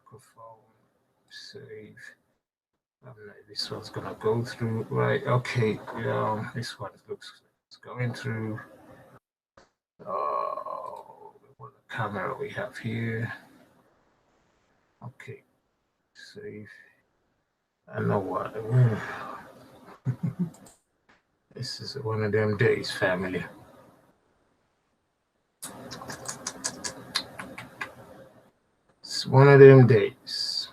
microphone. Save. This one's gonna go through. Right. Okay. This one looks it's going through. What camera we have here? Okay. Save. I know what. This is one of them days, family. It's one of them days.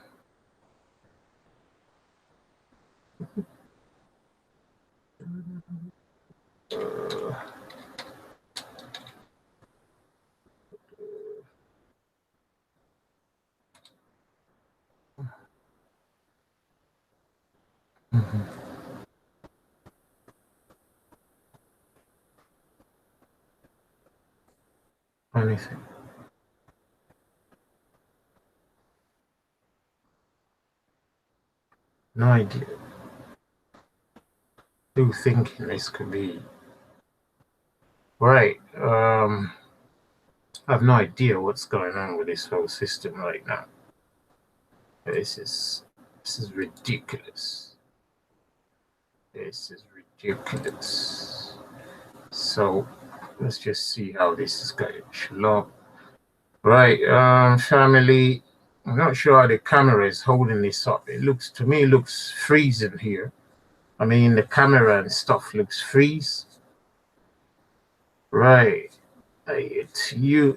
Anything. No idea. Still thinking this could be right. I have no idea what's going on with this whole system right now. This is ridiculous. This is ridiculous. So let's just see how this is going. Shalom. Right, family. I'm not sure how the camera is holding this up. It looks to me looks freezing here. I mean the camera and stuff looks freeze. Right. It's you,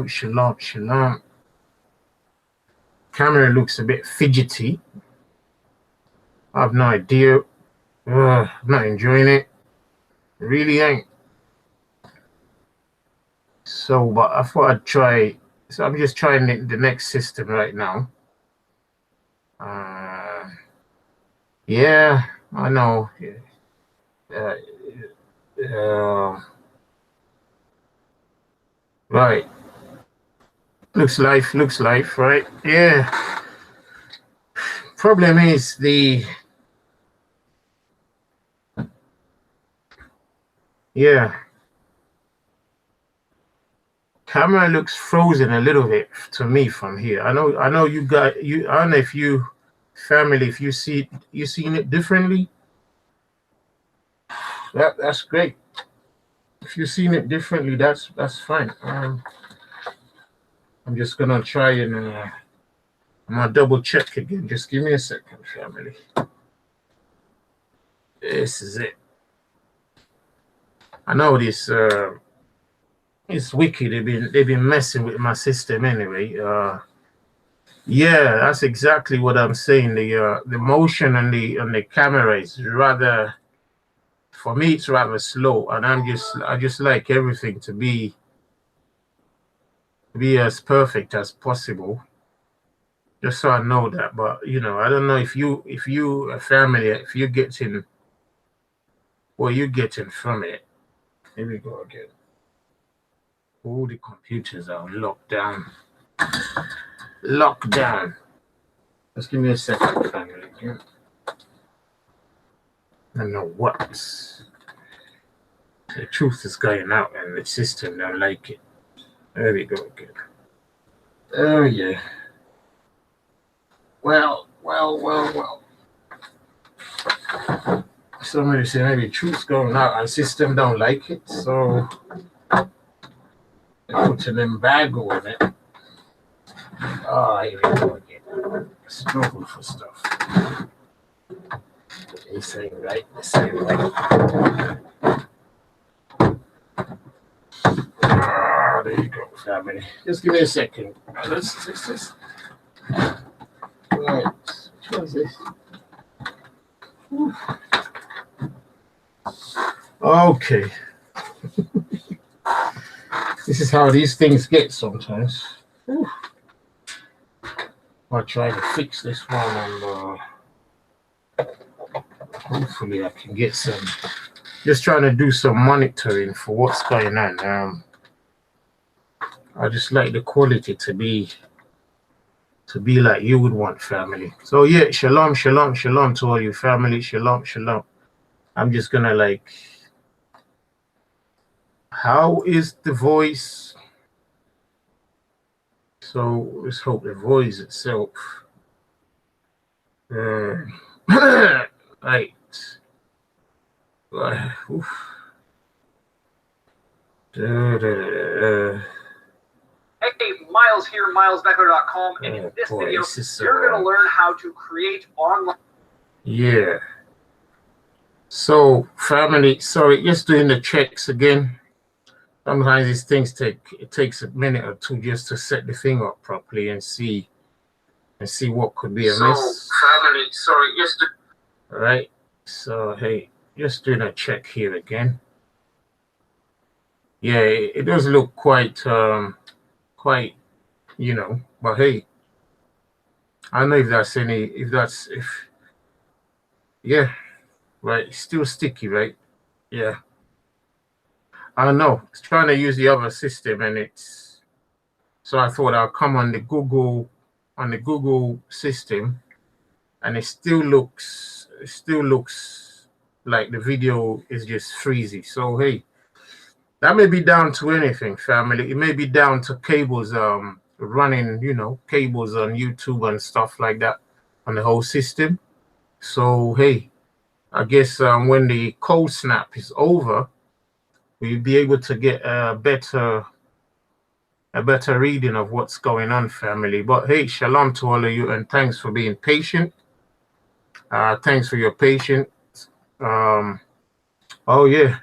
shalom, shalom. Camera looks a bit fidgety. I have no idea. I'm not enjoying it. Really ain't. So, but I thought I'd try. So I'm just trying the next system right now. Yeah, I know. Right. Looks life, right? Yeah. Problem is camera looks frozen a little bit to me from here. I know you got I don't know if you family if you seen it differently. That's great. If you've seen it differently, that's fine. I'm just gonna try and I'm gonna double check again. Just give me a second, family. This is it. I know this it's wicked. They've been messing with my system anyway. Yeah, that's exactly what I'm saying. The motion on the camera is rather, for me, it's rather slow, and I just like everything to be as perfect as possible. Just so I know that, but I don't know if you a family, if you're getting what you're getting from it. Here we go again. All the computers are locked down. Locked down. Just give me a second, family. I don't know what. The truth is going out and the system don't like it. There we go again. Oh yeah. Well. Somebody say maybe truth's going out and system don't like it, so they're putting them bag on it. Oh, here we go again. Struggle for stuff. The same right. Ah, there you go, family. Just give me a second. Let's right. Which one is this? Okay. This is how these things get sometimes. I'll try to fix this one and hopefully I can get some. Just trying to do some monitoring for what's going on. I just like the quality to be like you would want, family. So yeah, shalom to all you family. Shalom. I'm just gonna how is the voice? So So let's hope it voids itself. Right. Oof. Hey, Miles here, milesbeckler.com, and in this video, you're going to learn how to create online. Yeah. So, family, sorry, just doing the checks again. Sometimes these things takes a minute or two just to set the thing up properly and see what could be amiss. So, family, sorry, just all right. So, hey, just doing a check here again. Yeah, it does look quite, you know, but hey, I don't know yeah, right, it's still sticky, right? Yeah. I don't know. It's trying to use the other system and so I thought I'll come on the Google system, and it still looks like the video is just freezy. So hey, that may be down to anything, family. It may be down to cables running, cables on YouTube and stuff like that on the whole system. So hey, I guess when the cold snap is over, we'll be able to get a better reading of what's going on, family. But hey, shalom to all of you, and thanks for being patient. Thanks for your patience. Oh yeah,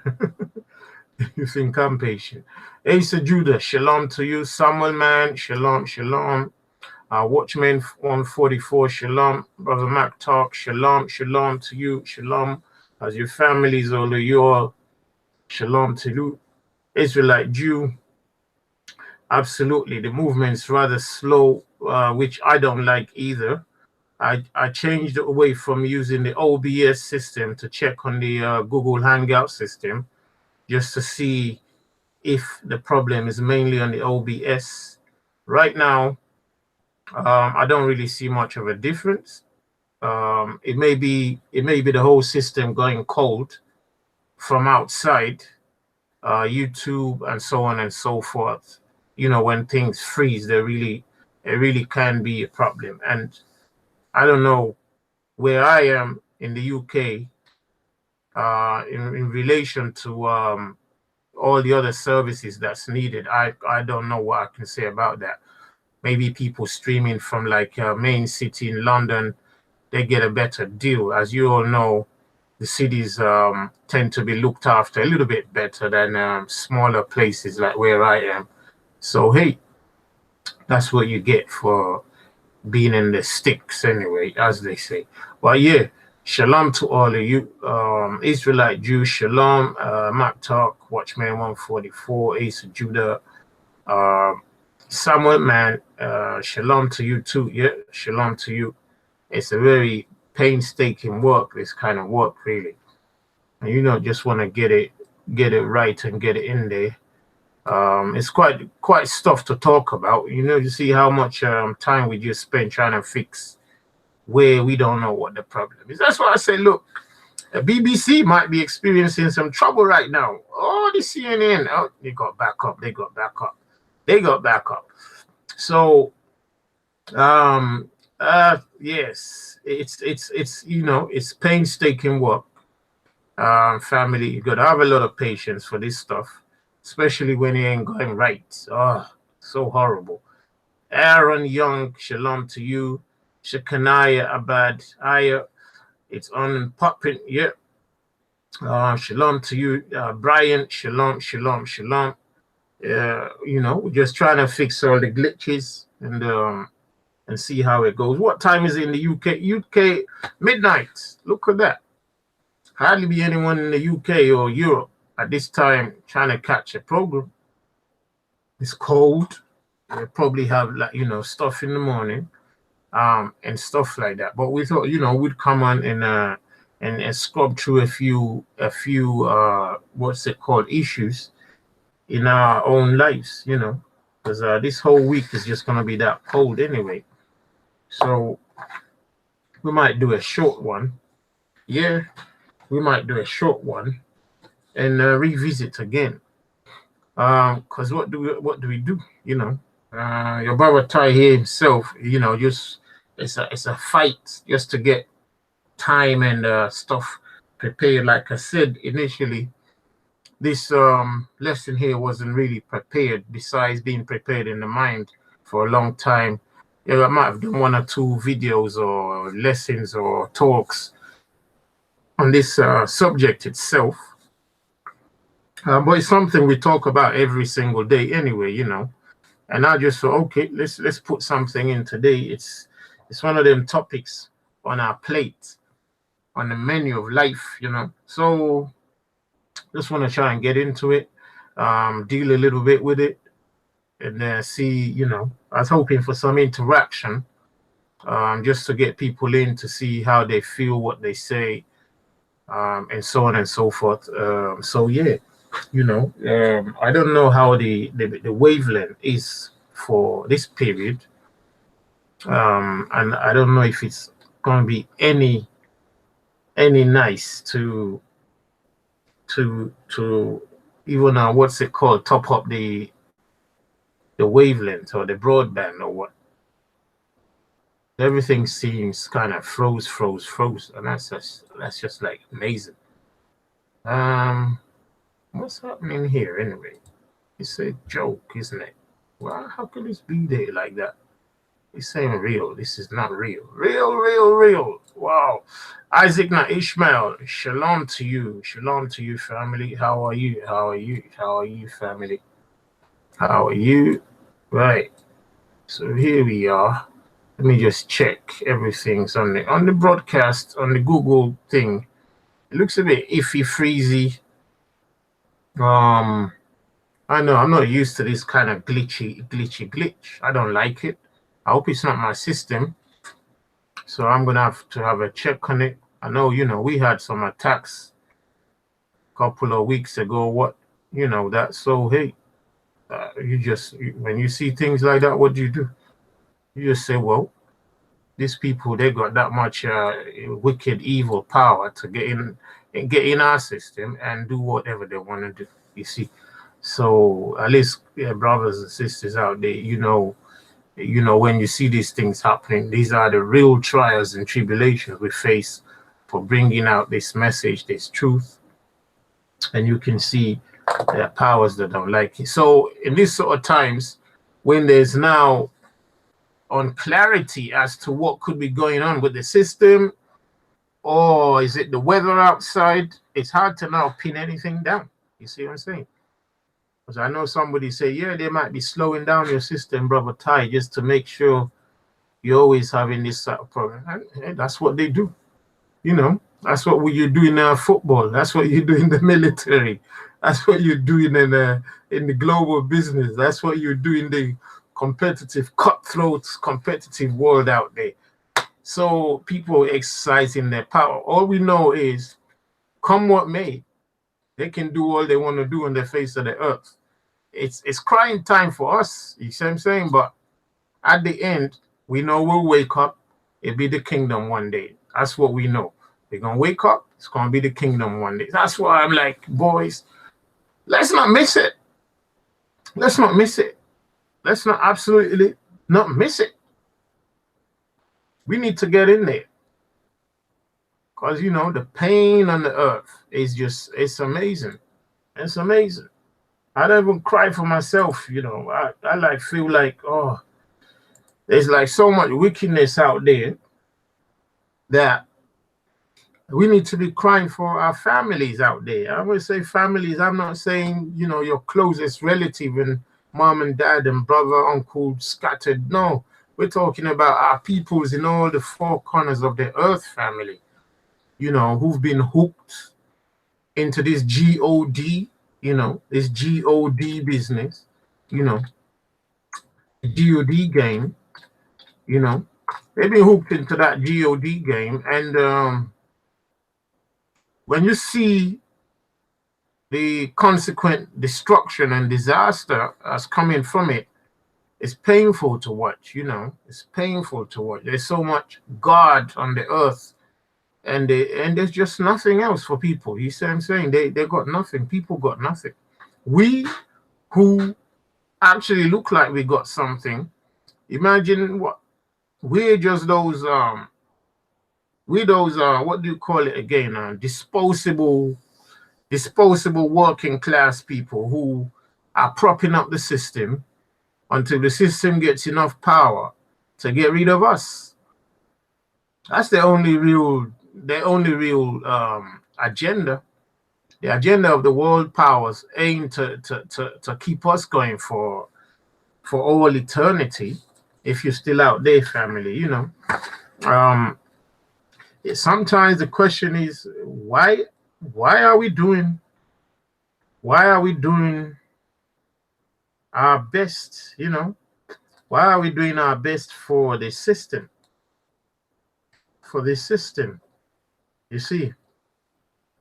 you think I'm patient. Asa Judah, shalom to you. Samuel man, shalom, shalom. Watchman 144, shalom. Brother Mac Talk, shalom, shalom to you, shalom. As your families, all of you all, shalom to you. Israelite Jew, absolutely. The movement's rather slow, which I don't like either. I changed away from using the OBS system to check on the Google Hangout system just to see if the problem is mainly on the OBS. Right now, I don't really see much of a difference. It may be the whole system going cold from outside, YouTube and so on and so forth. When things freeze, it really can be a problem. And I don't know where I am in the UK in relation to all the other services that's needed. I don't know what I can say about that. Maybe people streaming from like main city in London, they get a better deal. As you all know, the cities tend to be looked after a little bit better than smaller places like where I am. So hey, that's what you get for being in the sticks anyway, as they say. Well, yeah, shalom to all of you. Israelite Jew, shalom. Mac Talk, Watchman 144, Asa Judah. Samuel man, shalom to you too. Yeah, shalom to you. It's a very painstaking work, this kind of work, really. And just want to get it right and get it in there. It's quite stuff to talk about. You see how much time we just spend trying to fix where we don't know what the problem is. That's why I say, look, the BBC might be experiencing some trouble right now. Oh, the CNN, oh, they got back up. So, yes, it's painstaking work. Family, you got to have a lot of patience for this stuff, especially when it ain't going right. Oh, so horrible. Aaron Young, shalom to you. Shekinah Abad Aya, it's on popping. Yeah. Shalom to you. Brian, shalom. We're just trying to fix all the glitches and see how it goes. What time is it in the UK? UK midnight. Look at that. Hardly be anyone in the UK or Europe at this time trying to catch a program. It's cold. They probably have stuff in the morning, and stuff like that. But we thought we'd come on and scrub through a few what's it called, issues in our own lives, because this whole week is just gonna be that cold anyway. So we might do a short one. Yeah, we might do a short one and revisit again. Because what do we do? Your brother Ty here himself, you know, just it's a fight just to get time and stuff prepared. Like I said initially, this lesson here wasn't really prepared. Besides being prepared in the mind for a long time, yeah, I might have done 1 or 2 videos or lessons or talks on this subject itself. But it's something we talk about every single day anyway, you know. And I just thought, okay, let's put something in today. It's one of them topics on our plate, on the menu of life, you know. So just want to try and get into it, deal a little bit with it, and see, you know, I was hoping for some interaction, just to get people in to see how they feel, what they say, and so on and so forth. So yeah, you know, I don't know how the wavelength is for this period, and I don't know if it's going to be any nice to even what's it called, top up the wavelength or the broadband or what. Everything seems kind of froze, and that's just like amazing. What's happening here anyway? It's a joke, isn't it? Well, how could this be there like that? It's saying real. This is not real. Real. Wow. Isaac na Ishmael, shalom to you. Shalom to you, family. How are you? How are you, family? How are you? Right. So here we are. Let me just check. Everything's on the broadcast, on the Google thing. It looks a bit iffy, freezy. I know I'm not used to this kind of glitch. I don't like it. I hope it's not my system. So I'm gonna have to have a check on it. I know, you know, we had some attacks a couple of weeks ago. What, you know, that. So hey, when you see things like that, what do? You just say, well, these people, they got that much wicked, evil power to get in our system and do whatever they want to do. You see, so at least, yeah, brothers and sisters out there, you know, when you see these things happening, these are the real trials and tribulations we face for bringing out this message, this truth, and you can see there are powers that don't like it. So in these sort of times, when there's now unclarity as to what could be going on with the system, or is it the weather outside, it's hard to now pin anything down. You see what I'm saying? Because I know somebody say, yeah, they might be slowing down your system, brother Ty, just to make sure you're always having this sort of problem. And that's what they do. You know, that's what you do in football. That's what you do in the military. That's what you do in the global business. That's what you do in the competitive, cutthroat, competitive world out there. So people exercising their power. All we know is, come what may, they can do all they want to do on the face of the earth. It's crying time for us, you see what I'm saying? But at the end, we know we'll wake up. It'll be the kingdom one day. That's what we know. We're going to wake up. It's going to be the kingdom one day. That's why I'm like, boys, let's not miss it. Let's not miss it. Let's not absolutely not miss it. We need to get in there. Because, you know, the pain on the earth is just, it's amazing. It's amazing. I don't even cry for myself, you know. I like feel like, oh, there's like so much wickedness out there that we need to be crying for our families out there. I would say families. I'm not saying, you know, your closest relative and mom and dad and brother, uncle scattered. No, we're talking about our peoples in all the 4 corners of the earth, family, you know, who've been hooked into this God, you know, this God business, you know, God game, you know, they've been hooked into that God game. And when you see the consequent destruction and disaster that's coming from it, it's painful to watch, you know. It's painful to watch. There's so much God on the earth, and there's just nothing else for people. You see what I'm saying? They got nothing. People got nothing. We who actually look like we got something. Imagine what we're just those what do you call it again? Disposable working class people who are propping up the system until the system gets enough power to get rid of us. That's the only real agenda. The agenda of the world powers aim to keep us going for all eternity. If you're still out there, family, you know. Sometimes the question is why are we doing our best, you know? Why are we doing our best for the system? For the system, you see.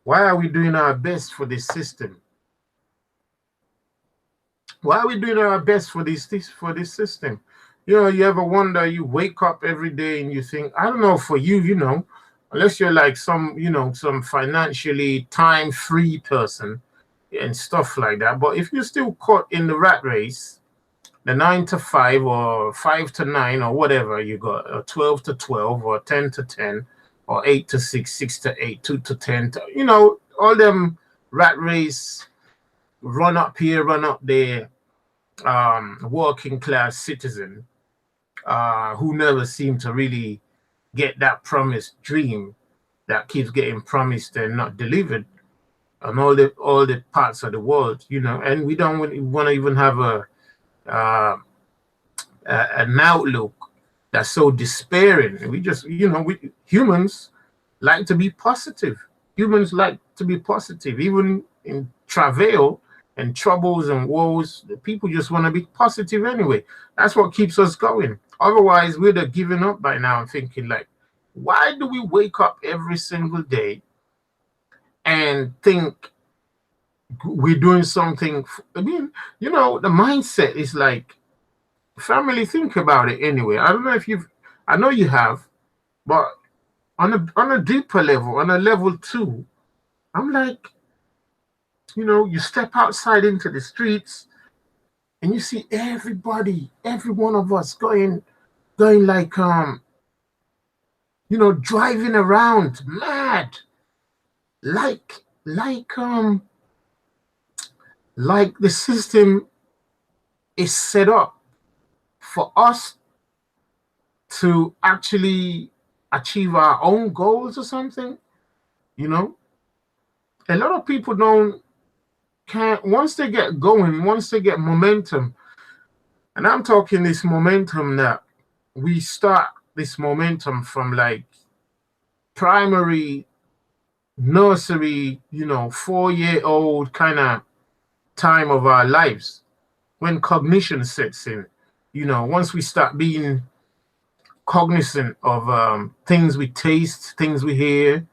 Why are we doing our best for this system? Why are we doing our best for this system? You know, you ever wonder, you wake up every day and you think, I don't know, for you, you know, unless you're like some, you know, some financially time-free person and stuff like that. But if you're still caught in the rat race, the 9 to 5 or 5 to 9 or whatever you got, or 12 to 12 or 10 to 10 or 8 to 6, 6 to 8, 2 to 10, you know, all them rat race, run up here, run up there, working class citizen who never seem to really get that promised dream that keeps getting promised and not delivered on all the parts of the world, you know. And we don't want to even have an outlook that's so despairing. We just, you know, we humans like to be positive. Humans like to be positive, even in travail and troubles and woes. The people just want to be positive anyway. That's what keeps us going. Otherwise, we'd have given up by now and thinking like, why do we wake up every single day and think we're doing something? I mean, you know, the mindset is like, family, think about it anyway. I don't know if I know you have, but on a deeper level, on a level 2, I'm like, you know, you step outside into the streets and you see everybody, every one of us going like, you know, driving around mad, like the system is set up for us to actually achieve our own goals or something, you know. A lot of people can't, once they get going, once they get momentum, and I'm talking this momentum that we start this momentum from like primary, nursery, you know, 4-year-old kind of time of our lives, when cognition sets in, you know, once we start being cognizant of things we taste, things we hear,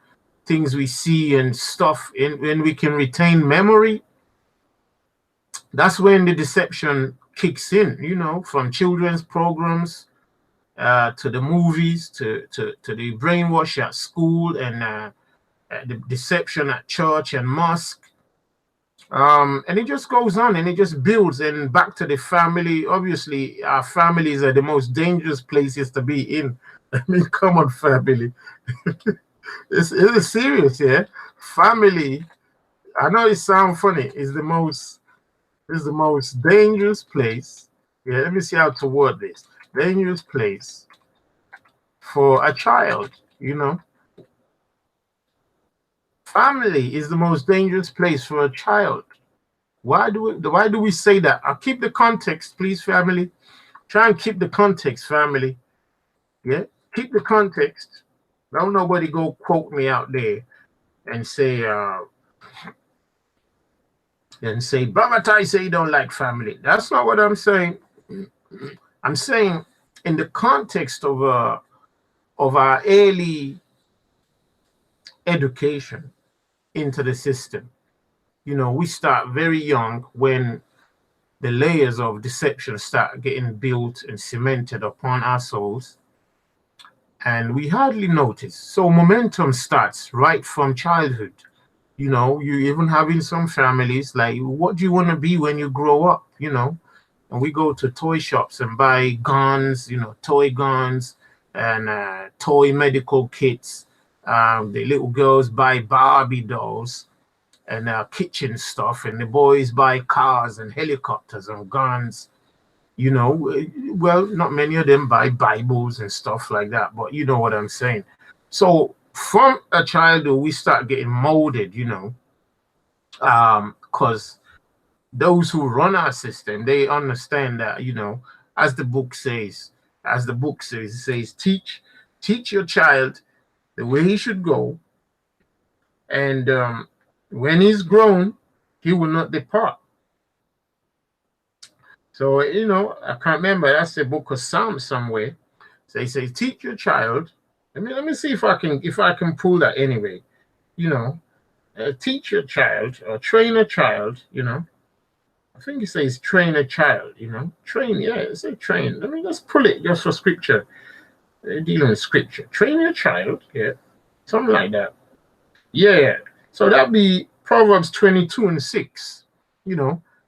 things we see and stuff, when we can retain memory, that's when the deception kicks in, you know, from children's programs to the movies, to the brainwash at school, and the deception at church and mosque. And it just goes on and it just builds, and back to the family. Obviously, our families are the most dangerous places to be in. I mean, come on, family. It's serious, yeah. Family, I know it sounds funny, is the most dangerous place. Yeah, let me see how to word this. Dangerous place for a child, you know. Family is the most dangerous place for a child. Why do we say that? I'll keep the context, please, family. Try and keep the context, family. Yeah, keep the context. Don't nobody go quote me out there and say Brother Tai say you don't like family. That's not what I'm saying. I'm saying in the context of our early education into the system. You know, we start very young when the layers of deception start getting built and cemented upon our souls, and we hardly notice. So momentum starts right from childhood. You know, you even have in some families, like, what do you want to be when you grow up? You know, and we go to toy shops and buy guns, toy guns and toy medical kits. The little girls buy Barbie dolls and kitchen stuff, and the boys buy cars and helicopters and guns. Well, not many of them buy Bibles and stuff like that, but you know what I'm saying. So from a childhood, we start getting molded, because those who run our system, they understand that, as the book says, it says, teach your child the way he should go, and when he's grown, he will not depart. So, I can't remember, that's the book of Psalms somewhere. So he says, teach your child. Let me see if I can pull that anyway. Teach your child or train a child, I think it says train a child, train, yeah, it says train. Let's pull it just for scripture. Dealing with scripture. Train your child, yeah. Something like that. Yeah. So that'd be Proverbs 22:6,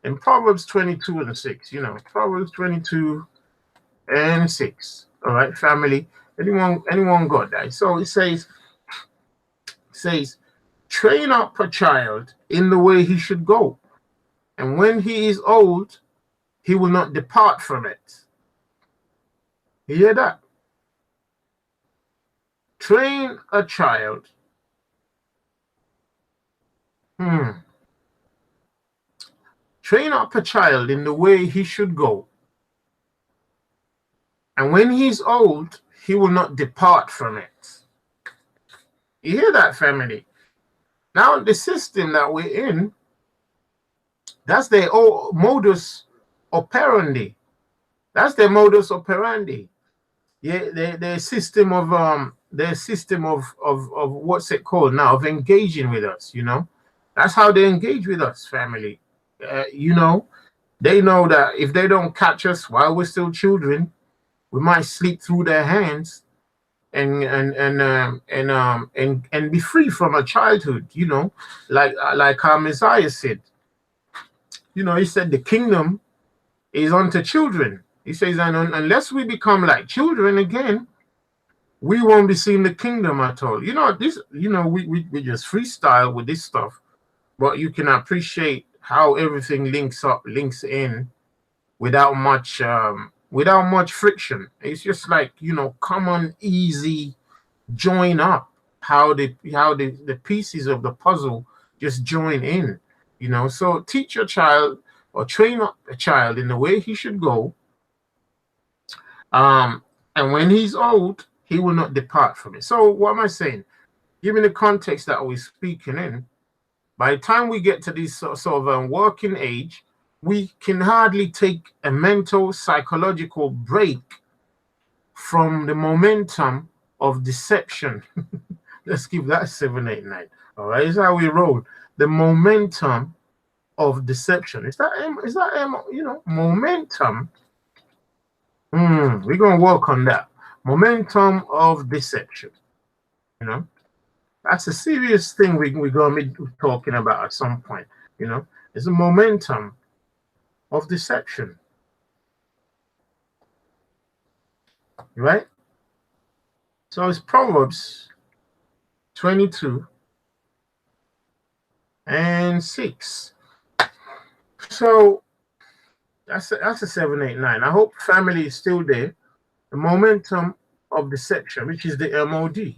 and Proverbs 22:6, Proverbs 22:6. All right, family. Anyone got that? So it says, train up a child in the way he should go, and when he is old, he will not depart from it. You hear that? Train a child. Train up a child in the way he should go, and when he's old, he will not depart from it. You hear that, family? Now, the system that we're in, that's their modus operandi. That's their modus operandi. Yeah, their system of what's it called now, of engaging with us. That's how they engage with us, family. They know that if they don't catch us while we're still children, we might slip through their hands and be free from our childhood. Like our Messiah said. He said the kingdom is unto children. He says, and unless we become like children again, we won't be seeing the kingdom at all. We just freestyle with this stuff, but you can appreciate how everything links in without much friction. It's just like, come on, easy, join up, how the pieces of the puzzle just join in. So teach your child or train up a child in the way he should go. And when he's old, he will not depart from it. So what am I saying? Given the context that we're speaking in, by the time we get to this sort of working age, we can hardly take a mental, psychological break from the momentum of deception. Let's give that 7, 8, 9. All right, that's how we roll. The momentum of deception. Is that momentum? We're gonna work on that. Momentum of deception. That's a serious thing we're gonna be talking about at some point. It's a momentum of deception. Right? So it's Proverbs 22:6. So that's a 7, 8, 9. I hope family is still there. The momentum of deception, which is the MOD,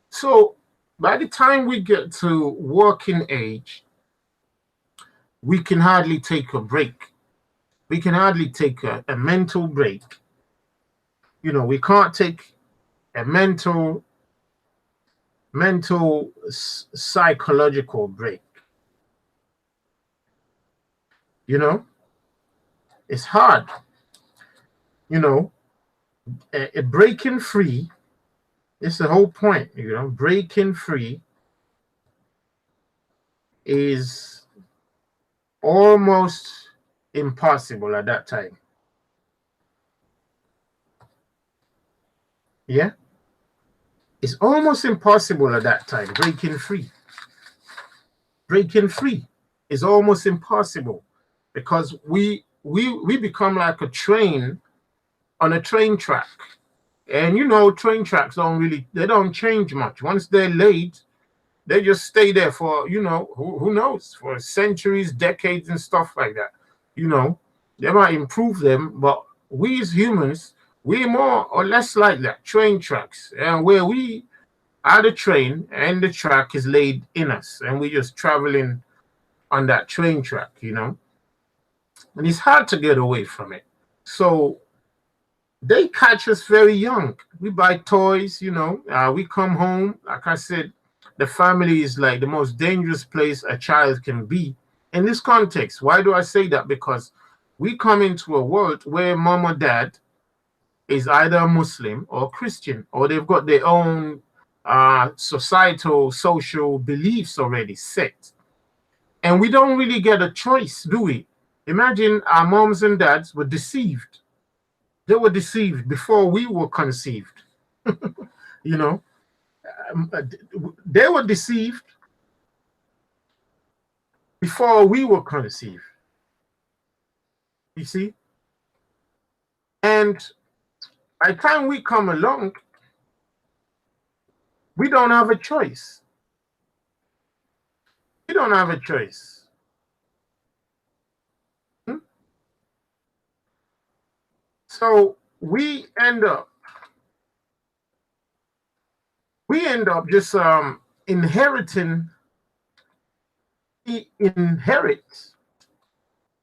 So by the time we get to working age, we can hardly take a break. We can hardly take a mental break. We can't take a mental psychological break. It's hard. A breaking free. It's the whole point. Breaking free is almost impossible at that time. Yeah, it's almost impossible at that time. Breaking free is almost impossible because we we become like a train on a train track. And you know, train tracks they don't change much. Once they're laid, they just stay there for, you know, who knows, for centuries, decades, and stuff like that. You know, they might improve them, but we as humans, we're more or less like that, train tracks, and where we are the train and the track is laid in us, and we're just traveling on that train track, you know, and it's hard to get away from it. So they catch us very young. We buy toys, you know, we come home. Like I said, the family is like the most dangerous place a child can be in this context. Why do I say that? Because we come into a world where mom or dad is either a Muslim or Christian, or they've got their own societal, social beliefs already set. And we don't really get a choice, do we? Imagine our moms and dads were deceived. They were deceived before we were conceived. You know, they were deceived before we were conceived. You see? And by the time we come along, we don't have a choice. We don't have a choice. So we end up just inheriting. We inherit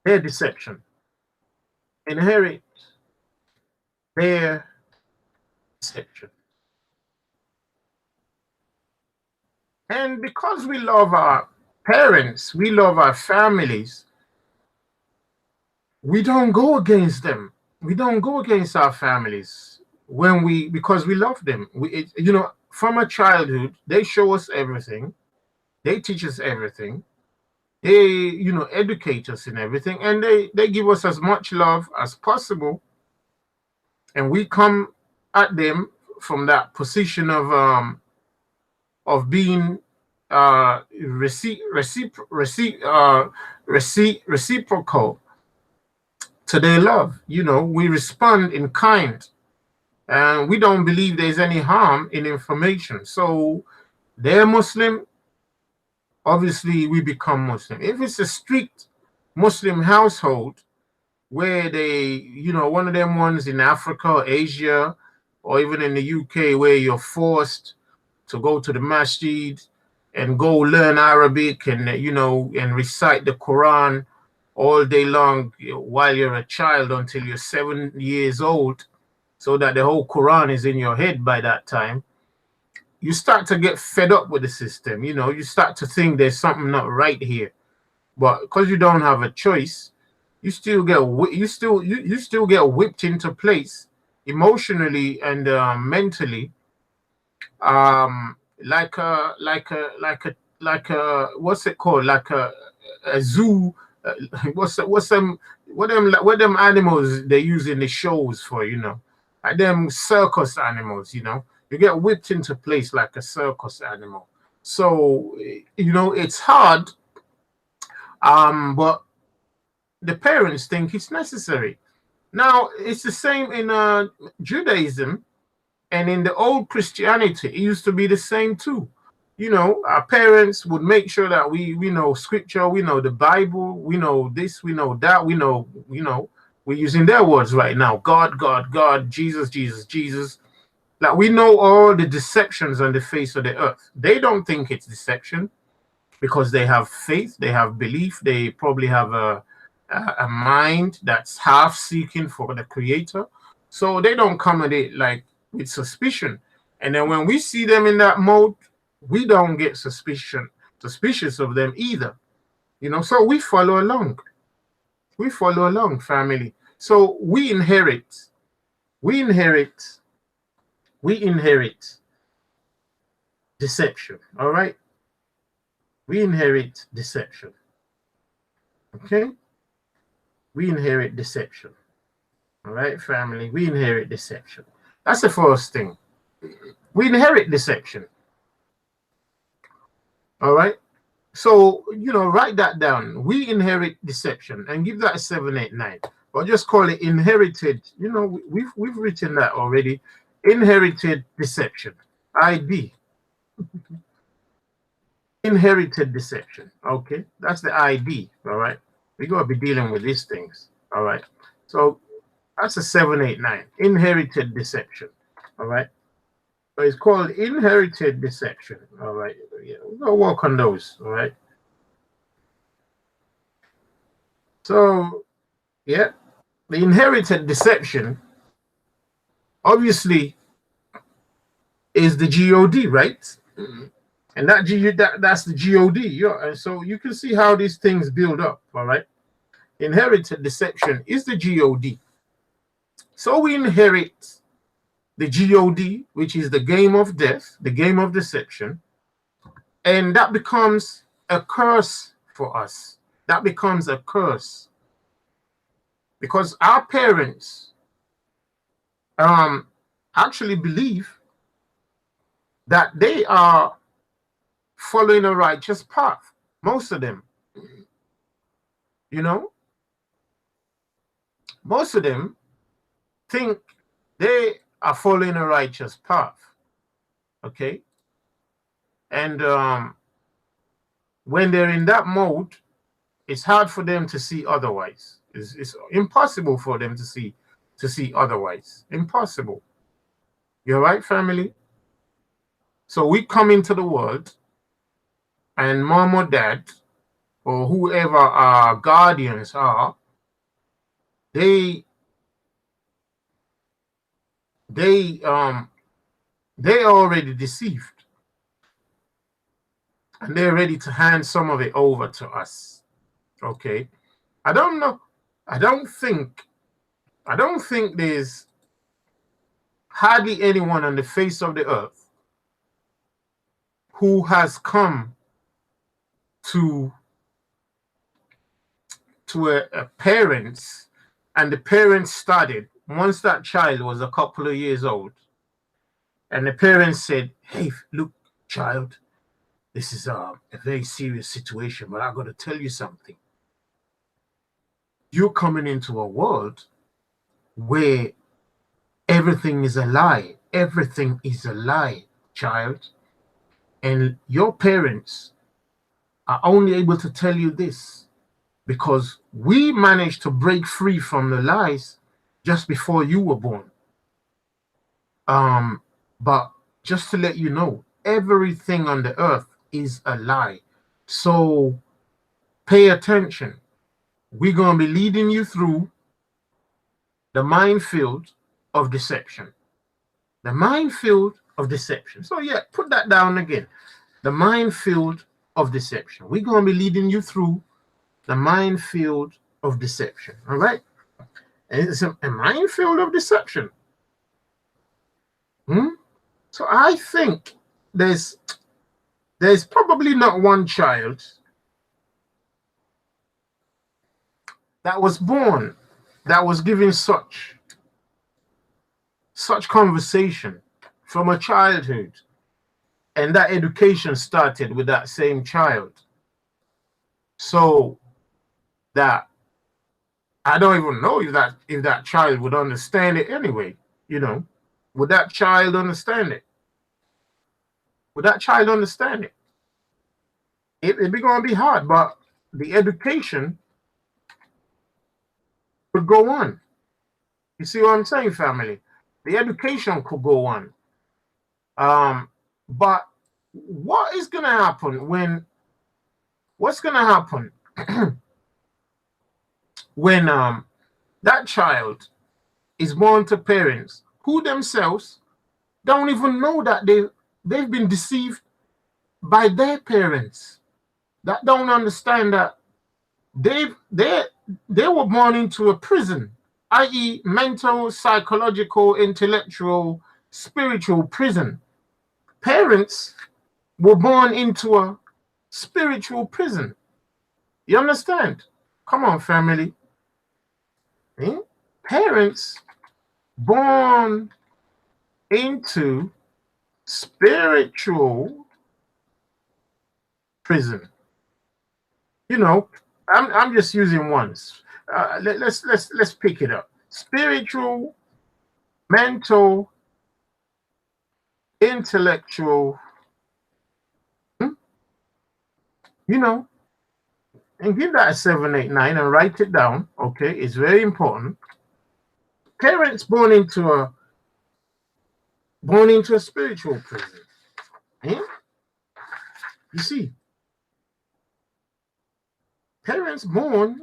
their deception. Inherit their deception. And because we love our parents, we love our families, we don't go against them. We don't go against our families because we love them. You know, from a childhood, they show us everything. They teach us everything. They, you know, educate us in everything, and they give us as much love as possible. And we come at them from that position of being reciprocal to their love. You know, we respond in kind, and we don't believe there's any harm in information. So they're Muslim, obviously we become Muslim. If it's a strict Muslim household where they, you know, one of them ones in Africa or Asia or even in the UK where you're forced to go to the masjid and go learn Arabic and, you know, and recite the Quran all day long while you're a child until you're 7 years old, so that the whole Quran is in your head by that time, you start to get fed up with the system. You know, you start to think there's something not right here. But because you don't have a choice, you still get whipped into place emotionally and mentally, like a what's it called, like a zoo. What them animals they use in the shows for, you know, like them circus animals, you know. You get whipped into place like a circus animal. So, you know, it's hard, but the parents think it's necessary. Now, it's the same in Judaism and in the old Christianity. It used to be the same too. You know, our parents would make sure that we know scripture, we know the Bible, we know this, we know that, we know, you know, we're using their words right now. God, God, God, Jesus, Jesus, Jesus. Like, we know all the deceptions on the face of the earth. They don't think it's deception because they have faith, they have belief, they probably have a mind that's half seeking for the Creator. So they don't come at it like with suspicion. And then when we see them in that mode, we don't get suspicious of them either. You know, so we follow along. We follow along, family. So we inherit deception. All right, we inherit deception. Okay, we inherit deception. All right, family, we inherit deception. That's the first thing. We inherit deception. All right, So, you know, write that down. We inherit deception, and give that a 789. Or just call it inherited. You know, we've written that already. Inherited deception. ID. Inherited deception. Okay, that's the ID. All right, we gotta be dealing with these things. All right, so that's a 789. Inherited deception. All right, so it's called inherited deception. All right, yeah, we're gonna work on those. All right. So, yeah, the inherited deception obviously is the God, right? And that's the God. Yeah, and so you can see how these things build up. All right, inherited deception is the God. So we inherit the God, which is the game of death, the game of deception, and that becomes a curse for us. That becomes a curse because our parents actually believe that they are following a righteous path. Most of them, you know, most of them think they are following a righteous path. Okay, and when they're in that mode, it's hard for them to see otherwise. It's impossible for them to see otherwise. Impossible. You're right, family. So we come into the world, and mom or dad or whoever our guardians are, they're already deceived, and they're ready to hand some of it over to us. Okay. I don't know. I don't think there's hardly anyone on the face of the earth who has come to a parents, and the parents started once that child was a couple of years old, and the parents said, "Hey, look, child, this is a very serious situation, but I got to tell you something. You're coming into a world where everything is a lie. Everything is a lie, child. And your parents are only able to tell you this because we managed to break free from the lies just before you were born. But just to let you know, everything on the earth is a lie. So pay attention. We're going to be leading you through the minefield of deception. The minefield of deception. So yeah, put that down again. The minefield of deception. We're going to be leading you through the minefield of deception. All right? And it's a minefield of deception. So I think there's probably not one child that was born that was given such conversation from a childhood, and that education started with that same child. So that I don't even know if that child would understand it anyway. You know, would that child understand it? Would that child understand it? It'd be going to be hard, but the education would go on. You see what I'm saying, family? The education could go on. But what is going to happen what's going to happen when that child is born to parents who themselves don't even know that they've been deceived by their parents, that don't understand that they were born into a prison, i.e. mental, psychological, intellectual, spiritual prison. Parents were born into a spiritual prison. You understand? Come on, family. Parents born into spiritual prison. you know, I'm just using ones. Let's pick it up. Spiritual, mental, intellectual, you know, and give that a 7, 8, 9 and write it down. Okay, it's very important. Parents born into a spiritual prison. Eh? You see, parents born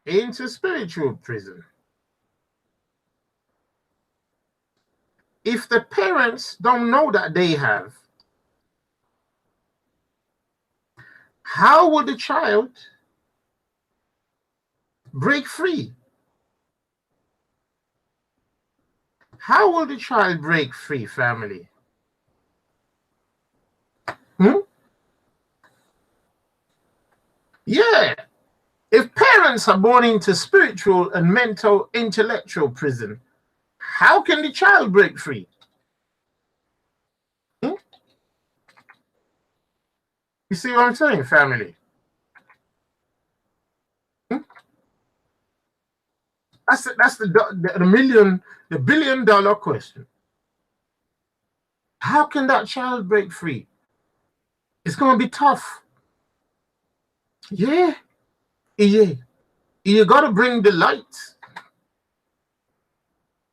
into spiritual prison. If the parents don't know that they have, how will the child break free? How will the child break free, family? Yeah. If parents are born into spiritual and mental, intellectual prison, how can the child break free? You see what I'm saying, family? That's the billion-dollar question. How can that child break free? It's going to be tough. Yeah. You got to bring the light.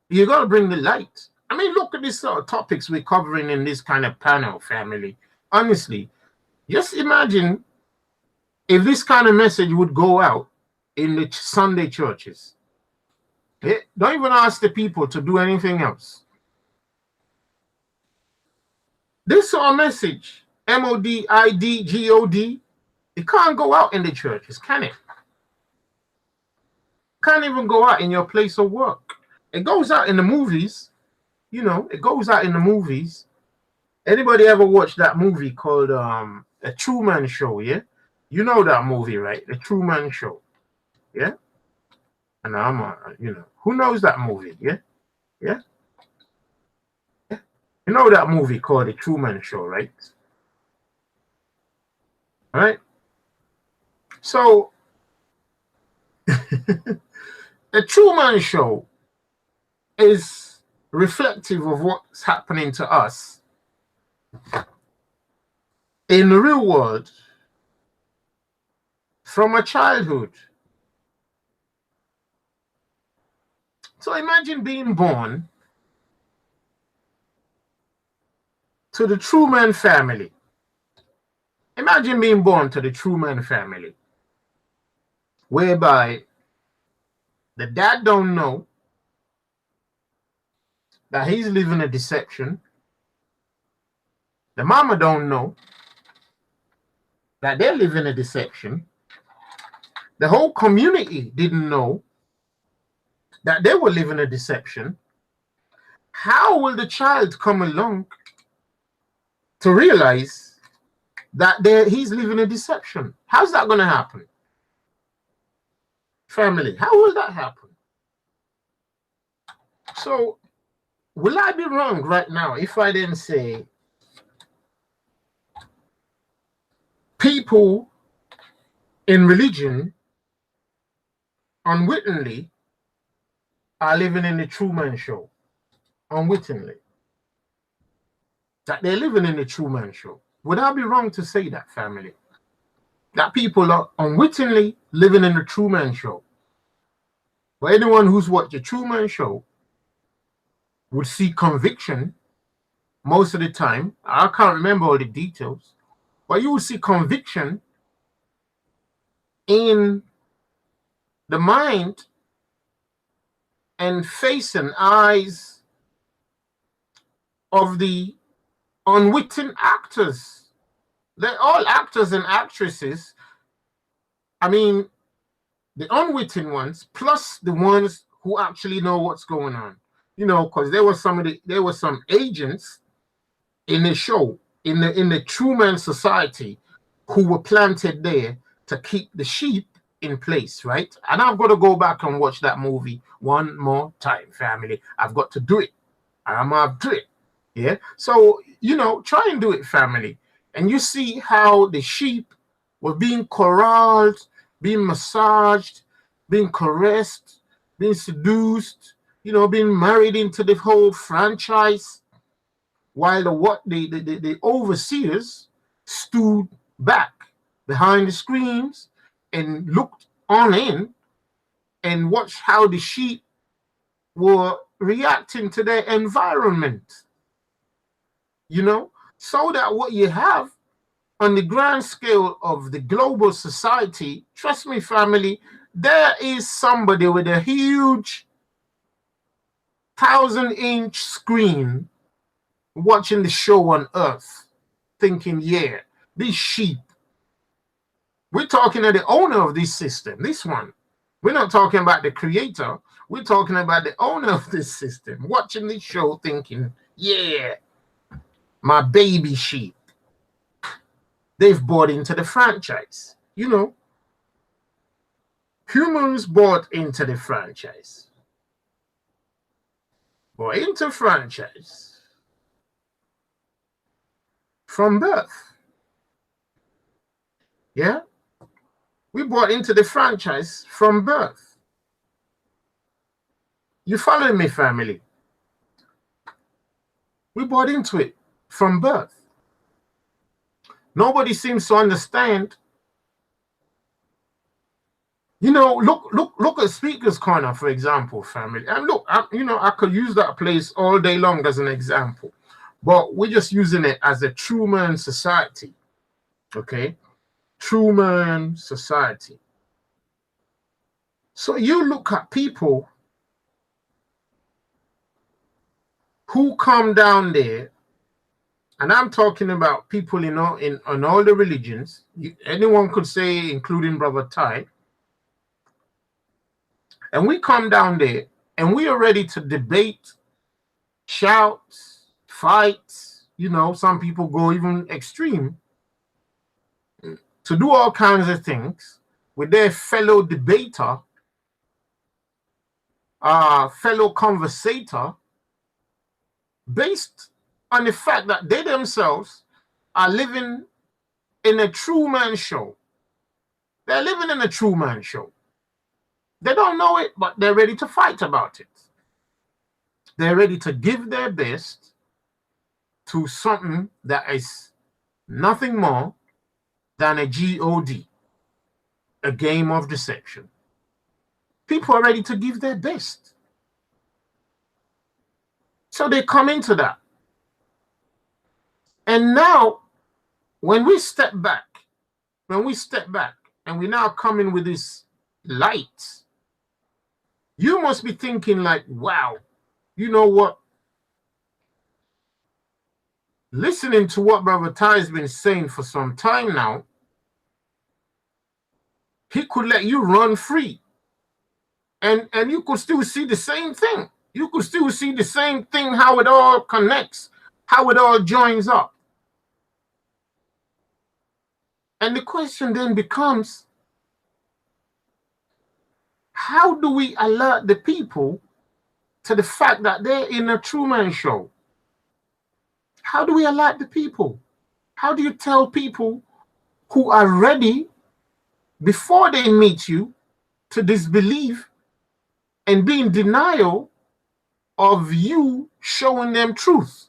You got to bring the light. I mean, look at these sort of topics we're covering in this kind of panel, family. Honestly, just imagine if this kind of message would go out in the Sunday churches. Don't even ask the people to do anything else. This sort of message, MODIDGOD, it can't go out in the churches, can it? Can't even go out in your place of work. It goes out in the movies. You know, it goes out in the movies. Anybody ever watched that movie called The Truman Show, yeah? You know that movie, right? The Truman Show, yeah? And who knows that movie, yeah? Yeah? You know that movie called The Truman Show, right? All right? So, The Truman Show is reflective of what's happening to us in the real world from a childhood. So imagine being born to the Truman family. Imagine being born to the Truman family, whereby the dad don't know that he's living a deception. The mama don't know that they're living a deception. The whole community didn't know that they were living a deception. How will the child come along to realize that he's living a deception? How's that going to happen? Family, how will that happen? So, will I be wrong right now if I didn't say people in religion unwittingly are living in the Truman Show? Unwittingly. That they're living in the Truman Show. Would I be wrong to say that, family? That people are unwittingly living in the Truman Show. For anyone who's watched the Truman Show would see conviction most of the time. I can't remember all the details, but you will see conviction in the mind and face and eyes of the unwitting actors. They're all actors and actresses. I mean, the unwitting ones plus the ones who actually know what's going on. You know, because there were some agents in the show, in the Truman Society, who were planted there to keep the sheep in place, right? And I've got to go back and watch that movie one more time, family. I've got to do it. I'm gonna do it. Yeah. So, try and do it, family. And you see how the sheep were being corralled, being massaged, being caressed, being seduced, being married into the whole franchise, while the overseers stood back behind the screens and looked on in and watched how the sheep were reacting to their environment. So that what you have on the grand scale of the global society, trust me, family, there is somebody with a huge 1,000-inch screen watching the show on Earth, thinking, yeah, these sheep. We're talking to the owner of this system, this one. We're not talking about the creator. We're talking about the owner of this system, watching this show, thinking, yeah, my baby sheep. They've bought into the franchise. Humans bought into the franchise. Bought into franchise from birth. Yeah? We bought into the franchise from birth. You following me, family? We bought into it from birth. Nobody seems to understand. Look at Speaker's Corner, for example, family. And look, I could use that place all day long as an example. But we're just using it as a Truman society. Okay? Truman society. So you look at people who come down there, and I'm talking about people in all the religions. Anyone could say, including Brother Ty. And we come down there, and we are ready to debate, shout, fight. Some people go even extreme to do all kinds of things with their fellow debater, fellow conversator, based on the fact that they themselves are living in a Truman Show. They're living in a Truman Show. They don't know it, but they're ready to fight about it. They're ready to give their best to something that is nothing more than a GOD, a game of deception. People are ready to give their best. So they come into that. And now, when we step back, and we now come in with this light, you must be thinking like, wow, you know what? Listening to what Brother Ty has been saying for some time now, he could let you run free. And you could still see the same thing. You could still see the same thing, how it all connects, how it all joins up. And the question then becomes, how do we alert the people to the fact that they're in a Truman Show? How do we alert the people? How do you tell people who are ready before they meet you to disbelieve and be in denial of you showing them truth?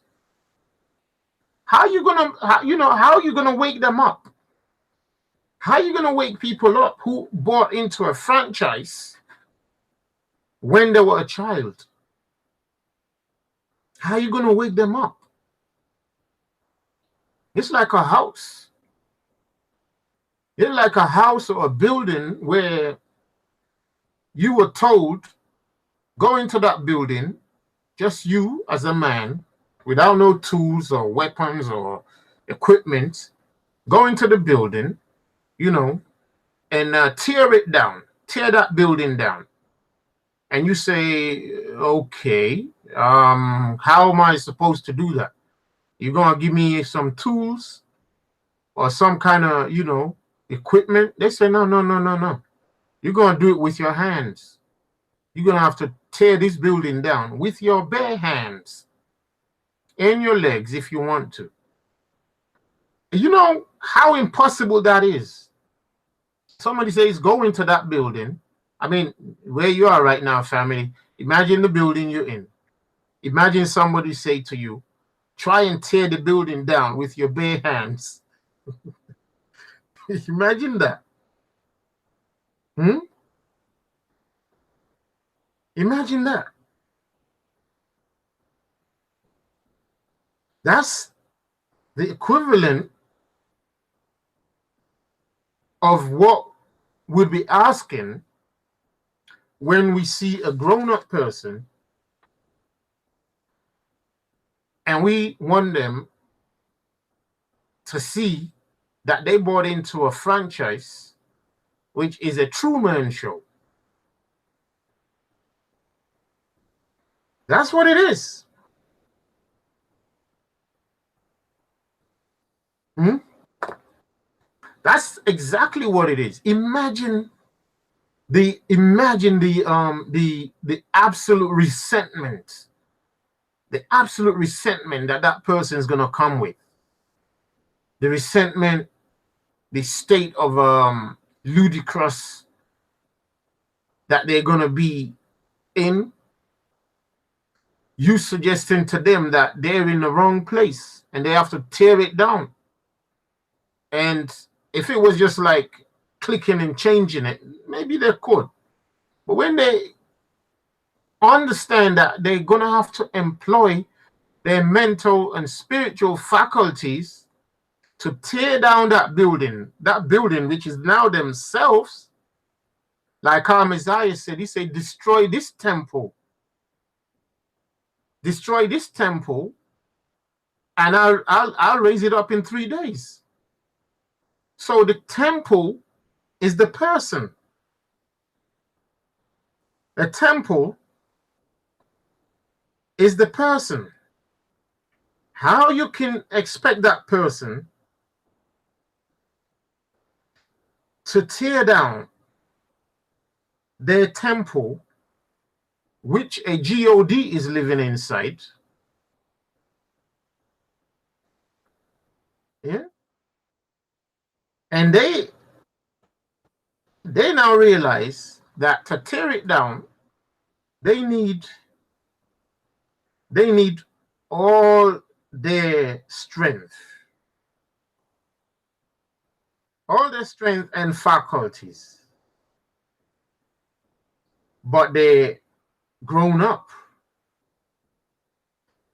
How are you gonna wake them up? How are you gonna wake people up who bought into a franchise when they were a child? How are you gonna wake them up? It's like a house. It's like a house or a building where you were told, go into that building, just you as a man, without no tools or weapons or equipment, go into the building, and tear it down, tear that building down. And you say, okay, how am I supposed to do that? You're going to give me some tools or some kind of, equipment? They say, no. You're going to do it with your hands. You're going to have to tear this building down with your bare hands and your legs if you want to. You know how impossible that is. somebody says go into that building. I mean, where you are right now, family, imagine the building you're in. Imagine somebody say to you, try and tear the building down with your bare hands. Imagine that. Imagine that. That's the equivalent of what we'd be asking when we see a grown-up person and we want them to see that they bought into a franchise, which is a Truman Show. That's what it is. That's exactly what it is. Imagine the absolute resentment, that person is gonna come with. The resentment, the state of ludicrous that they're gonna be in. You suggesting to them that they're in the wrong place and they have to tear it down. And if it was just like clicking and changing it, maybe they could. But when they understand that they're going to have to employ their mental and spiritual faculties to tear down that building which is now themselves, like our Messiah said, he said, destroy this temple. Destroy this temple, and I'll raise it up in 3 days. So the temple is the person. The temple is the person. How you can expect that person to tear down their temple, which a God is living inside? Yeah. And they now realize that to tear it down, they need all their strength. All their strength and faculties. But they're grown up.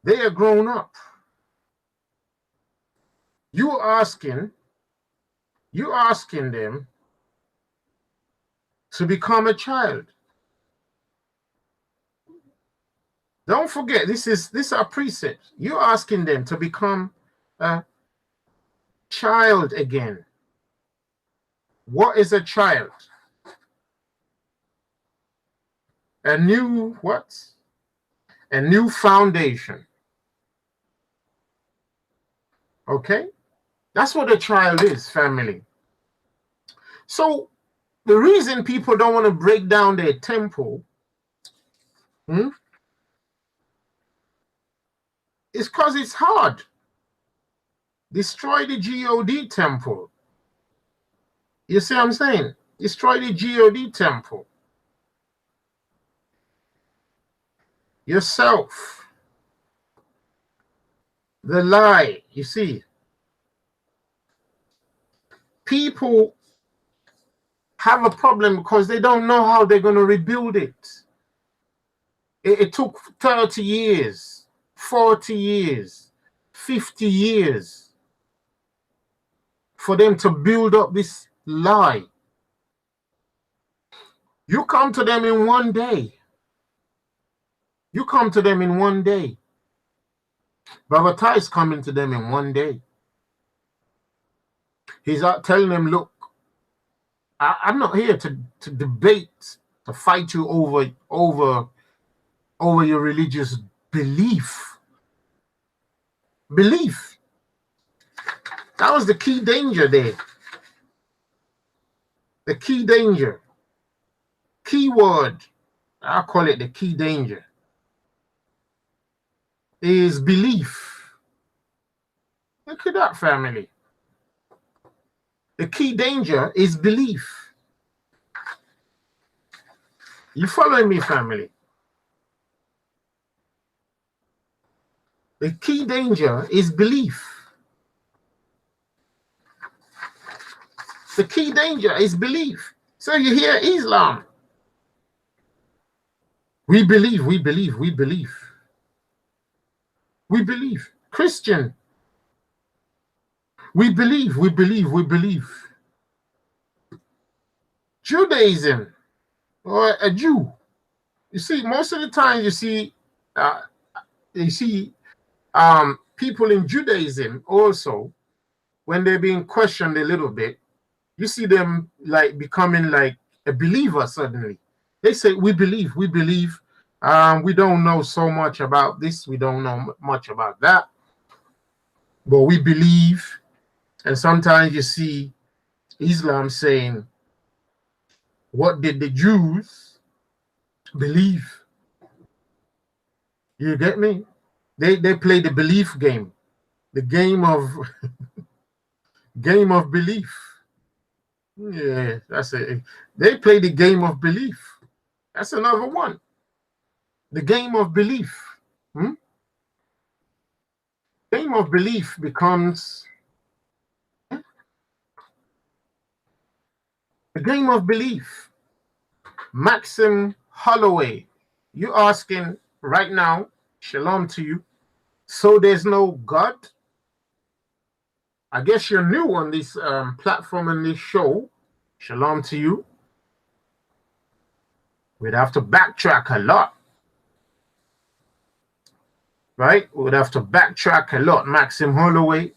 They are grown up. You're asking them to become a child. Don't forget, this are precepts. You're asking them to become a child again. What is a child? A new what? A new foundation. Okay? That's what a child is, family. So the reason people don't want to break down their temple is because it's hard. Destroy the God temple. You see what I'm saying? Destroy the God temple. Yourself. The lie, you see. People have a problem because they don't know how they're going to rebuild it. It took 30 years, 40 years, 50 years for them to build up this lie. You come to them in one day. You come to them in one day. Brother Ty is coming to them in one day. He's out telling them, look, I'm not here to debate, to fight you over your religious belief. Belief. That was the key danger there. The key danger. Key word, I call it the key danger, is belief. Look at that, family. The key danger is belief. You following me, family? The key danger is belief. The key danger is belief. So you hear Islam. We believe, we believe, we believe. We believe. Christian. We believe, we believe, we believe. Judaism or a Jew. You see, most of the time you see people in Judaism also, when they're being questioned a little bit, you see them like becoming like a believer suddenly. They say, we believe, we believe. We don't know so much about this. We don't know much about that. But we believe. And sometimes you see Islam saying, what did the Jews believe? You get me? They play the belief game. The game of game of belief. Yeah, that's it. They play the game of belief. That's another one. The game of belief. Game of belief becomes the game of belief. Maxim Holloway, you asking right now, shalom to you. So there's no God? I guess you're new on this platform and this show. Shalom to you. We'd have to backtrack a lot. Right? We'd have to backtrack a lot, Maxim Holloway.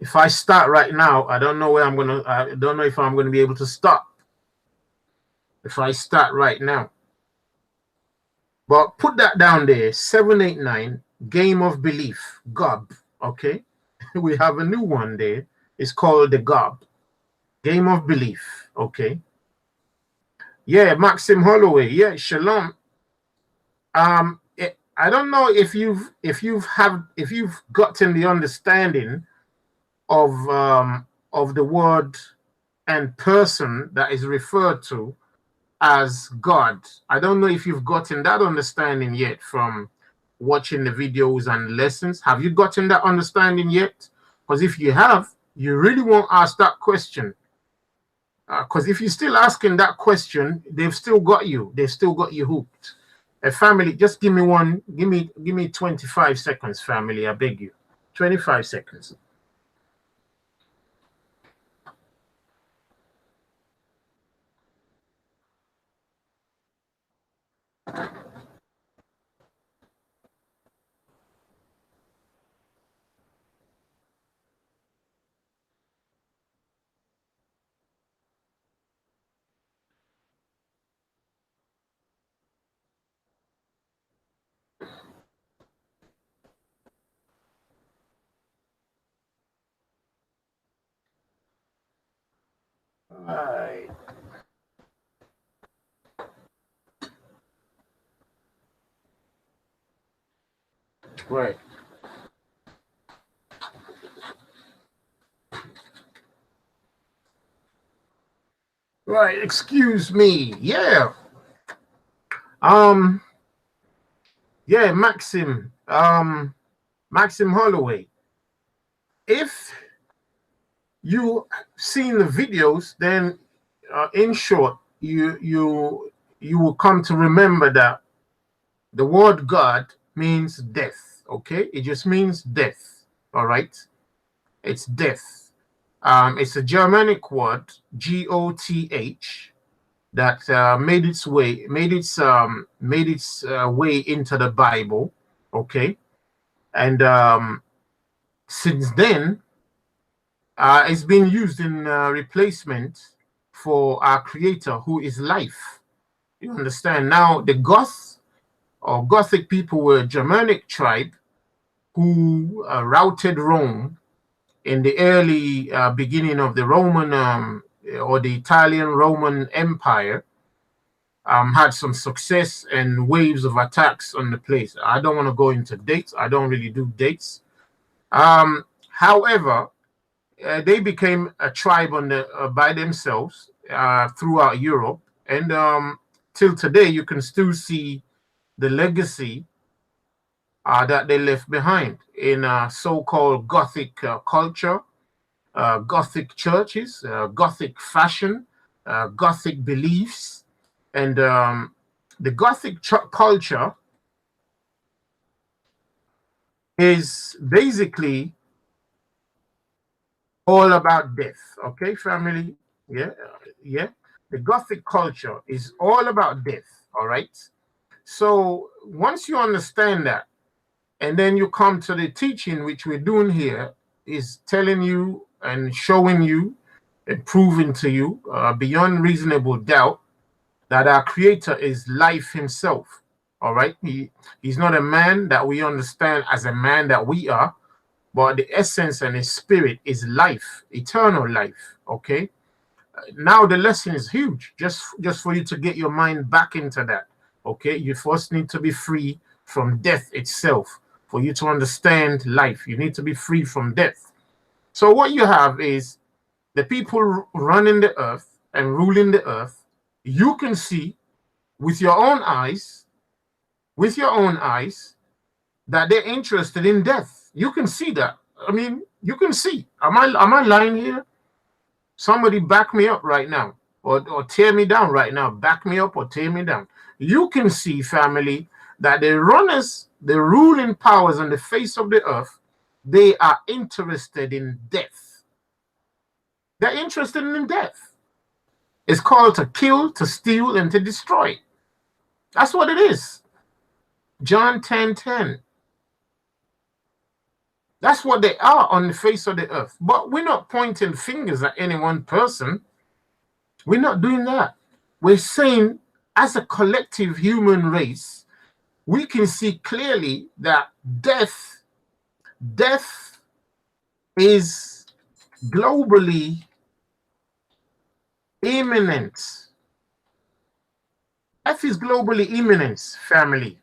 If I start right now, I don't know I don't know if I'm gonna be able to stop. If I start right now. But put that down there, 789, Game of Belief, GOB, okay? We have a new one there. It's called the GOB, Game of Belief, okay? Yeah, Maxim Holloway, yeah, shalom. I don't know if you've gotten the understanding of the word and person that is referred to as God. I don't know if you've gotten that understanding yet from watching the videos and lessons. Have you gotten that understanding yet? Because if you have, you really won't ask that question. Because if you're still asking that question, they've still got you. They've still got you hooked. Family, just give me 25 seconds, family. I beg you. 25 seconds. All right. Right. Right. Excuse me. Yeah. Yeah, Maxim. Maxim Holloway. If you seen the videos, then in short, you will come to remember that the word God means death. Okay, it just means death. All right, it's death. It's a Germanic word, GOTH, that made its way into the Bible. Okay, and since then, it's been used in replacement for our Creator, who is life. You understand? Now, the Goths or Gothic people were a Germanic tribe who routed Rome in the early beginning of the Roman or the Italian Roman Empire. Had some success and waves of attacks on the place. I don't want to go into dates. I don't really do dates. However, they became a tribe by themselves throughout Europe, and till today, you can still see the legacy that they left behind in so-called Gothic culture, Gothic churches, Gothic fashion, Gothic beliefs. And the Gothic culture is basically all about death. Okay, family? Yeah, yeah. The Gothic culture is all about death. All right. So once you understand that, and then you come to the teaching, which we're doing here, is telling you and showing you and proving to you beyond reasonable doubt that our Creator is life himself. All right. He's not a man that we understand as a man that we are, but the essence and his spirit is life, eternal life. Okay. Now the lesson is huge, just for you to get your mind back into that. Okay. You first need to be free from death itself. For you to understand life, you need to be free from death. So what you have is the people running the earth and ruling the earth. You can see with your own eyes, that they're interested in death. You can see that. I mean, you can see. Am I lying here? Somebody back me up right now, or tear me down right now. Back me up or tear me down. You can see, family, that the runners, the ruling powers on the face of the earth, they are interested in death. They're interested in death. It's called to kill, to steal, and to destroy. That's what it is. John 10:10. That's what they are on the face of the earth. But we're not pointing fingers at any one person. We're not doing that. We're saying, as a collective human race, we can see clearly that death is globally imminent. Death is globally imminent, family.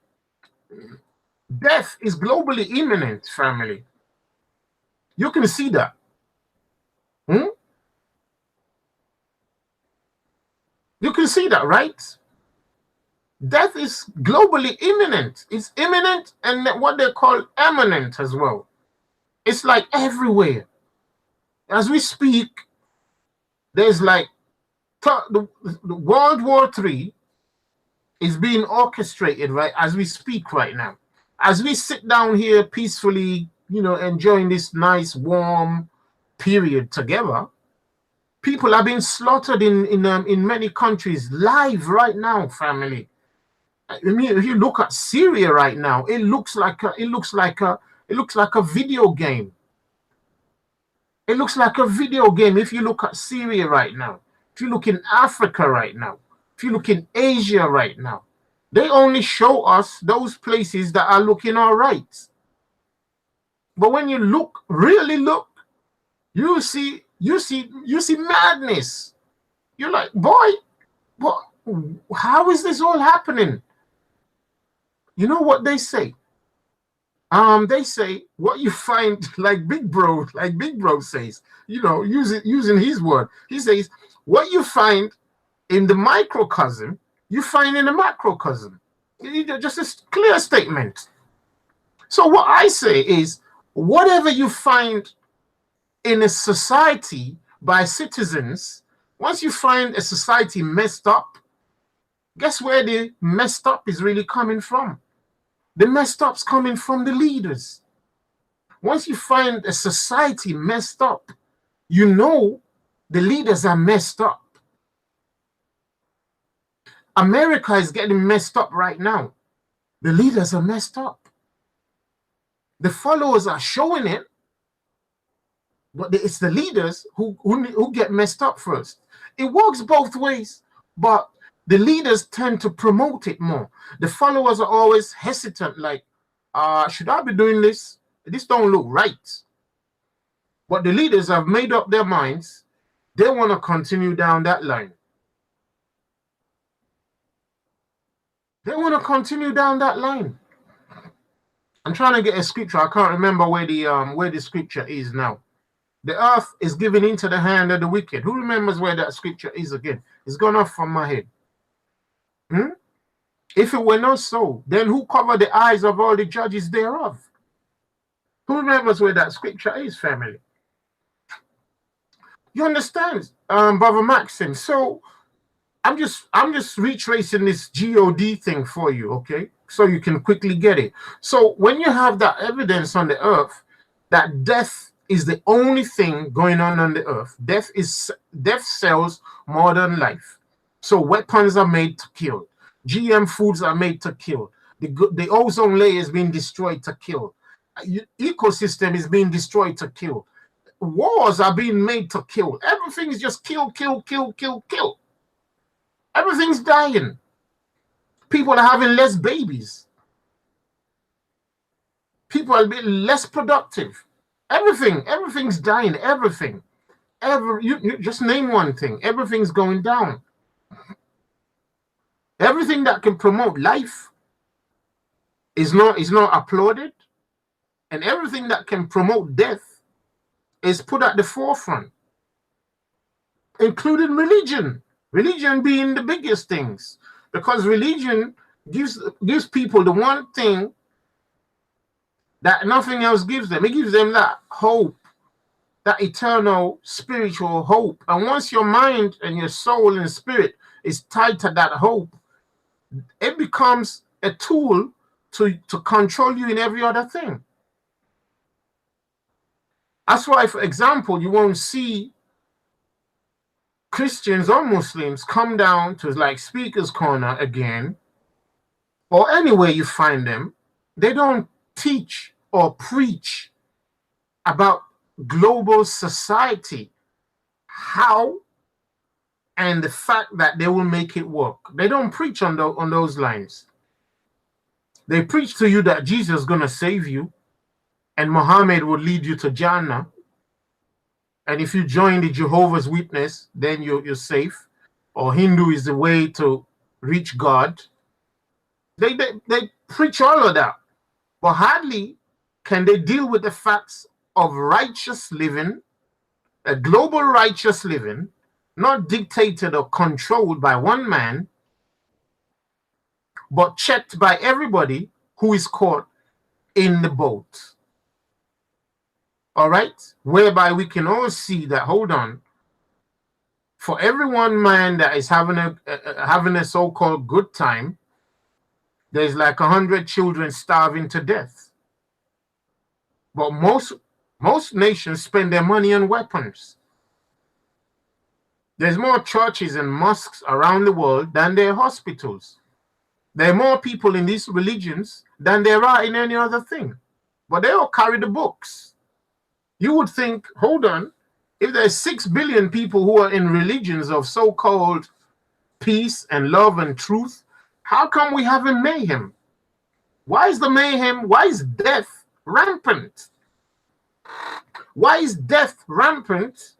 Death is globally imminent, family. You can see that. You can see that, right? Death is globally imminent. It's imminent and what they call imminent as well. It's like everywhere. As we speak, there's like the World War III is being orchestrated, right, as we speak right now. As we sit down here peacefully, enjoying this nice warm period together, people are being slaughtered in many countries live right now, family. I mean, if you look at Syria right now, it looks like a video game. It looks like a video game if you look at Syria right now. If you look in Africa right now, if you look in Asia right now, they only show us those places that are looking all right. But when you look, really look, you see madness. You're like, boy, how is this all happening? You know what they say? They say what you find, like Big Bro says, using his word. He says, what you find in the microcosm, you find in the macrocosm. Just a clear statement. So what I say is, whatever you find in a society by citizens, once you find a society messed up, guess where the messed up is really coming from? The messed up's coming from the leaders. Once you find a society messed up, you know the leaders are messed up. America is getting messed up right now. The leaders are messed up. The followers are showing it, but it's the leaders who get messed up first. It works both ways, but the leaders tend to promote it more. The followers are always hesitant, like, should I be doing this? This don't look right. But the leaders have made up their minds. They want to continue down that line. They want to continue down that line. I'm trying to get a scripture. I can't remember where the scripture is now. The earth is given into the hand of the wicked. Who remembers where that scripture is again? It's gone off from my head. Hmm? If it were not so, then who covered the eyes of all the judges thereof? Who remembers where that scripture is, family? You understand, Brother Maxim? So I'm just retracing this God thing for you, okay? So you can quickly get it. So when you have that evidence on the earth that death is the only thing going on the earth, death sells more than life. So weapons are made to kill. GM foods are made to kill. The ozone layer is being destroyed to kill. Ecosystem is being destroyed to kill. Wars are being made to kill. Everything is just kill, kill, kill, kill, kill. Everything's dying. People are having less babies. People are being less productive. Everything's dying. Everything. You just name one thing. Everything's going down. Everything that can promote life is not applauded, and everything that can promote death is put at the forefront, including religion. Religion being the biggest things, because religion gives people the one thing that nothing else gives them. It gives them that hope, that eternal spiritual hope. And once your mind and your soul and spirit is tied to that hope, it becomes a tool to control you in every other thing. That's why, for example, you won't see Christians or Muslims come down to like Speaker's Corner again, or anywhere you find them. They don't teach or preach about global society, how, and the fact that they will make it work. They don't preach on those lines. They preach to you that Jesus is going to save you, and Muhammad will lead you to Jannah. And if you join the Jehovah's Witness, then you're safe. Or Hindu is the way to reach God. They preach all of that. But hardly can they deal with the facts of righteous living, a global righteous living, not dictated or controlled by one man, but checked by everybody who is caught in the boat. All right? Whereby we can all see that, hold on, for every one man that is having a so-called good time, there's like 100 children starving to death. But most nations spend their money on weapons. There's more churches and mosques around the world than there are hospitals. There are more people in these religions than there are in any other thing. But they all carry the books. You would think, hold on, if there's 6 billion people who are in religions of so-called peace and love and truth, how come we having mayhem? Why is the mayhem? Why is death rampant? Why is death rampant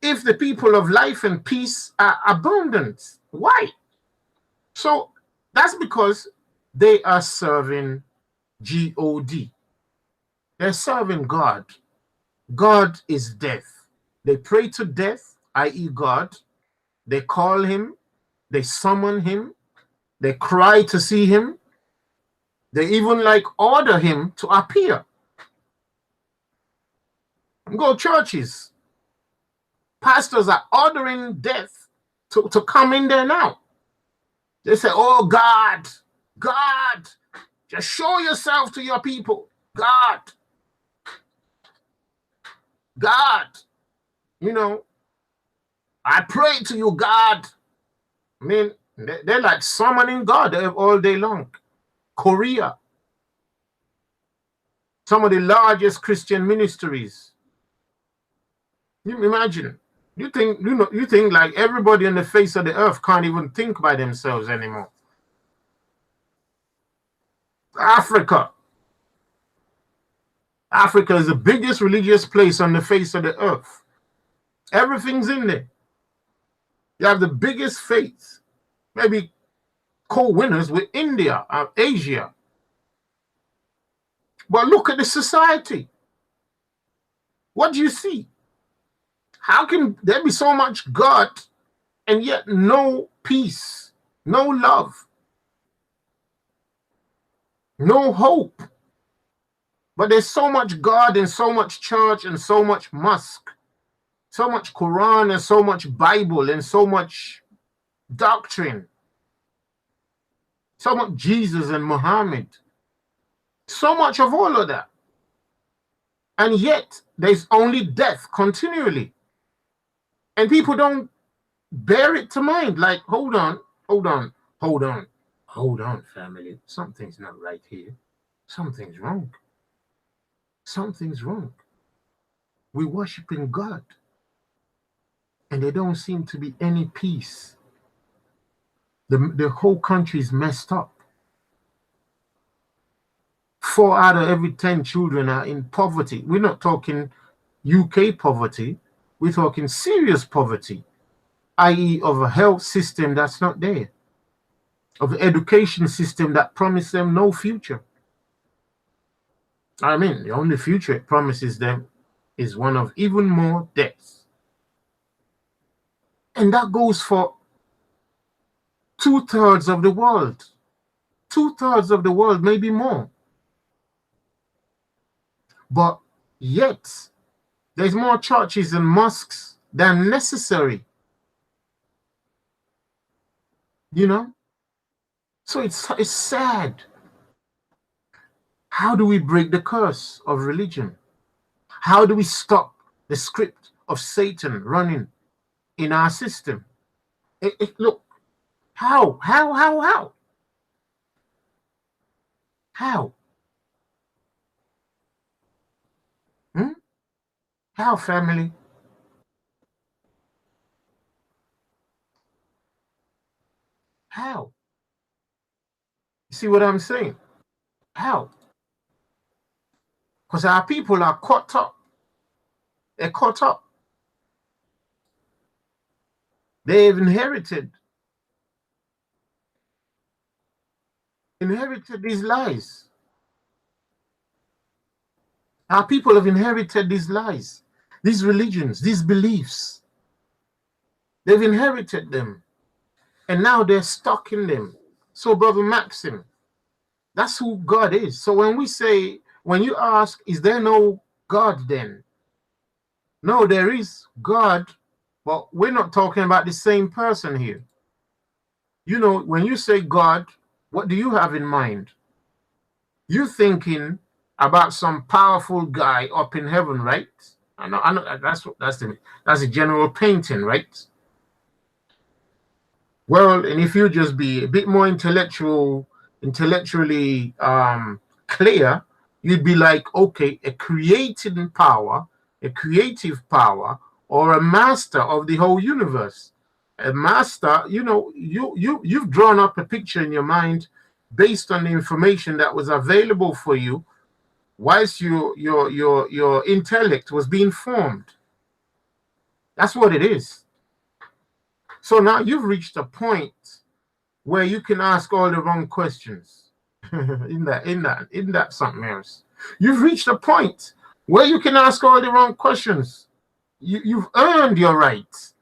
if the people of life and peace are abundant? Why? So that's because they are serving God. They're serving God. God is death. They pray to death, i.e. God. They call him. They summon him. They cry to see him. They even like order him to appear. Go churches. Pastors are ordering death to come in there now. They say, oh God, God, just show yourself to your people. God, God, you know, I pray to you, God. I mean, they're like summoning God all day long. Korea, some of the largest Christian ministries. You imagine. You think like everybody on the face of the earth can't even think by themselves anymore. Africa is the biggest religious place on the face of the earth. Everything's in there. You have the biggest faith, maybe co-winners with India or Asia. But look at the society. What do you see? How can there be so much God and yet no peace, no love, no hope. But there's so much God and so much church and so much mosque, so much Quran and so much Bible and so much doctrine, so much Jesus and Muhammad, so much of all of that. And yet there's only death continually. And people don't bear it to mind. Like, hold on, family. Something's not right here. Something's wrong. Something's wrong. We're worshiping God, and there don't seem to be any peace. The whole country is messed up. 4 out of every 10 children are in poverty. We're not talking UK poverty. We're talking serious poverty, i.e. of a health system that's not there, of an education system that promised them no future. I mean, the only future it promises them is one of even more deaths. And that goes for 2/3 of the world. 2/3 of the world, maybe more. But yet, there's more churches and mosques than necessary. You know? So it's sad. How do we break the curse of religion? How do we stop the script of Satan running in our system? Look, how? How? How, family? How? You see what I'm saying? How? Because our people are caught up. They're caught up. They've inherited these lies. Our people have inherited these lies, these religions, these beliefs. They've inherited them. And now they're stuck in them. So, Brother Maxim, that's who God is. So when you ask, is there no God then? No, there is God, but we're not talking about the same person here. You know, when you say God, what do you have in mind? You're thinking about some powerful guy up in heaven, right? I know that's a general painting, right? Well, and if you just be a bit more intellectually clear, you'd be like, okay, a creative power, or a master of the whole universe. A master, you know, you've drawn up a picture in your mind based on the information that was available for you whilst your intellect was being formed. That's what it is. So now you've reached a point where you can ask all the wrong questions. in that something else. You've reached a point where you can ask all the wrong questions. You've earned your right.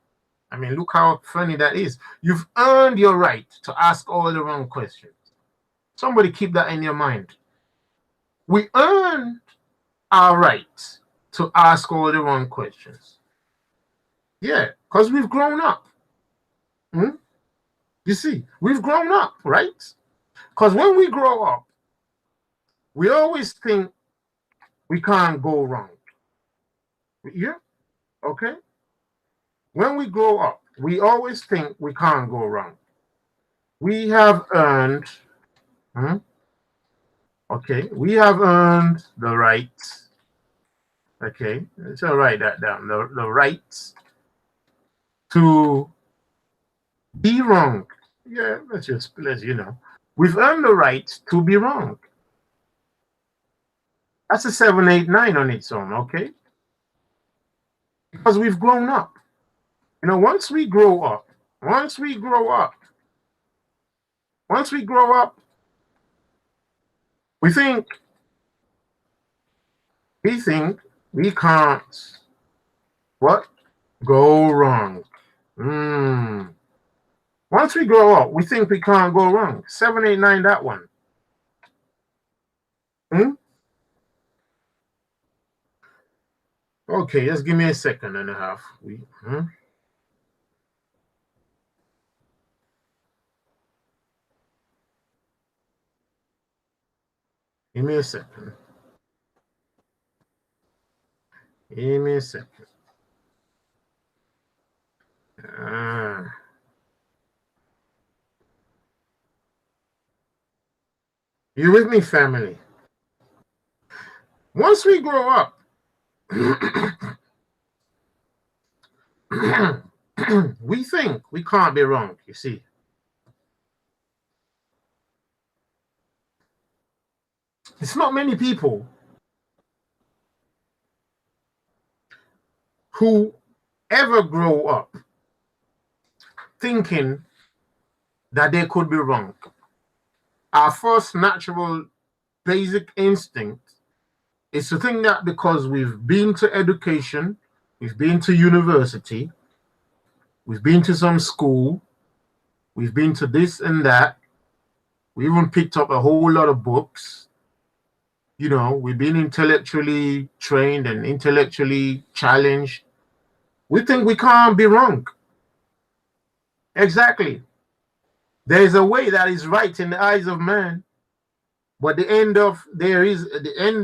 I mean, look how funny that is. You've earned your right to ask all the wrong questions. Somebody keep that in your mind. We earned our right to ask all the wrong questions. Yeah, because we've grown up. You see, we've grown up, right? Because when we grow up, we always think we can't go wrong. Yeah, okay? When we grow up, we always think we can't go wrong. We have earned, we have earned the right, okay? So write that down, the right to be wrong. Yeah, let's you know. We've earned the right to be wrong. That's a 789 on its own, okay? Because we've grown up. You know, once we grow up, we think we can't what? Go wrong. Once we grow up, we think we can't go wrong. 7, 8, 9, that one. Okay, just give me a second and a half. Give me a second. Give me a second. You with me, family? Once we grow up, we think we can't be wrong, you see. It's not many people who ever grow up thinking that they could be wrong. Our first natural basic instinct is to think that because we've been to education, we've been to university, we've been to some school, we've been to this and that, we even picked up a whole lot of books, you know, we've been intellectually trained and intellectually challenged. We think we can't be wrong. Exactly. There is a way that is right in the eyes of man, but the end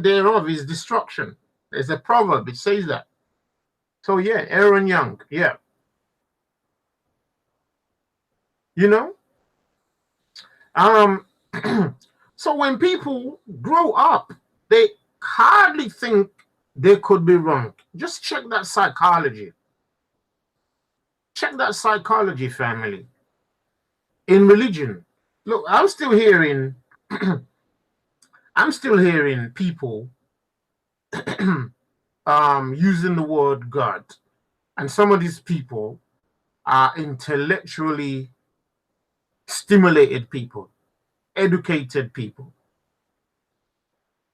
thereof is destruction. There's a proverb, it says that. So yeah, Aaron Young, yeah. You know? So when people grow up, they hardly think they could be wrong. Just check that psychology. Check that psychology, family. In religion, look, I'm still hearing people using the word God, and some of these people are intellectually stimulated people, educated people.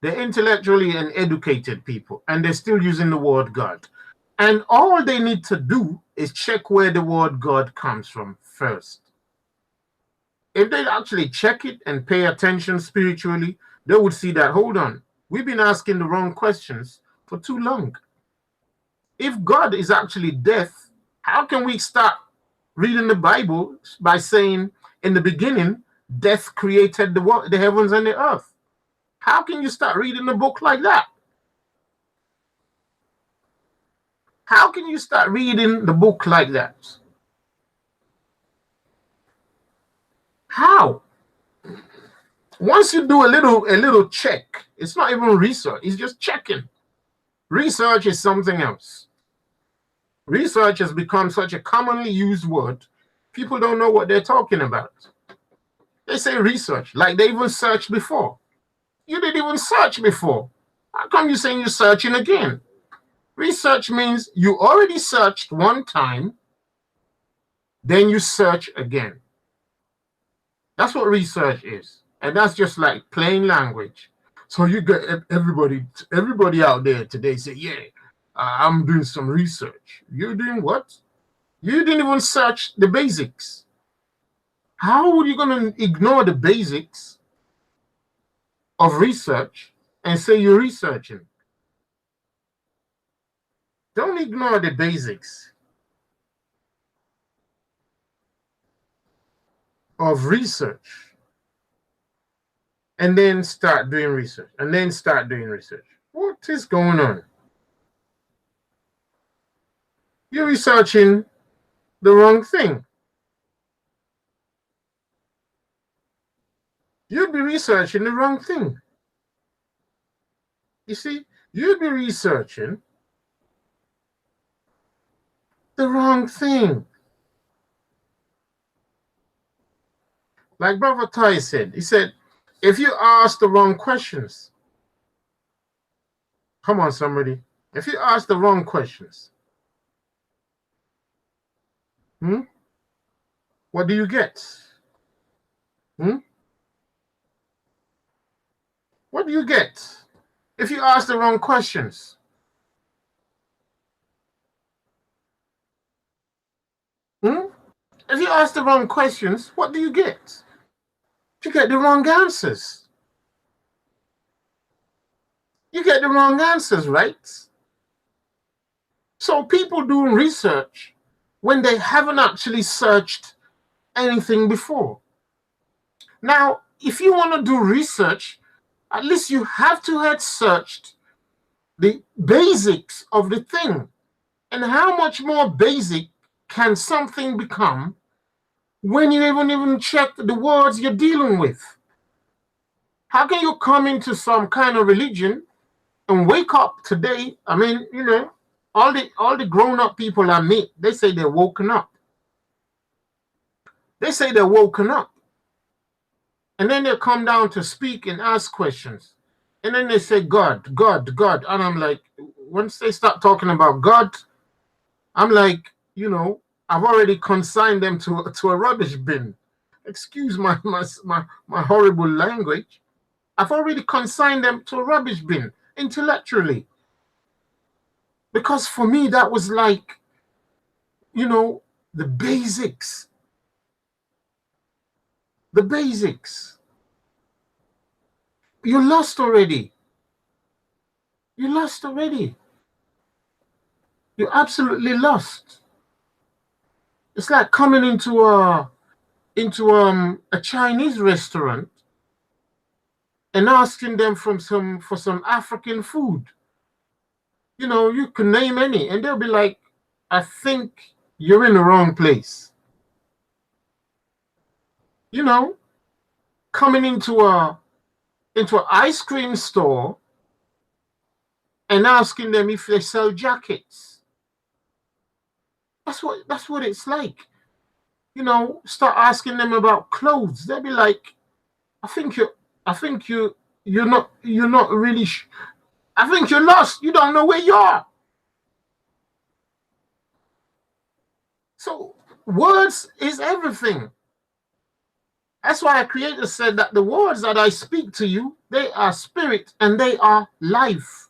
They're intellectually and educated people, and they're still using the word God. And all they need to do is check where the word God comes from first. If they actually check it and pay attention spiritually, they would see that, hold on, we've been asking the wrong questions for too long. If God is actually death, how can we start reading the Bible by saying, in the beginning, death created the heavens and the earth? How can you start reading the book like that? How can you start reading the book like that? How? Once you do a little check, it's not even research, it's just checking. Research is something else. Research has become such a commonly used word, people don't know what they're talking about. They say research, like they even searched before. You didn't even search before. How come you're saying you're searching again? Research means you already searched one time, then you search again. That's what research is. And that's just like plain language. So you got everybody out there today say, yeah, I'm doing some research. You're doing what? You didn't even search the basics. How are you going to ignore the basics of research and say you're researching? Don't ignore the basics of research and then start doing research and then start doing research. What is going on? You're researching the wrong thing. You'd be researching the wrong thing. You see, you'd be researching the wrong thing. Like Brother Ty said, he said, if you ask the wrong questions, come on, somebody, if you ask the wrong questions, what do you get? What do you get if you ask the wrong questions? if you ask the wrong questions, what do you get? You get the wrong answers. You get the wrong answers, right? So people doing research when they haven't actually searched anything before. Now, if you want to do research, at least you have to have searched the basics of the thing. And how much more basic can something become when you even check the words you're dealing with? How can you come into some kind of religion and wake up today? I mean, you know, all the grown-up people I meet, they say they're woken up. They say they're woken up. And then they come down to speak and ask questions. And then they say, God, God, God. And I'm like, once they start talking about God, I'm like, you know, I've already consigned them to a rubbish bin. Excuse my horrible language. I've already consigned them to a rubbish bin intellectually. Because for me, that was like, you know, the basics. The basics. You're lost already. You're lost already. You're absolutely lost. It's like coming into a Chinese restaurant and asking them for some African food. You know, you can name any, and they'll be like, I think you're in the wrong place. You know, coming into an ice cream store and asking them if they sell jackets. That's what it's like. You know, start asking them about clothes. They'll be like, I think you're not really. I think you're lost. You don't know where you are. So words is everything. That's why our Creator said that the words that I speak to you, they are spirit and they are life.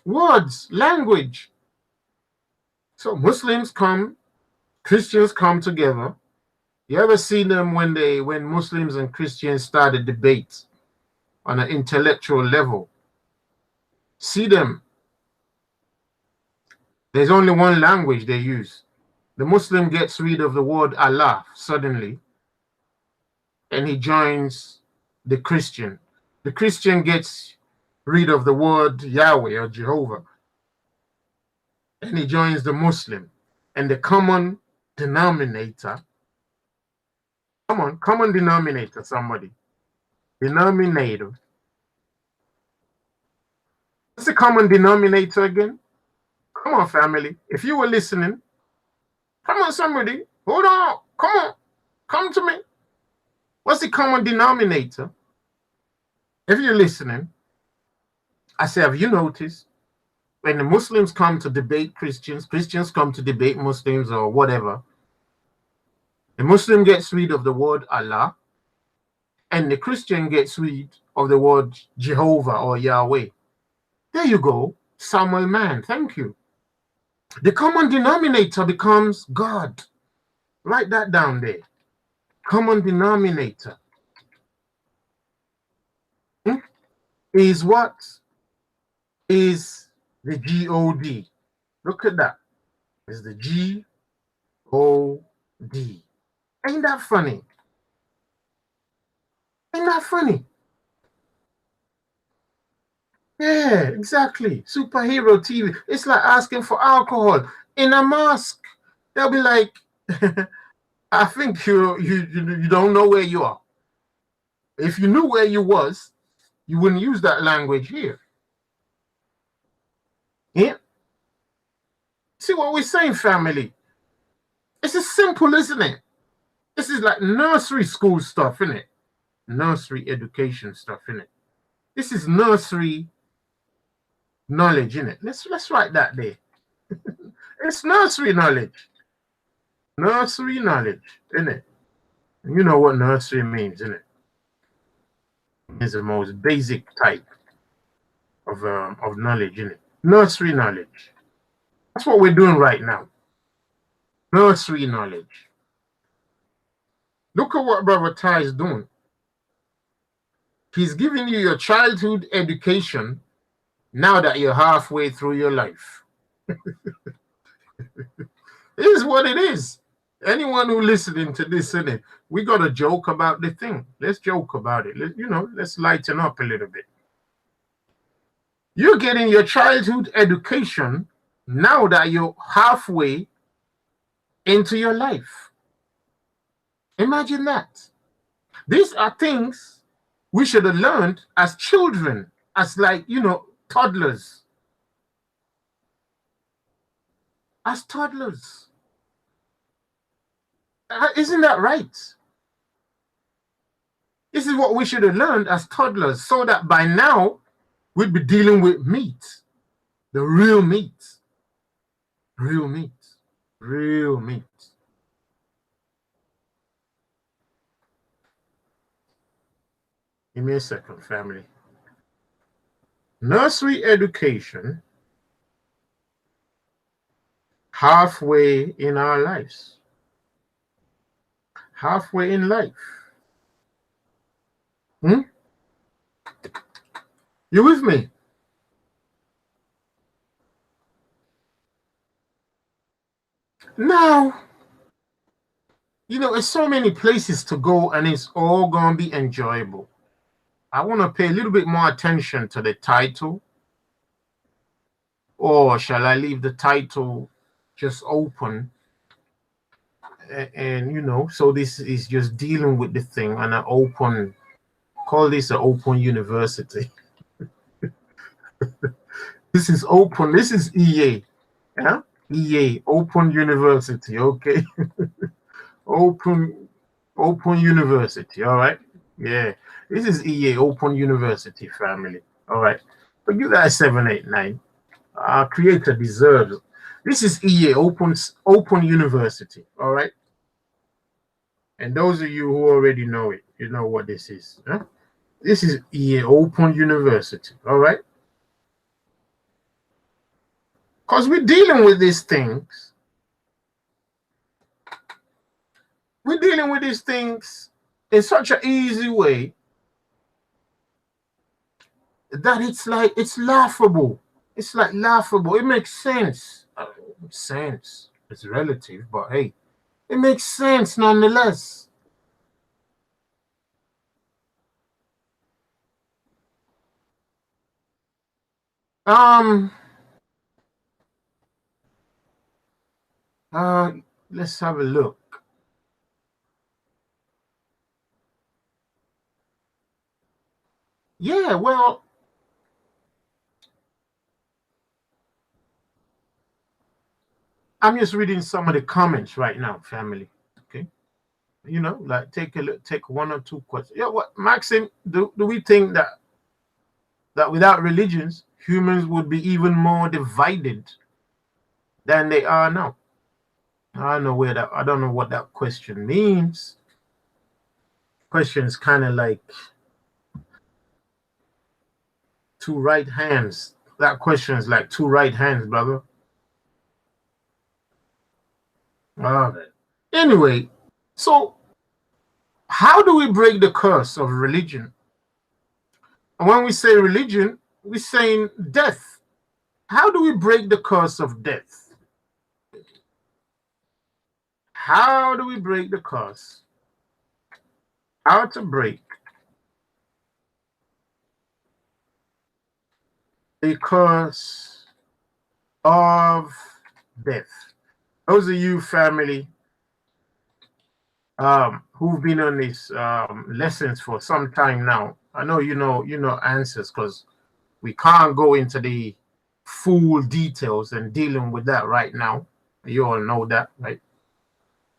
Words, language. So Muslims come, Christians come together. You ever see them when Muslims and Christians start a debate on an intellectual level? See them. There's only one language they use. The Muslim gets rid of the word Allah suddenly, and he joins the Christian. The Christian gets rid of the word Yahweh or Jehovah, and he joins the Muslim. And the common denominator, common denominator, somebody. Denominator. What's the common denominator again? Come on, family. If you were listening, come on, somebody. Hold on. Come on. Come to me. What's the common denominator? If you're listening, I say, have you noticed when the Muslims come to debate Christians, Christians come to debate Muslims or whatever, the Muslim gets rid of the word Allah and the Christian gets rid of the word Jehovah or Yahweh. There you go. Samuel Man, thank you. The common denominator becomes God. Write that down there. Common denominator is what? Is the G-O-D. Look at that. It's the G-O-D. Ain't that funny? Ain't that funny? Yeah, exactly. Superhero TV. It's like asking for alcohol in a mosque. They'll be like, I think you don't know where you are. If you knew where you was, you wouldn't use that language here. Yeah. See what we're saying, family? It's as simple, isn't it? This is like nursery school stuff, isn't it? Nursery education stuff, isn't it? This is nursery knowledge, isn't it? Let's write that there. It's nursery knowledge. Nursery knowledge, isn't it? And you know what nursery means, isn't it? It's the most basic type of knowledge, isn't it? Nursery knowledge. That's what we're doing right now. Nursery knowledge. Look at what Brother Ty is doing. He's giving you your childhood education now that you're halfway through your life. It is what it is. Anyone who listening to this, we got to joke about the thing. Let's joke about it. Let's lighten up a little bit. You're getting your childhood education now that you're halfway into your life. Imagine that. These are things we should have learned as children, as toddlers. As toddlers. Isn't that right? This is what we should have learned as toddlers, so that by now we'd be dealing with meat. The real meat. Real meat. Real meat. Give me a second, family. Nursery education, halfway in our lives. Halfway in life. You with me? Now, there's so many places to go, and it's all going to be enjoyable. I want to pay a little bit more attention to the title. Or shall I leave the title just open? And so this is just dealing with the thing, and I call this an open university. This is open. This is EA. Yeah? EA, Open University. Okay. Open University. All right. Yeah. This is EA, Open University, family. All right. But you guys 789. Our creator deserves it. This is EA, Open University. All right. And those of you who already know it, you know what this is. Huh? This is EA, Open University. All right. Because we're dealing with these things. We're dealing with these things in such an easy way that it's laughable. It's like laughable. It makes sense. Sense. It's relative, but hey, it makes sense nonetheless. Let's have a look. Yeah, well, I'm just reading some of the comments right now, family. Okay. Like take a look, take one or two questions. Yeah, what, Maxim, do we think that without religions, humans would be even more divided than they are now? I don't know what that question means. Question is kind of like two right hands. That question is like two right hands, brother. Anyway, so how do we break the curse of religion? And when we say religion, we're saying death. How do we break the curse of death? How do we break the curse? How to break the curse of death? Those of you, family, who've been on these lessons for some time now, I know you know answers, because we can't go into the full details and dealing with that right now. You all know that, right?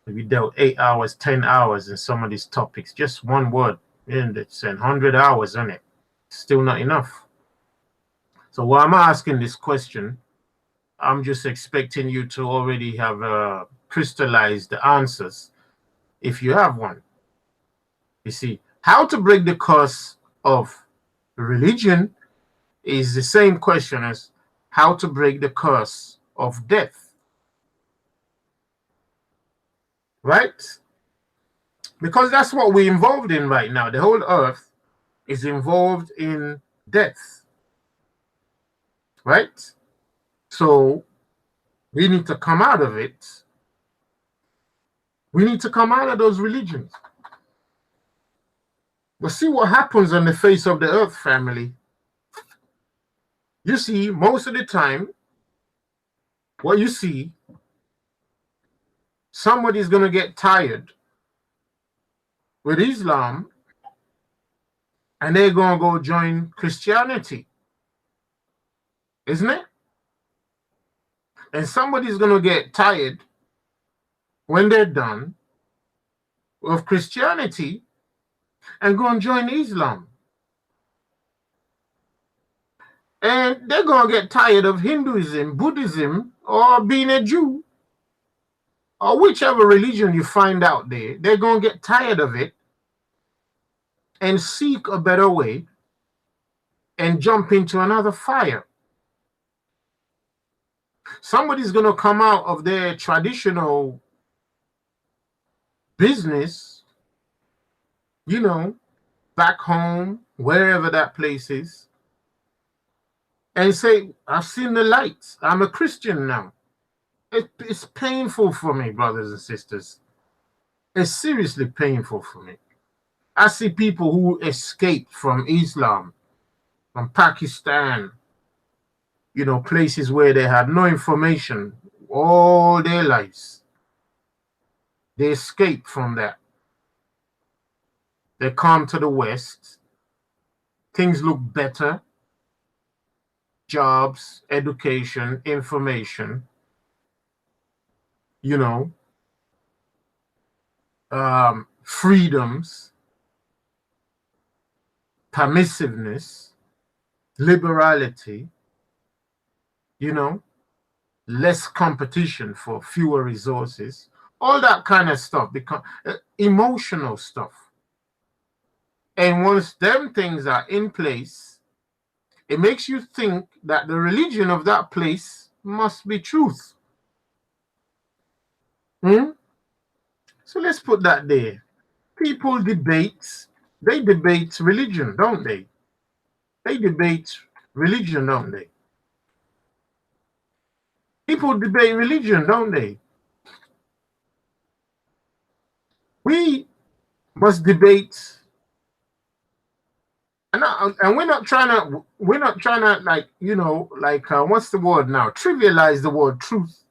We dealt 8 hours, 10 hours in some of these topics, just one word, and it's 100 hours on it. Still not enough. So while I'm asking this question, I'm just expecting you to already have crystallized the answers, if you have one. You see, how to break the curse of religion is the same question as how to break the curse of death. Right? Because that's what we're involved in right now. The whole earth is involved in death, right? So we need to come out of it. We need to come out of those religions. But see what happens on the face of the earth, family. You see, most of the time, what you see, somebody's going to get tired with Islam and they're going to go join Christianity, isn't it? And somebody's going to get tired when they're done with Christianity and go and join Islam. And they're going to get tired of Hinduism, Buddhism, or being a Jew, or whichever religion you find out there. They're going to get tired of it and seek a better way and jump into another fire. Somebody's going to come out of their traditional business, you know, back home, wherever that place is, and say, I've seen the lights. I'm a Christian now. It's painful for me, brothers and sisters. It's seriously painful for me. I see people who escaped from Islam, from Pakistan, you know, places where they had no information all their lives. They escaped from that. They come to the West. Things look better. Jobs, education, information, you know, freedoms, permissiveness, liberality, you know, less competition for fewer resources, all that kind of stuff, become emotional stuff. And once them things are in place, it makes you think that the religion of that place must be truth. So let's put that there. People debate, they debate religion, don't they? They debate religion, don't they? People debate religion, don't they? We must debate, and we're not trying to like, you know, like what's the word now? Trivialize the word truth.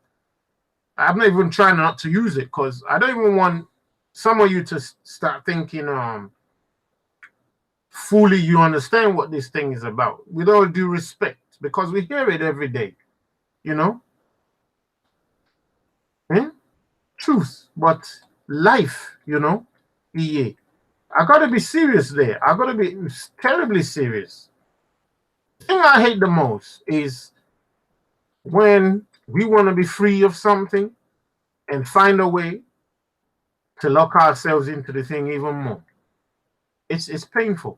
I'm not even trying not to use it because I don't even want some of you to start thinking fully you understand what this thing is about, with all due respect, because we hear it every day, you know. Truth, but life, you know. Yeah, I gotta be serious there. I gotta be terribly serious. The thing I hate the most is when we want to be free of something and find a way to lock ourselves into the thing even more. It's painful.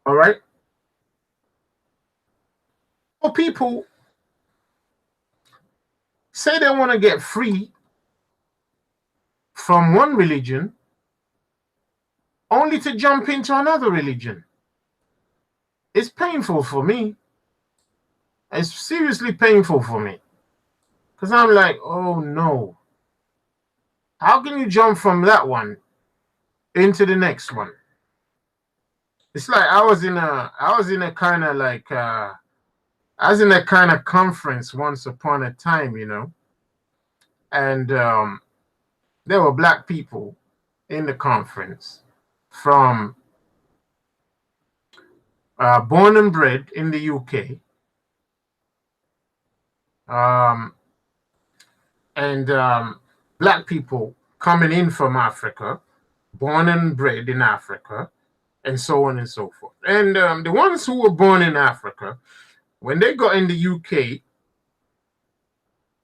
All right. Well, people say they want to get free from one religion only to jump into another religion. It's painful for me. It's seriously painful for me. Because I'm like, oh no. How can you jump from that one into the next one? It's like I was in a kind of like I was in a kind of conference once upon a time, you know, and there were black people in the conference from born and bred in the UK, and black people coming in from Africa, born and bred in Africa, and so on and so forth. And the ones who were born in Africa, when they got in the UK,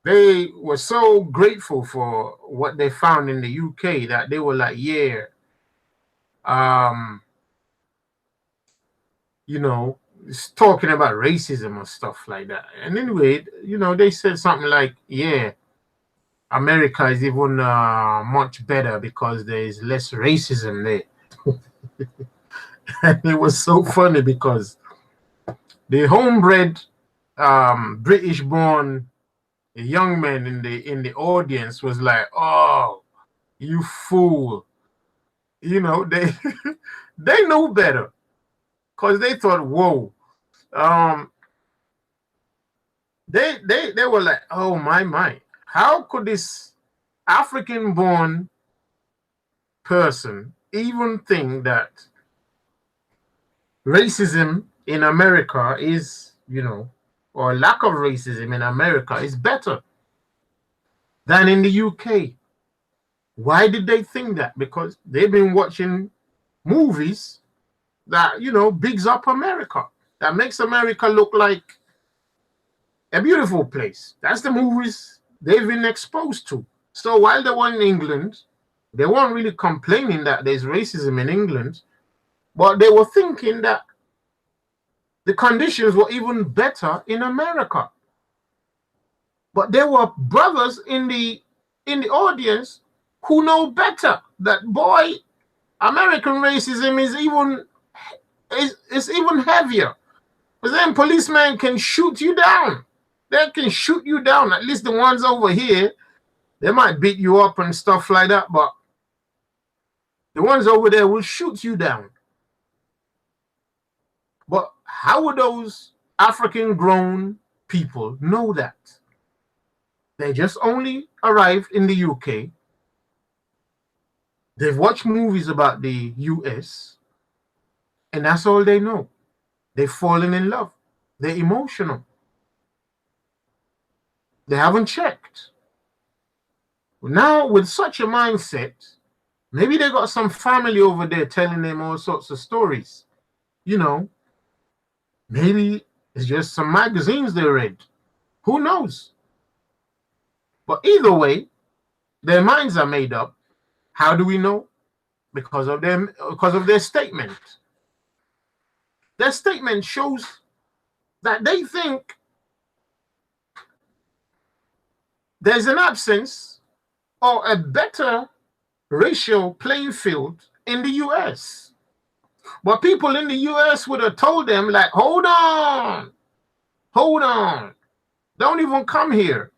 they were so grateful for what they found in the UK that they were like, yeah, you know, talking about racism and stuff like that. And anyway, you know, they said something like, yeah, America is even much better because there is less racism there. And it was so funny because the homebred British-born young man in the audience was like, "Oh, you fool!" You know, they they know better because they thought, "Whoa." They were like, "Oh my, how could this African-born person even think that racism in America is, you know, or lack of racism in America is better than in the UK?" Why did they think that? Because they've been watching movies that, you know, bigs up America, that makes America look like a beautiful place. That's the movies they've been exposed to. So while they were in England, they weren't really complaining that there's racism in England, but they were thinking that the conditions were even better in America. But there were brothers in the audience who know better that, boy, American racism is even heavier. Because then policemen can shoot you down. They can shoot you down. At least the ones over here, they might beat you up and stuff like that, but the ones over there will shoot you down. But how would those African grown people know that? They just only arrived in the UK. They've watched movies about the US, and that's all they know. They've fallen in love. They're emotional. They haven't checked. Now, with such a mindset, maybe they got some family over there telling them all sorts of stories. You know, maybe it's just some magazines they read. Who knows? But either way, their minds are made up. How do we know? Because of their statement. Their statement shows that they think there's an absence or a better racial playing field in the US. But people in the US would have told them, like, hold on, don't even come here.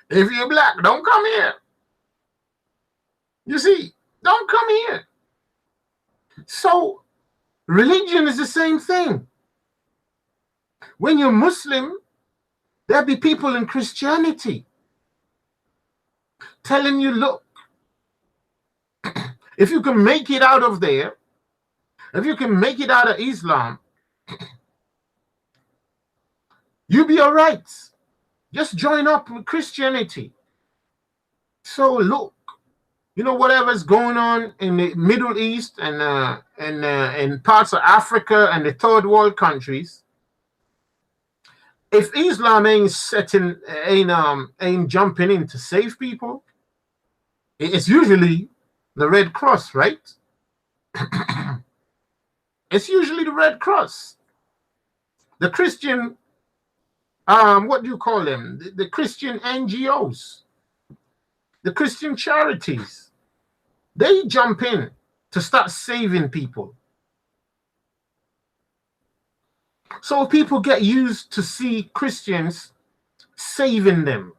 If you're black, don't come here. You see, don't come here. So religion is the same thing. When you're Muslim, there'll be people in Christianity telling you, look, if you can make it out of there, if you can make it out of Islam, you'll be all right. Just join up with Christianity. So look, you know, whatever's going on in the Middle East and in parts of Africa and the third world countries, if Islam ain't jumping in to save people, it's usually the Red Cross, right? It's usually the Red Cross. The Christian, what do you call them? The Christian NGOs, the Christian charities. They jump in to start saving people. So people get used to see Christians saving them.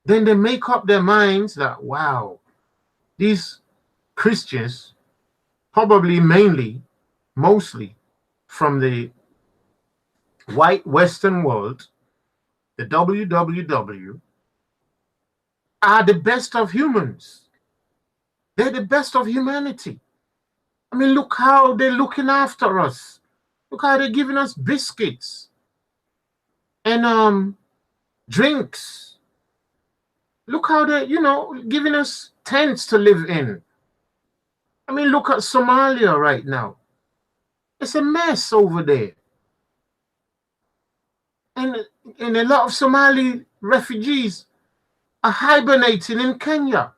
Then they make up their minds that, wow, these Christians, probably mostly from the white Western world, the WWW, are the best of humans. They're the best of humanity. I mean, look how they're looking after us. Look how they're giving us biscuits and drinks. Look how they're, you know, giving us tents to live in. I mean, look at Somalia right now. It's a mess over there. And a lot of Somali refugees are hibernating in Kenya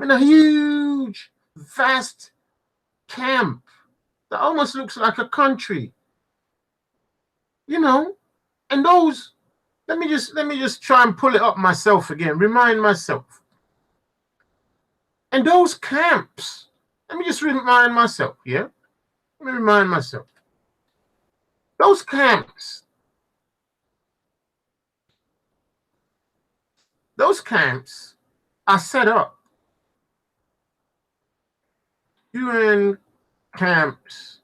in a huge, vast camp that almost looks like a country. You know, and those let me just try and pull it up myself again, remind myself. And those camps, let me just remind myself, yeah? Let me remind myself. Those camps are set up. UN camps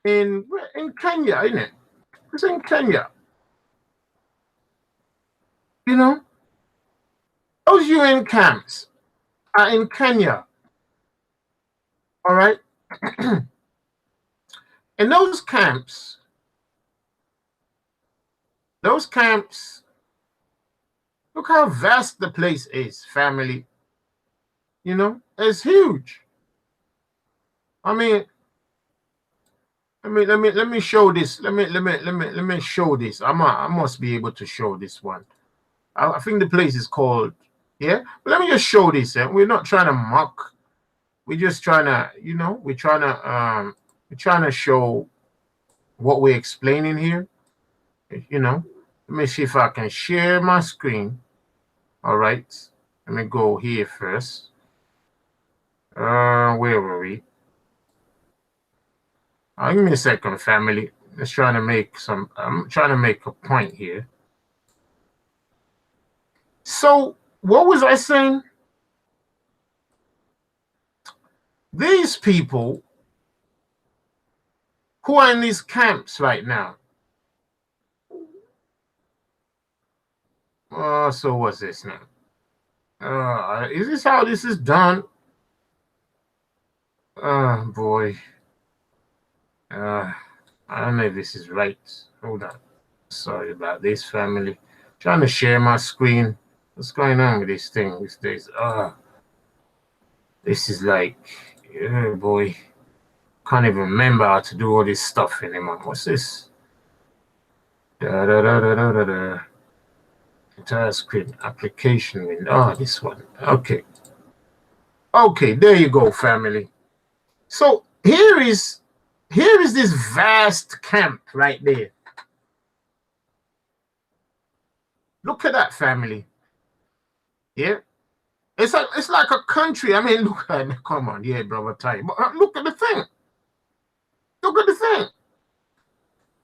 in Kenya, isn't it? It's in Kenya. You know, those UN camps are in Kenya. All right. And those camps, look how vast the place is, family. You know, it's huge. I mean, let me show this. Let me show this. I must be able to show this one. I think the place is called, yeah. But let me just show this. We're not trying to mock. We're just trying to, you know, we're trying to show what we're explaining here. You know, let me see if I can share my screen. All right. Let me go here first. Where were we? Give me a second, family. I'm trying to make a point here. So, what was I saying? These people who are in these camps right now. So what's this now? Is this how this is done? Boy. I don't know if this is right. Hold on. Sorry about this, family. Trying to share my screen. What's going on with this thing these days? This is like, oh boy. Can't even remember how to do all this stuff anymore. What's this? Entire screen application window. This one. Okay. Okay, there you go, family. So here is this vast camp right there. Look at that, family. Yeah. It's like a country. I mean, look at it. Come on, yeah, brother. But look at the thing. Look at the thing.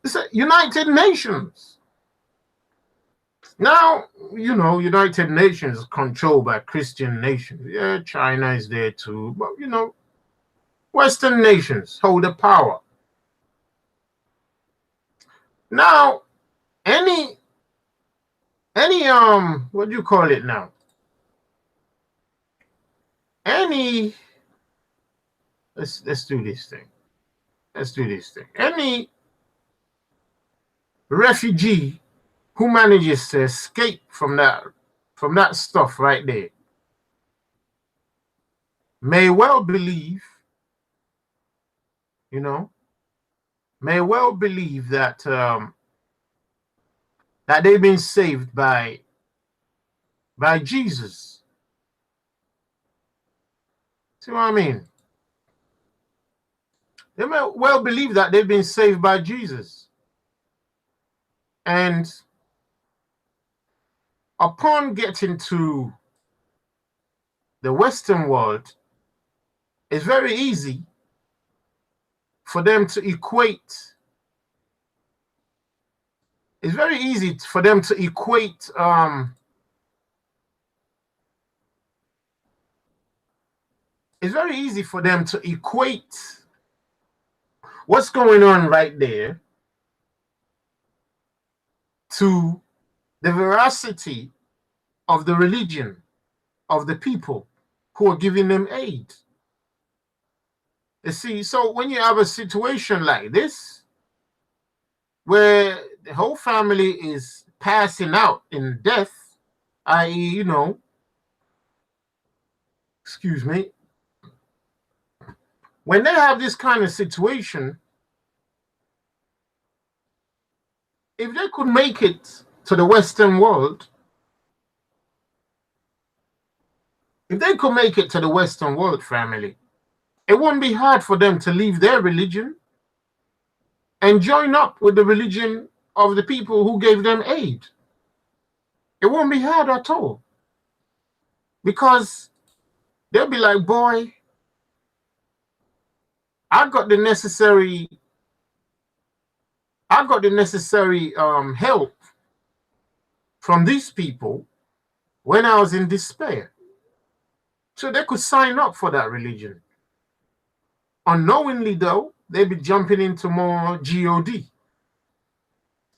It's a United Nations. Now, you know, United Nations is controlled by Christian nations. Yeah, China is there too. But, you know, Western nations hold the power. Now, any what do you call it now? Let's do this thing. Let's do this thing. Any refugee who manages to escape from that stuff right there may well believe, you know, may well believe that that they've been saved by Jesus. See what I mean? They may well believe that they've been saved by Jesus. And upon getting to the Western world, it's very easy for them to equate. It's very easy for them to equate it's very easy for them to equate what's going on right there to the veracity of the religion of the people who are giving them aid. You see, so when you have a situation like this, where the whole family is passing out in death, i.e., you know, excuse me, when they have this kind of situation, if they could make it to the Western world, family, it wouldn't be hard for them to leave their religion and join up with the religion of the people who gave them aid. It won't be hard at all. Because they'll be like, boy, I got the necessary help from these people when I was in despair. So they could sign up for that religion. Unknowingly, though, they'd be jumping into more God.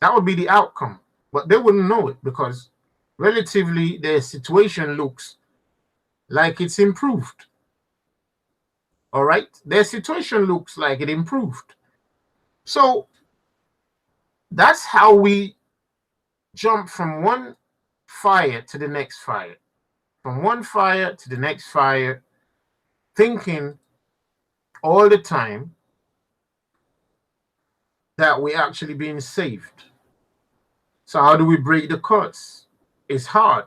That would be the outcome. But they wouldn't know it because relatively their situation looks like it's improved. All right? Their situation looks like it improved. So that's how we jump from one fire to the next fire, from one fire to the next fire, thinking all the time that we're actually being saved. So how do we break the curse? It's hard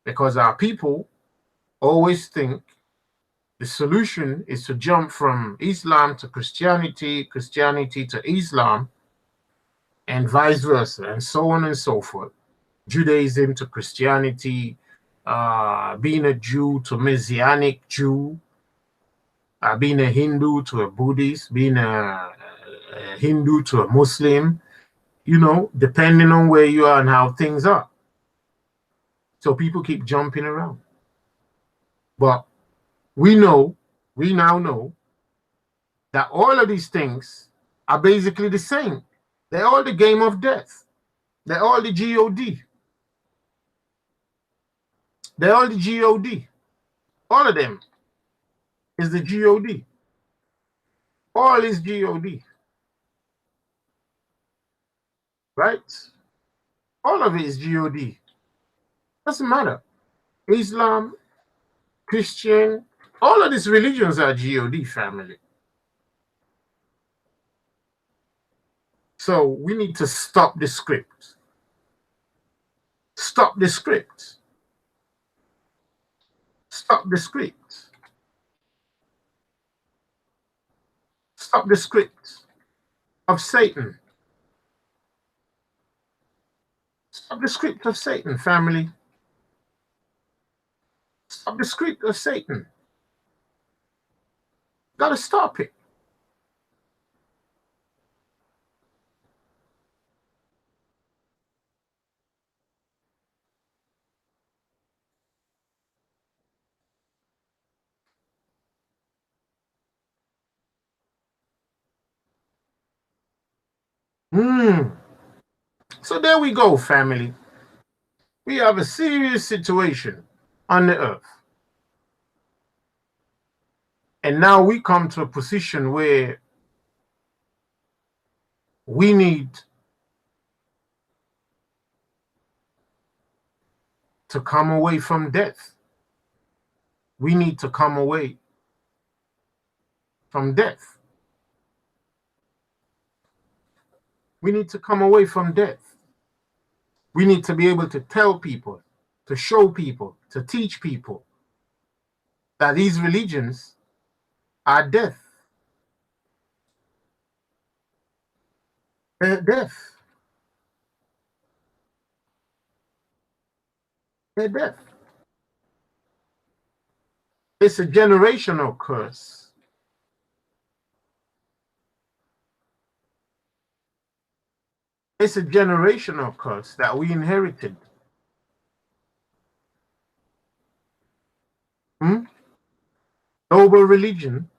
because our people always think the solution is to jump from Islam to Christianity, Christianity to Islam, and vice versa, and so on and so forth. Judaism to Christianity, being a Jew to Messianic Jew, being a Hindu to a Buddhist, being a Hindu to a Muslim, you know, depending on where you are and how things are. So people keep jumping around. But we now know that all of these things are basically the same. They're all the game of death. They're all the God. They're all the God. All of them is the God. All is God. Right? All of it is God. Doesn't matter. Islam, Christian, all of these religions are God family. So we need to stop the script. Stop the script. Stop the script. Stop the script of Satan. Stop the script of Satan, family. Stop the script of Satan. Gotta stop it. So there we go, family. We have a serious situation on the earth. And now we come to a position where we need to come away from death. We need to come away from death. We need to come away from death. We need to be able to tell people, to show people, to teach people that these religions are death. They're death. They're death. It's a generational curse. It's a generational curse that we inherited. Global religion,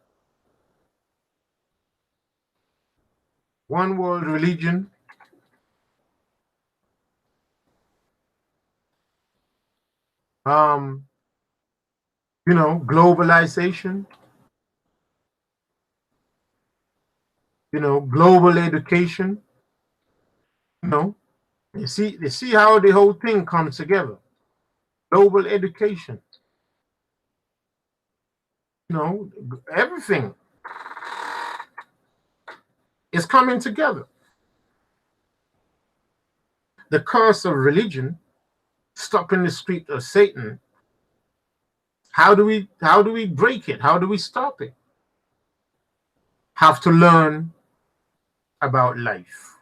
one world religion, you know, globalization, you know, global education, you know, you see how the whole thing comes together. Global education, you know, everything is coming together. The curse of religion, stopping the script of Satan. How do we break it? How do we stop it? Have to learn about life.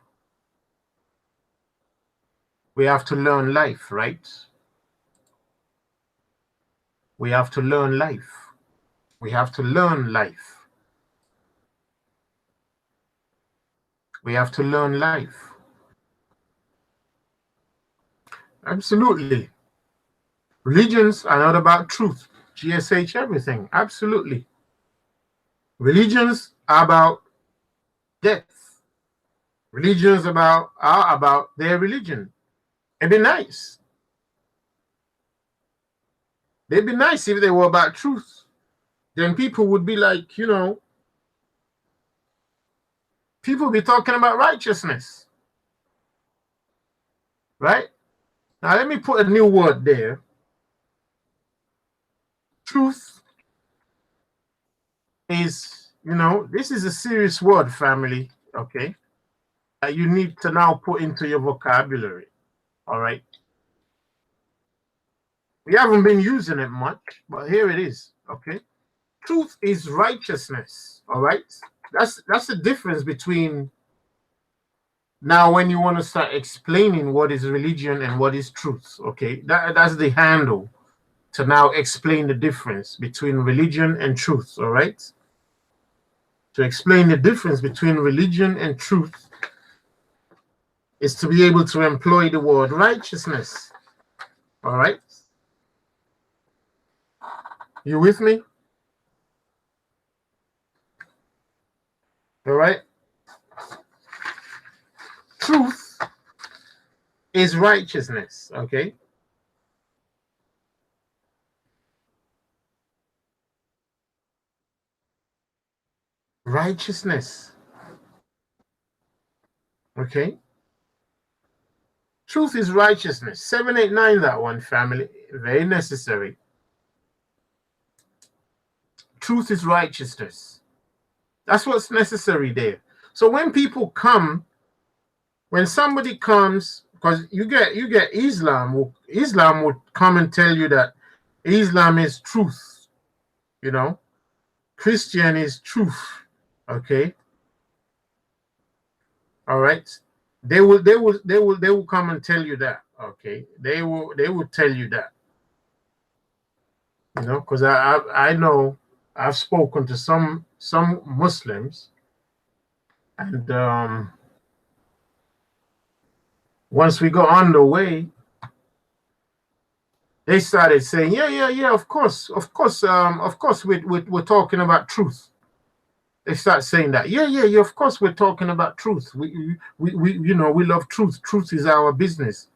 We have to learn life, right? We have to learn life. We have to learn life. We have to learn life. Absolutely. Religions are not about truth. GSH everything. Absolutely. Religions are about death. Religions are about their religion. It'd be nice. They'd be nice if they were about truth. Then people would be like, you know, people be talking about righteousness. Right? Now let me put a new word there. Truth is, you know, this is a serious word, family, okay? That you need to now put into your vocabulary, all right? We haven't been using it much, but here it is, okay? Truth is righteousness, all right? That's the difference between now when you want to start explaining what is religion and what is truth, okay? That's the handle to now explain the difference between religion and truth, all right? To explain the difference between religion and truth is to be able to employ the word righteousness. All right? You with me? All right? Truth is righteousness, okay? Righteousness. Okay? Truth is righteousness. 789, that one, family. Very necessary. Truth is righteousness. That's what's necessary there. So when people come, when somebody comes, because you get Islam would come and tell you that Islam is truth, you know. Christian is truth. Okay. All right. They will come and tell you that. Okay. They will tell you that. You know, because I know I've spoken to some Muslims, and once we got on the way, they started saying, yeah, of course, we're talking about truth. They start saying that, yeah, of course we're talking about truth. We you know, we love truth. Truth is our business.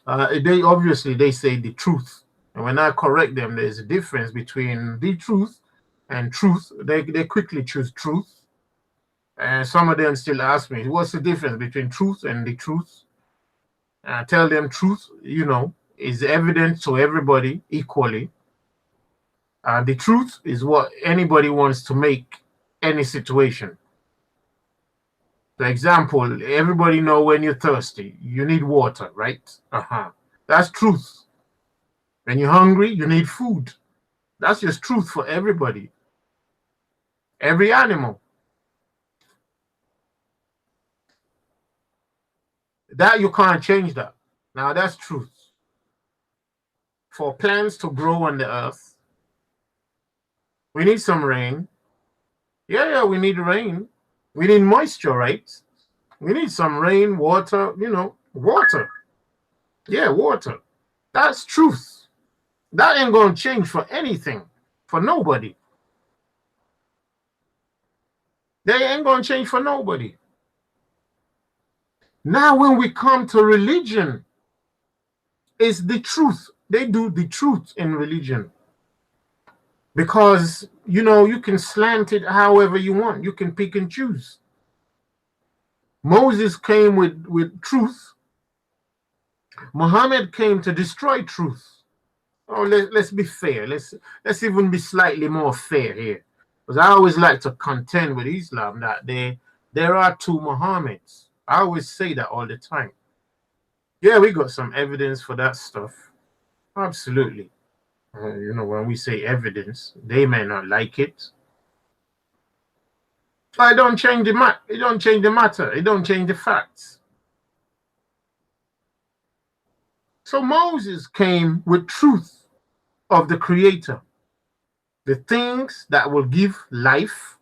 They say the truth, and when I correct them, there's a difference between the truth and truth. They quickly choose truth, and some of them still ask me, what's the difference between truth and the truth? And I tell them, truth, you know, is evident to everybody equally. The truth is what anybody wants to make any situation. For example, everybody know when you're thirsty, you need water, right? That's truth. When you're hungry, you need food. That's just truth for everybody. Every animal. That you can't change that. Now that's truth. For plants to grow on the earth, we need some rain. Yeah, we need rain. We need moisture, right? We need some rain, water, you know, water. Yeah, water. That's truth. That ain't going to change for anything, for nobody. They ain't going to change for nobody. Now, when we come to religion, it's the truth. They do the truth in religion. Because, you know, you can slant it however you want. You can pick and choose. Moses came with truth. Muhammad came to destroy truth. Oh, let's be fair. Let's even be slightly more fair here. Because I always like to contend with Islam that there are two Muhammads. I always say that all the time. Yeah, we got some evidence for that stuff. Absolutely. You know, when we say evidence, they may not like it. But it don't change the matter. It don't change the facts. So Moses came with truth of the Creator, the things that will give life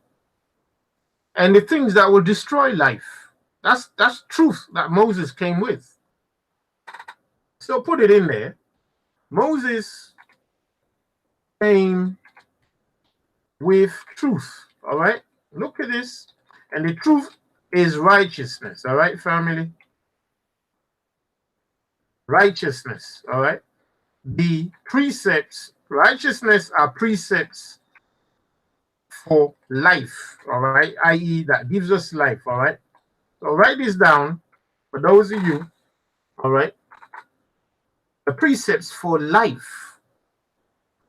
and the things that will destroy life. That's truth that Moses came with. So put it in there. Moses came with truth. All right. Look at this. And the truth is righteousness. All right, family. Righteousness. All right. The precepts, righteousness are precepts for life. All right. I.e., that gives us life. All right. So write this down for those of you. All right. The precepts for life.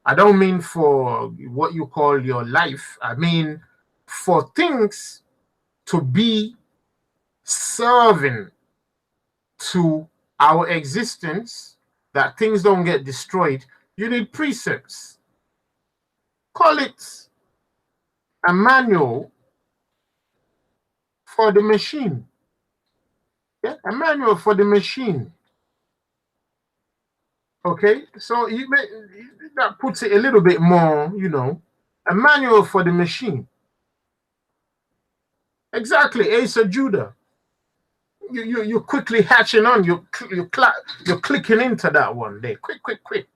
I don't mean for what you call your life. I mean for things to be serving to our existence, that things don't get destroyed. You need precepts. Call it a manual for the machine. Yeah, a manual for the machine. Okay, so that puts it a little bit more, a manual for the machine. Exactly, Ace of Judah. You're quickly hatching on. You're clicking into that one there. Quick.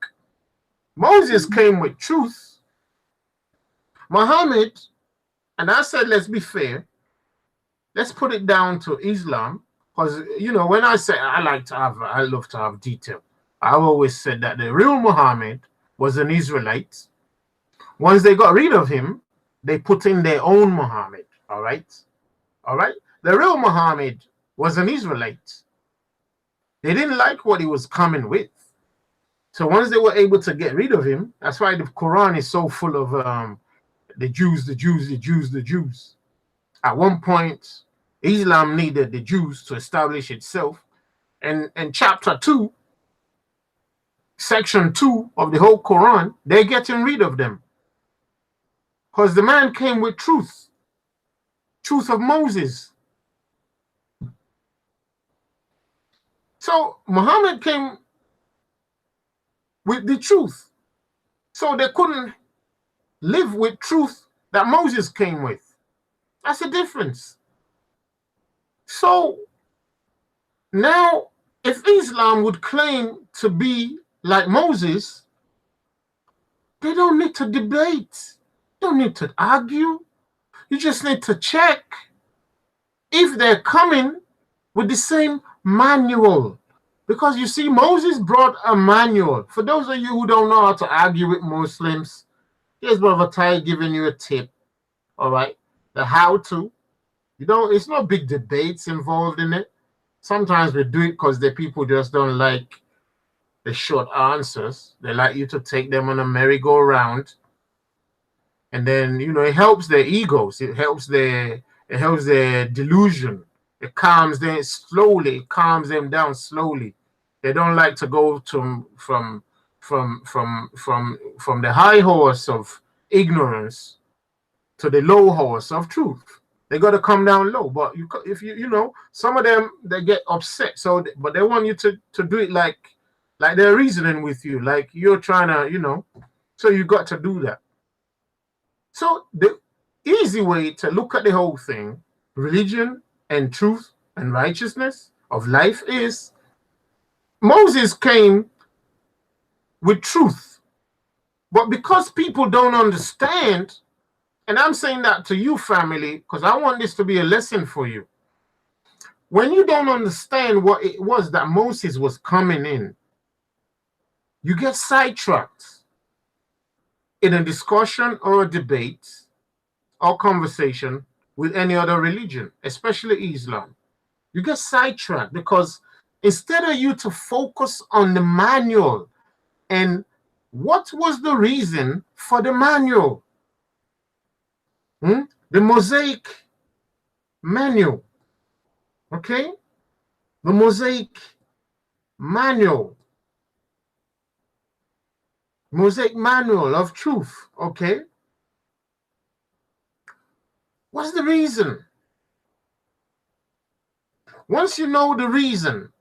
Moses came with truth. Muhammad, and I said, let's be fair. Let's put it down to Islam, because when I say I love to have detail. I've always said that the real Muhammad was an Israelite. Once they got rid of him, they put in their own Muhammad. All right. The real Muhammad was an Israelite. They didn't like what he was coming with. So once they were able to get rid of him, that's why the Quran is so full of the Jews. At one point, Islam needed the Jews to establish itself. And chapter 2, section 2 of the whole Quran, they're getting rid of them. Because the man came with truth of Moses. So Muhammad came with the truth. So they couldn't live with truth that Moses came with. That's the difference. So now, if Islam would claim to be like Moses, they don't need to debate. They don't need to argue. You just need to check if they're coming with the same manual. Because you see, Moses brought a manual. For those of you who don't know how to argue with Muslims, here's Brother Ty giving you a tip. All right? The how to. It's not big debates involved in it. Sometimes we do it because the people just don't like the short answers. They like you to take them on a merry-go-round. And then, it helps their egos. It helps their delusion. It calms them slowly. It calms them down slowly. They don't like to go from the high horse of ignorance to the low horse of truth. They got to come down low. But if some of them, they get upset. But they want you to do it like they're reasoning with you, like you're trying to, so you got to do that. So the easy way to look at the whole thing, religion and truth and righteousness of life, is Moses came with truth. But because people don't understand, and I'm saying that to you, family, because I want this to be a lesson for you. When you don't understand what it was that Moses was coming in, you get sidetracked in a discussion or a debate or conversation with any other religion, especially Islam. You get sidetracked because instead of you to focus on the manual and what was the reason for the manual, the Mosaic manual, okay? The Mosaic manual of truth, okay? What's the reason? Once you know the reason,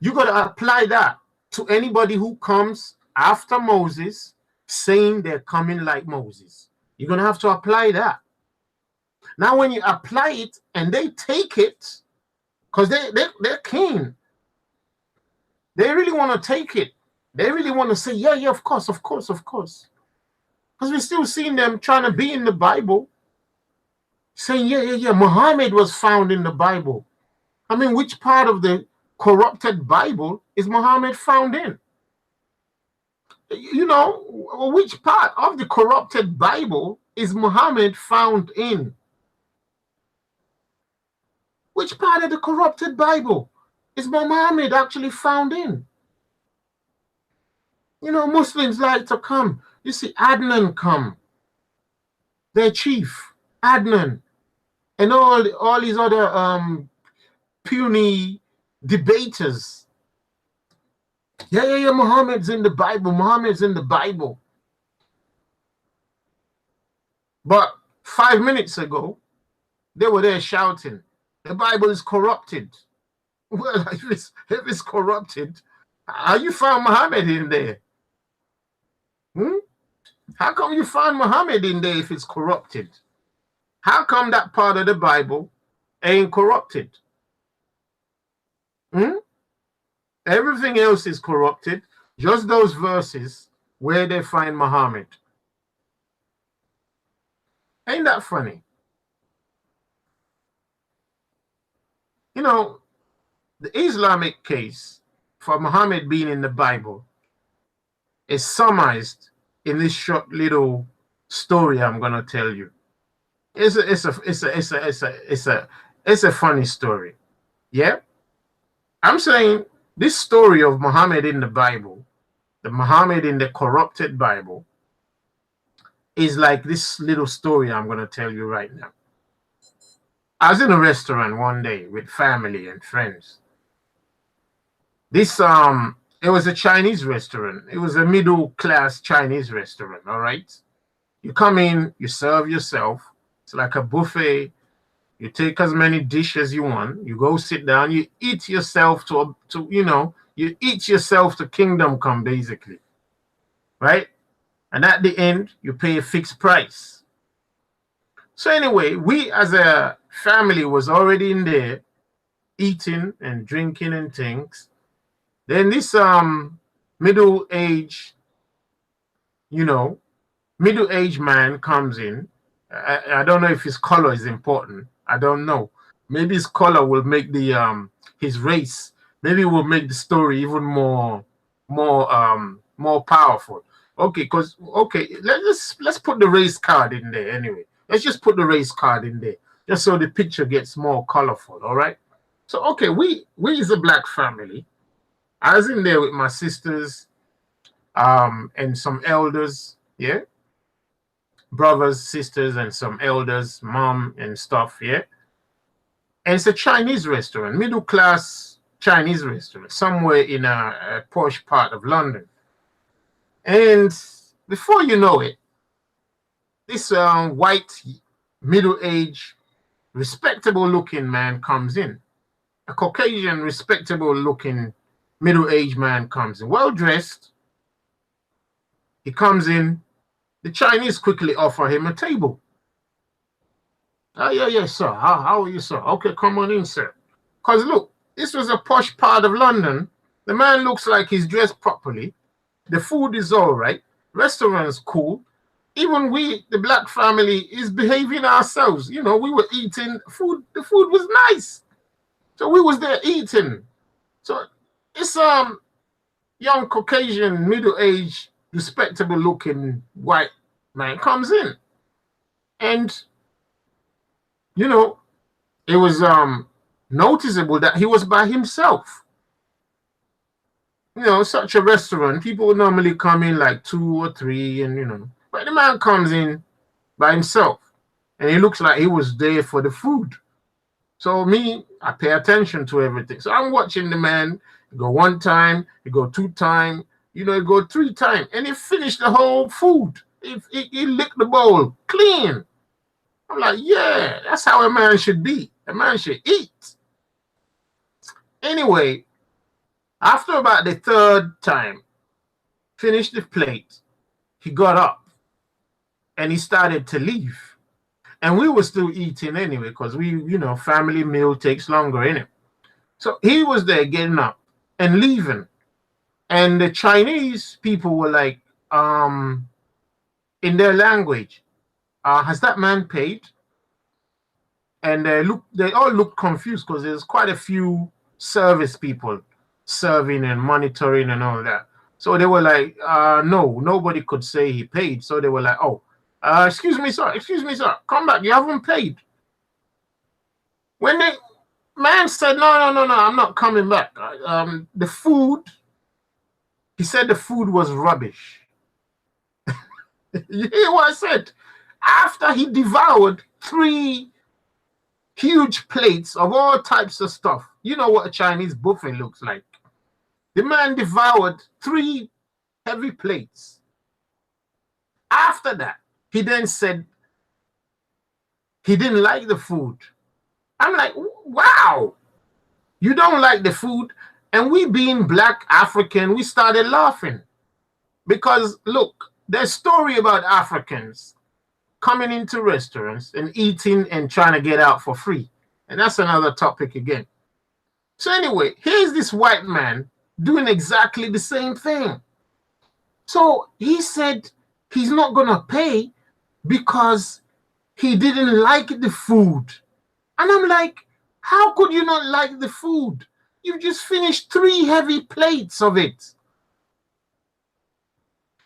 You got to apply that to anybody who comes after Moses saying they're coming like Moses. You're going to have to apply that. Now, when you apply it and they take it, because they're keen. They really want to take it. They really want to say, yeah, of course. Because we're still seeing them trying to be in the Bible, saying, yeah, Muhammad was found in the Bible. I mean, which part of the corrupted Bible is Muhammad found in? You know, which part of the corrupted Bible is Muhammad found in? Which part of the corrupted Bible is Muhammad actually found in? You know, Muslims like to come. You see, Adnan come, their chief, Adnan, and all these other puny debaters. Yeah, Muhammad's in the Bible. Muhammad's in the Bible. But 5 minutes ago, they were there shouting, the Bible is corrupted. Well, if it's corrupted, how you found Muhammad in there? How come you found Muhammad in there if it's corrupted? How come that part of the Bible ain't corrupted? Everything else is corrupted. Just those verses where they find Muhammad. Ain't that funny? You know, the Islamic case for Muhammad being in the Bible is summarized in this short little story I'm gonna tell you. It's a funny story. Yeah, I'm saying this story of Muhammad in the Bible, the Muhammad in the corrupted Bible, is like this little story I'm gonna tell you right now. I was in a restaurant one day with family and friends. This it was a Chinese restaurant. It was a middle-class Chinese restaurant, all right? You come in, you serve yourself. It's like a buffet. You take as many dishes as you want. You go sit down, you eat yourself to you eat yourself to kingdom come, basically. Right? And at the end, you pay a fixed price. So anyway, we as a family was already in there eating and drinking and things. Then this middle-aged man comes in. I don't know if his color is important. I don't know. Maybe his color will make the his race. Maybe will make the story even more powerful. Okay, let's put the race card in there anyway. Let's just put the race card in there, just so the picture gets more colorful. All right. So okay, we as a black family. I was in there with my sisters, and some elders, yeah, brothers, sisters, and some elders, mom and stuff, yeah. And it's a Chinese restaurant, middle-class Chinese restaurant, somewhere in a posh part of London. And before you know it, this white, middle-aged, respectable-looking man comes in. A Caucasian, respectable-looking middle-aged man comes in, well-dressed. He comes in. The Chinese quickly offer him a table. Oh, yeah, sir. How are you, sir? Okay, come on in, sir. Because look, this was a posh part of London. The man looks like he's dressed properly. The food is all right. Restaurant's cool. Even we, the black family, is behaving ourselves. You know, we were eating food. The food was nice. So we was there eating. So it's young Caucasian, middle-aged, respectable-looking white man comes in. And, you know, it was noticeable that he was by himself. You know, such a restaurant, people would normally come in like 2 or 3, and, you know, but the man comes in by himself. And he looks like he was there for the food. So me, I pay attention to everything. So I'm watching the man go 1 time, he go 2 times, you know, he go 3 times, and he finished the whole food. He licked the bowl clean. I'm like, yeah, that's how a man should be. A man should eat. Anyway, After about the third time, finished the plate, he got up and he started to leave. And we were still eating anyway, because we, family meal takes longer, innit? So he was there getting up and leaving. And the Chinese people were like, in their language, has that man paid? And they all looked confused because there's quite a few service people serving and monitoring and all that. So they were like, no, nobody could say he paid. So they were like, oh, excuse me, sir, come back, you haven't paid. When the man said, no, I'm not coming back. The food, he said the food was rubbish. You hear what I said? After he devoured 3 huge plates of all types of stuff. You know what a Chinese buffet looks like. The man devoured 3 heavy plates. After that, he then said he didn't like the food. I'm like, wow, you don't like the food? And we being Black African, we started laughing. Because look, there's story about Africans coming into restaurants and eating and trying to get out for free. And that's another topic again. So anyway, here's this white man doing exactly the same thing. So he said he's not going to pay because he didn't like the food. And I'm like, how could you not like the food? You just finished 3 heavy plates of it.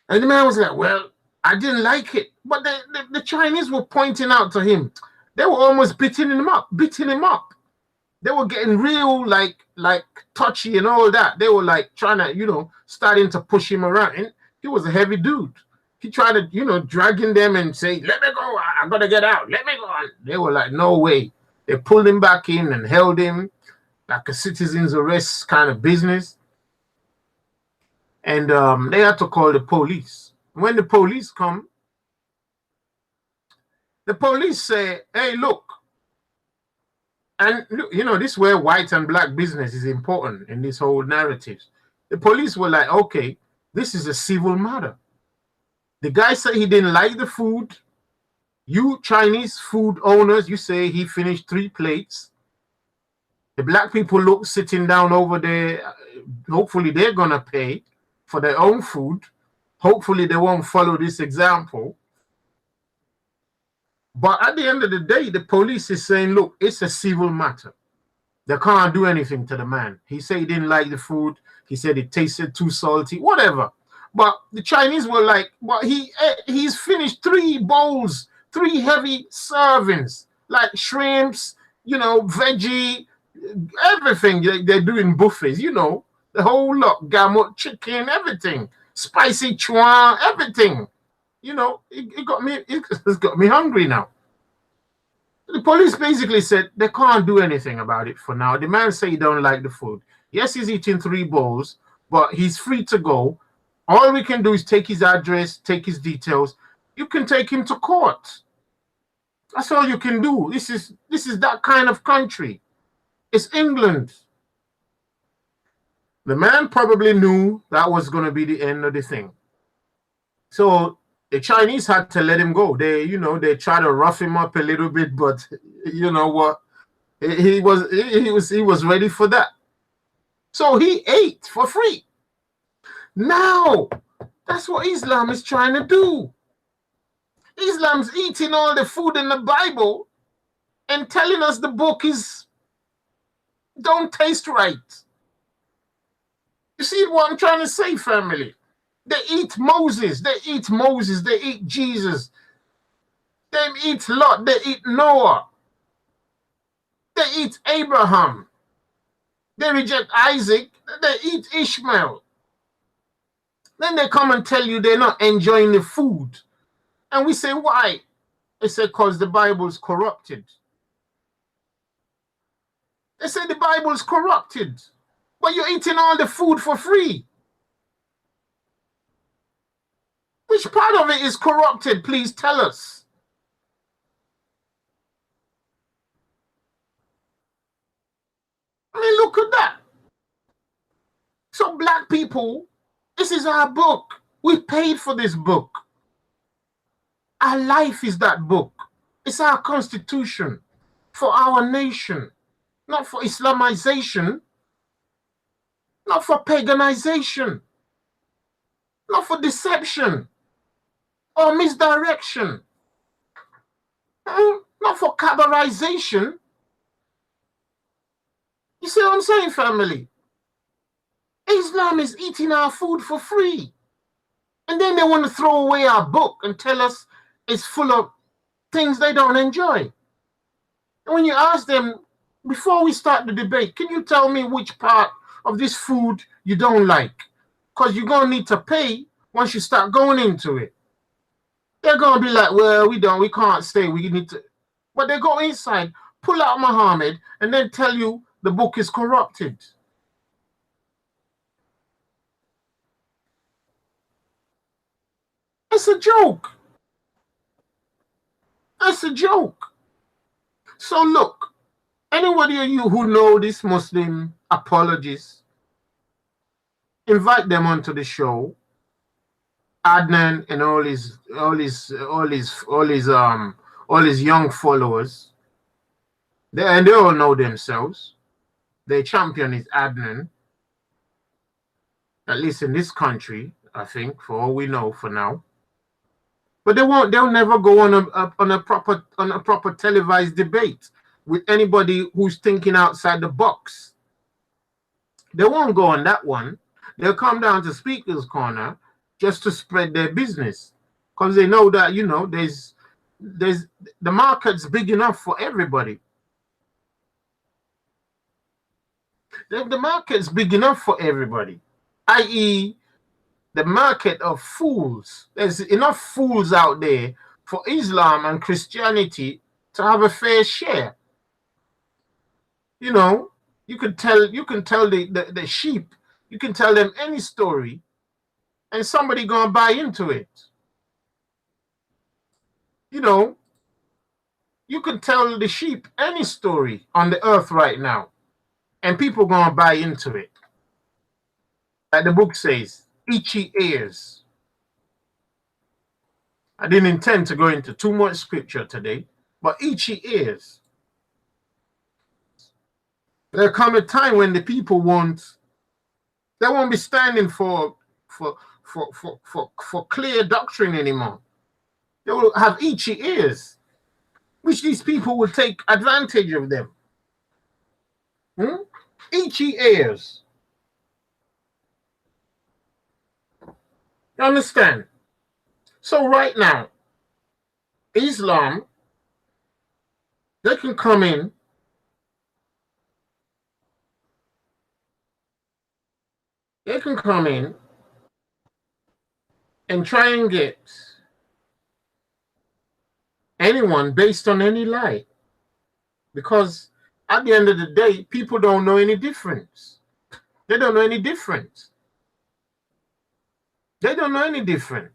And the man was like, well, I didn't like it. But the Chinese were pointing out to him. They were almost beating him up. They were getting real, like touchy and all that. They were like trying to, starting to push him around. And he was a heavy dude. He tried to, dragging them and say, let me go. I got to get out. Let me go. They were like, no way. They pulled him back in and held him like a citizen's arrest kind of business. And they had to call the police. When the police come, the police say, hey, look. And, this is where white and black business is important in this whole narrative. The police were like, okay, this is a civil matter. The guy said he didn't like the food. You Chinese food owners, you say he finished 3 plates. The black people look sitting down over there. Hopefully they're going to pay for their own food. Hopefully they won't follow this example. But at the end of the day, the police is saying, look, it's a civil matter. They can't do anything to the man. He said he didn't like the food. He said it tasted too salty, whatever. But the Chinese were like, well, he's finished 3 bowls, 3 heavy servings, like shrimps, veggie, everything they're doing buffets, the whole lot, gamut chicken, everything, spicy chuan, everything. It's got me hungry now. The police basically said they can't do anything about it for now. The man said he don't like the food. Yes, he's eating 3 bowls, but he's free to go. All we can do is take his address, take his details. You can take him to court. That's all you can do. This is that kind of country. It's England. The man probably knew that was going to be the end of the thing. So the Chinese had to let him go. They tried to rough him up a little bit, but you know what? He was ready for that. So he ate for free. Now, that's what Islam is trying to do. Islam's eating all the food in the Bible and telling us the book don't taste right. You see what I'm trying to say, family? They eat Moses, they eat Jesus, they eat Lot, they eat Noah, they eat Abraham, they reject Isaac, they eat Ishmael. Then they come and tell you they're not enjoying the food. And we say, why? They say, because the Bible's corrupted. They say the Bible's corrupted, but you're eating all the food for free. Which part of it is corrupted? Please tell us. I mean, look at that. So black people, this is our book. We paid for this book. Our life is that book. It's our constitution for our nation, not for Islamization, not for paganization, not for deception or misdirection, not for cabaretization. You see what I'm saying, family? Islam is eating our food for free. And then they want to throw away our book and tell us it's full of things they don't enjoy. And when you ask them, before we start the debate, can you tell me which part of this food you don't like? Because you're going to need to pay once you start going into it. They're going to be like, well, we can't stay. We need to. But they go inside, pull out Muhammad, and then tell you the book is corrupted. It's a joke. It's a joke. So look, anybody of you who know this Muslim apologists, invite them onto the show. Adnan and all his young followers. They all know themselves. Their champion is Adnan. At least in this country, I think, for all we know for now. But they'll never go on a proper televised debate with anybody who's thinking outside the box. They won't go on that one. They'll come down to Speaker's Corner just to spread their business, because they know that, you know, there's the market's big enough for everybody. The market's big enough for everybody, i.e., the market of fools. There's enough fools out there for Islam and Christianity to have a fair share. You know, you can tell the sheep, you can tell them any story, and somebody gonna buy into it. You know, you can tell the sheep any story on the earth right now, and people gonna buy into it. Like the book says, itchy ears. I didn't intend to go into too much scripture today, but itchy ears. There'll come a time when the people won't be standing for clear doctrine anymore. They will have itchy ears, which these people will take advantage of them. Itchy ears. You understand? So right now, Islam, they can come in and try and get anyone based on any lie. Because at the end of the day, people don't know any difference. They don't know any difference. They don't know any different.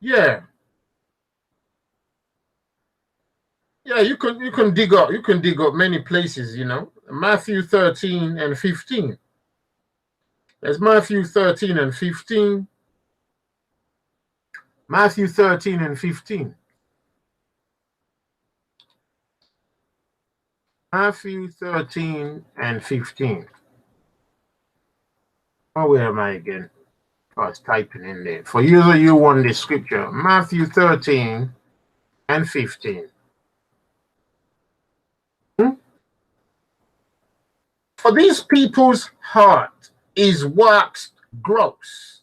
Yeah. Yeah, you can dig up many places, you know. Matthew 13 and 15. There's Matthew 13 and 15. Matthew 13 and 15. Matthew 13 and 15. Oh, where am I again? I was typing in there. For you want this scripture. Matthew 13 and 15. For these people's heart is waxed gross,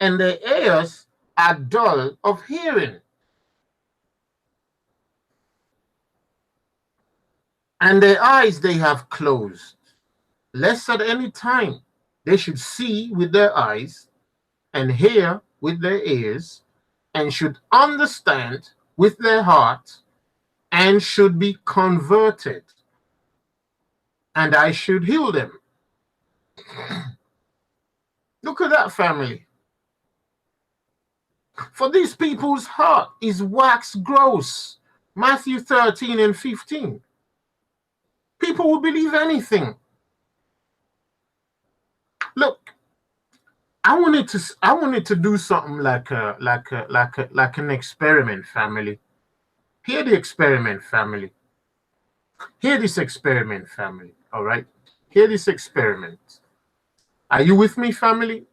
and their ears are dull of hearing. And their eyes they have closed, lest at any time they should see with their eyes, and hear with their ears, and should understand with their heart, and should be converted, and I should heal them. Look at that, family. For these people's heart is wax gross. Matthew 13 and 15. People will believe anything. Look, I wanted to do something like an experiment, family. Hear the experiment, family. Hear this experiment, family. All right. Hear this experiment. Are you with me, family?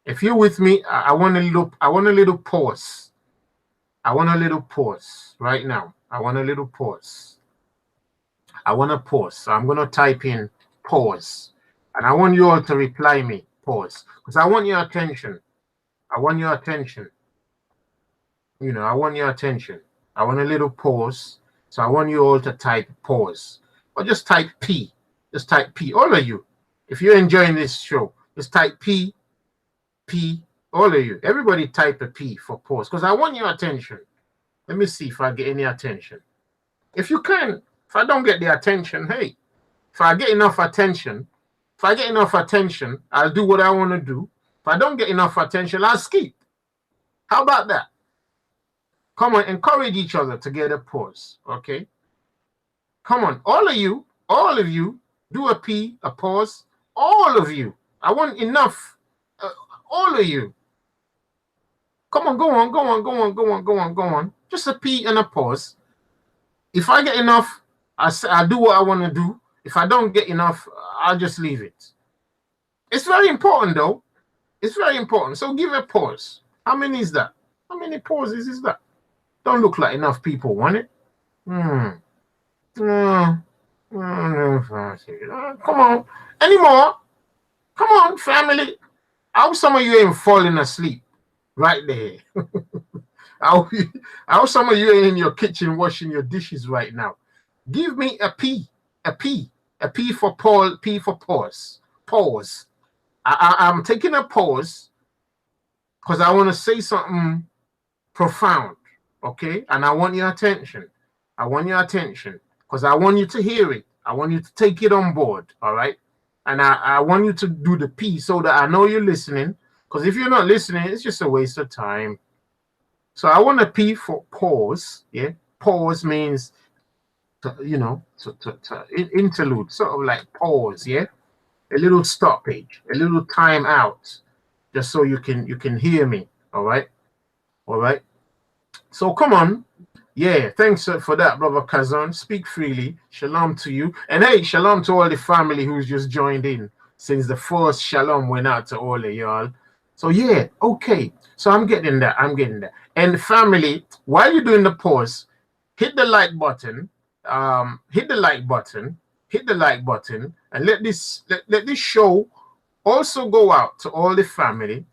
If you're with me, I want a little pause. I want a little pause right now. I want a little pause. I want to pause. So I'm gonna type in pause. And I want you all to reply me, pause. Because I want your attention. I want your attention. You know, I want your attention. I want a little pause. So I want you all to type pause. Or just type P. Just type P. All of you. If you're enjoying this show, just type P, P, all of you. Everybody type a P for pause. Because I want your attention. Let me see if I get any attention. If you can, if I don't get the attention, hey, if I get enough attention, I'll do what I want to do. If I don't get enough attention, I'll skip. How about that? Come on, encourage each other to get a pause, okay? Come on, all of you, do a P, a pause. All of you. I want enough. All of you. Come on, go on. Just a P and a pause. If I get enough, I'll do what I want to do. If I don't get enough, I'll just leave it. It's very important, though. It's very important. So give a pause. How many is that? How many pauses is that? Don't look like enough people want it. Come on. Any more? Come on, family. How some of you ain't falling asleep right there? How some of you ain't in your kitchen washing your dishes right now? Give me a P, a P, a P for Paul, P for pause. Pause. I'm taking a pause because I want to say something profound, okay? And I want your attention. I want your attention because I want you to hear it. I want you to take it on board, all right? And I want you to do the P so that I know you're listening, because if you're not listening, it's just a waste of time. So I want a P for pause, yeah? Pause means, to interlude, sort of like pause, yeah? A little stoppage, a little time out, just so you can hear me, all right? All right? So come on. Yeah, thanks for that, Brother Kazan. Speak freely. Shalom to you. And hey, shalom to all the family who's just joined in since the first shalom went out to all of y'all. So yeah, okay. So I'm getting that. And family, while you're doing the pause, hit the like button. Hit the like button, and let this show also go out to all the family.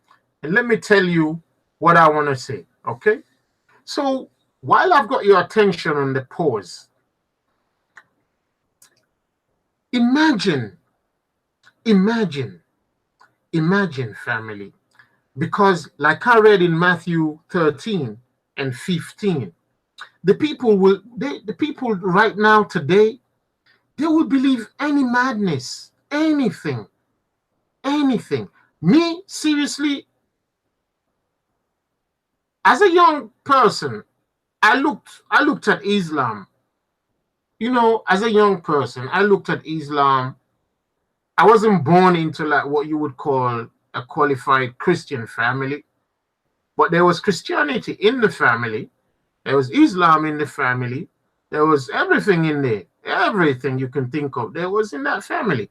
And let me tell you what I want to say, okay? So while I've got your attention on the pause, imagine, family, because like I read in Matthew 13 and 15, the people right now today, they will believe any madness, anything. Me, seriously, as a young person, I looked at Islam. You know, as a young person, I looked at Islam. I wasn't born into like what you would call a qualified Christian family, but there was Christianity in the family. There was Islam in the family. There was everything in there. Everything you can think of, there was in that family.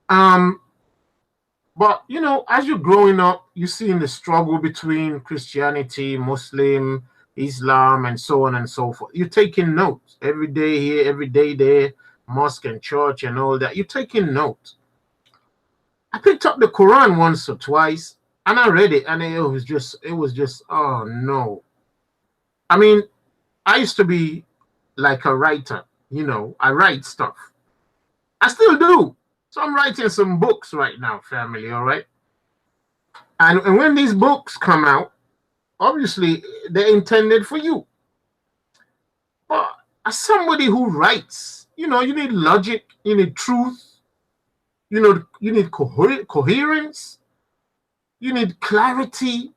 But you know, as you're growing up, you're seeing the struggle between Christianity, Muslim, Islam, and so on and so forth. You're taking notes every day here, every day there, mosque and church and all that. You're taking notes. I picked up the Quran once or twice and I read it, and it was just, oh no. I mean, I used to be like a writer, you know, I write stuff. I still do. So I'm writing some books right now, family, all right? And when these books come out, obviously they're intended for you. But as somebody who writes, you know, you need logic, you need truth, you know, you need coherence, you need clarity,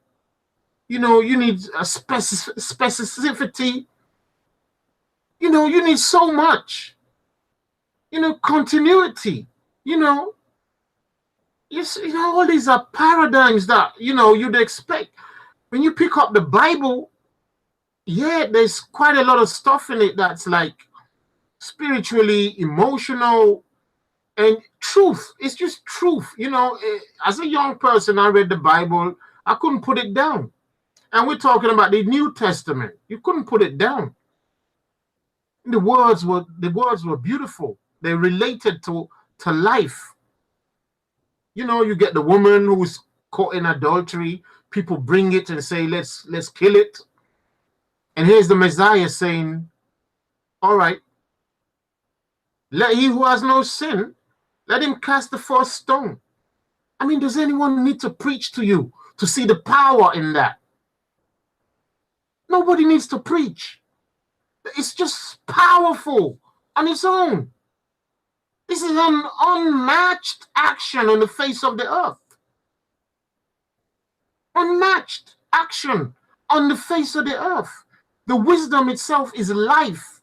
you know, you need a specificity, you know, you need so much, you know, continuity, you know. You know, all these are paradigms that, you know, you'd expect. When you pick up the Bible, yeah, there's quite a lot of stuff in it that's like spiritually, emotional, and truth. It's just truth. You know, as a young person, I read the Bible, I couldn't put it down. And we're talking about the New Testament. You couldn't put it down. The words were beautiful. They related to life. You know, you get the woman who's caught in adultery. People bring it and say, let's kill it. And here's the Messiah saying, all right, let he who has no sin, let him cast the first stone. I mean, does anyone need to preach to you to see the power in that? Nobody needs to preach. It's just powerful on its own. This is an unmatched action on the face of the earth. Unmatched action on the face of the earth. The wisdom itself is life.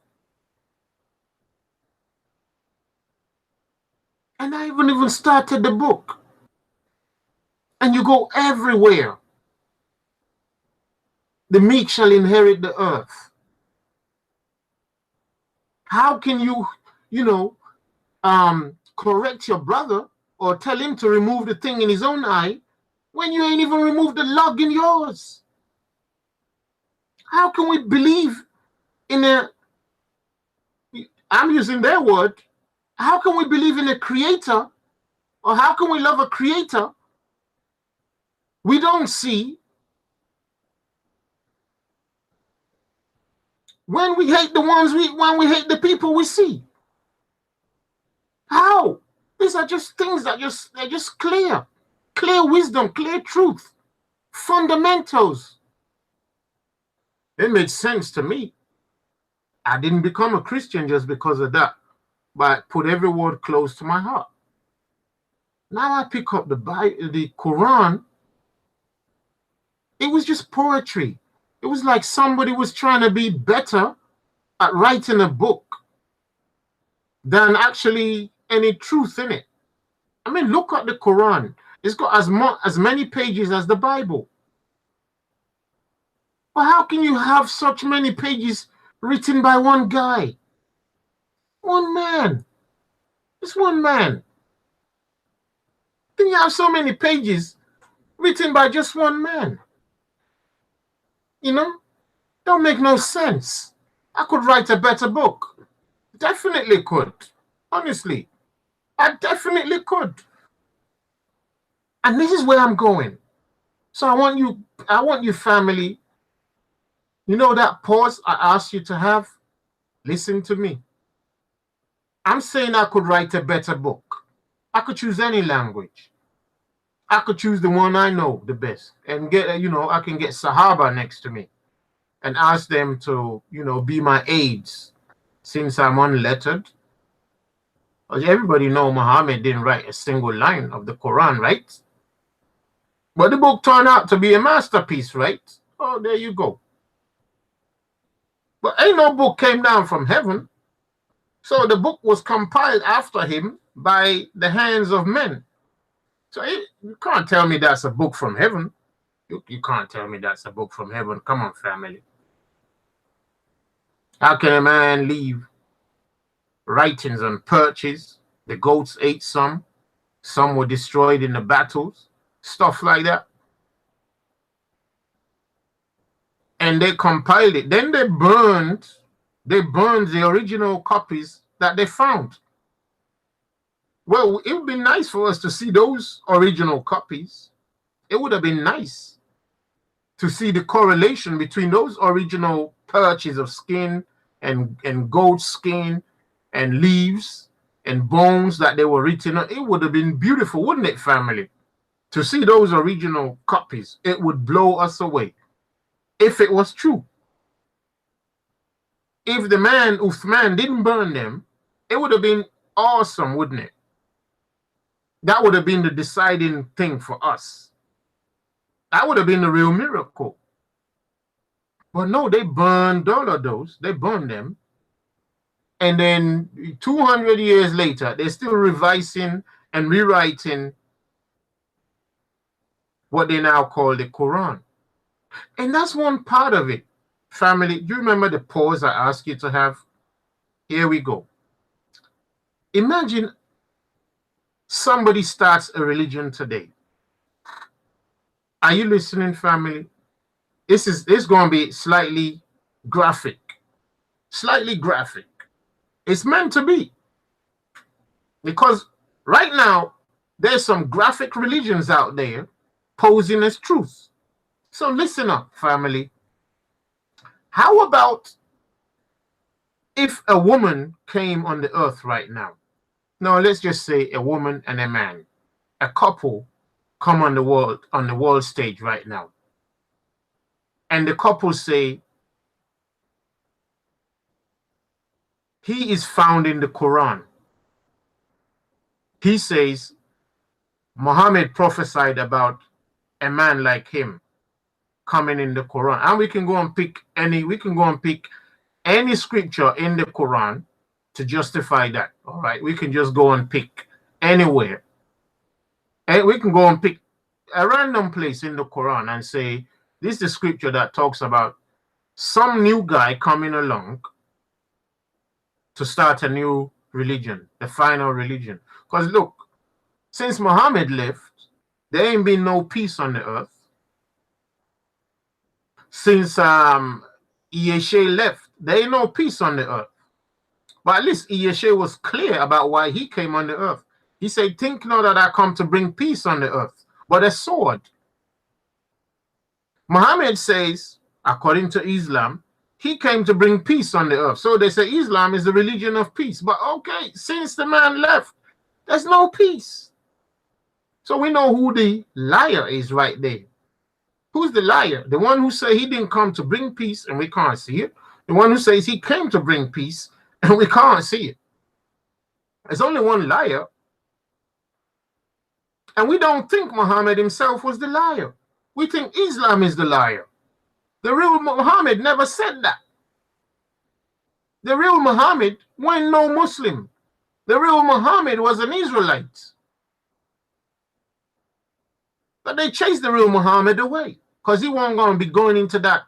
And I haven't even started the book. And you go everywhere. The meek shall inherit the earth. How can you, correct your brother or tell him to remove the thing in his own eye when you ain't even removed the log in yours? How can we believe in I'm using their word, how can we believe in a creator, or how can we love a creator we don't see when we hate when we hate the people we see? How? These are just things that they're just clear wisdom, clear truth, fundamentals. It made sense to me. I didn't become a Christian just because of that, but I put every word close to my heart. Now I pick up the Quran. It was just poetry. It was like somebody was trying to be better at writing a book than actually any truth in it. I mean, look at the Quran. It's got as many pages as the Bible. But how can you have such many pages written by one guy? One man. It's one man. Then you have so many pages written by just one man. You know? Don't make no sense. I could write a better book. Definitely could. Honestly. I definitely could. And this is where I'm going. So I want you family, you know that pause I asked you to have? Listen to me. I'm saying I could write a better book. I could choose any language. I could choose the one I know the best and get, I can get Sahaba next to me and ask them to, be my aides since I'm unlettered. Everybody know Muhammad didn't write a single line of the Quran, right? But the book turned out to be a masterpiece, right? Oh, there you go. But ain't no book came down from heaven. So the book was compiled after him by the hands of men. So you can't tell me that's a book from heaven. You can't tell me that's a book from heaven. Come on, family. How can a man leave writings on perches? The goats ate some. Some were destroyed in the battles. Stuff like that. And they compiled it. Then they burned the original copies that they found. Well, it would be nice for us to see those original copies. It would have been nice to see the correlation between those original perches of skin and goat skin and leaves and bones that they were written on. It would have been beautiful, wouldn't it, family? To see those original copies. It would blow us away if it was true. If the man, Uthman, didn't burn them, it would have been awesome, wouldn't it? That would have been the deciding thing for us. That would have been the real miracle. But no, they burned all of those. They burned them. And then 200 years later, they're still revising and rewriting what they now call the Quran. And that's one part of it. Family, do you remember the pause I asked you to have? Here we go. Imagine somebody starts a religion today. Are you listening, family? This is going to be slightly graphic. Slightly graphic. It's meant to be. Because right now, there's some graphic religions out there posing as truth. So listen up, family. How about if a woman came on the earth right now? No, let's just say a woman and a man, a couple come on the world stage right now. And the couple say, he is found in the Quran. He says, Muhammad prophesied about a man like him coming in the Quran. And we can go and pick any scripture in the Quran to justify that. All right. We can just go and pick anywhere. And we can go and pick a random place in the Quran and say, this is the scripture that talks about some new guy coming along to start a new religion, the final religion. Because look, since Muhammad left, there ain't been no peace on the earth. Since Yeshe left, there ain't no peace on the earth. But at least Yeshe was clear about why he came on the earth. He said, think not that I come to bring peace on the earth, but a sword. Muhammad says, according to Islam, he came to bring peace on the earth. So they say Islam is the religion of peace. But okay, since the man left, there's no peace. So we know who the liar is right there. Who's the liar? The one who said he didn't come to bring peace and we can't see it. The one who says he came to bring peace and we can't see it. There's only one liar. And we don't think Muhammad himself was the liar. We think Islam is the liar. The real Muhammad never said that. The real Muhammad wasn't no Muslim. The real Muhammad was an Israelite. But they chased the real Muhammad away because he wasn't going to be going into that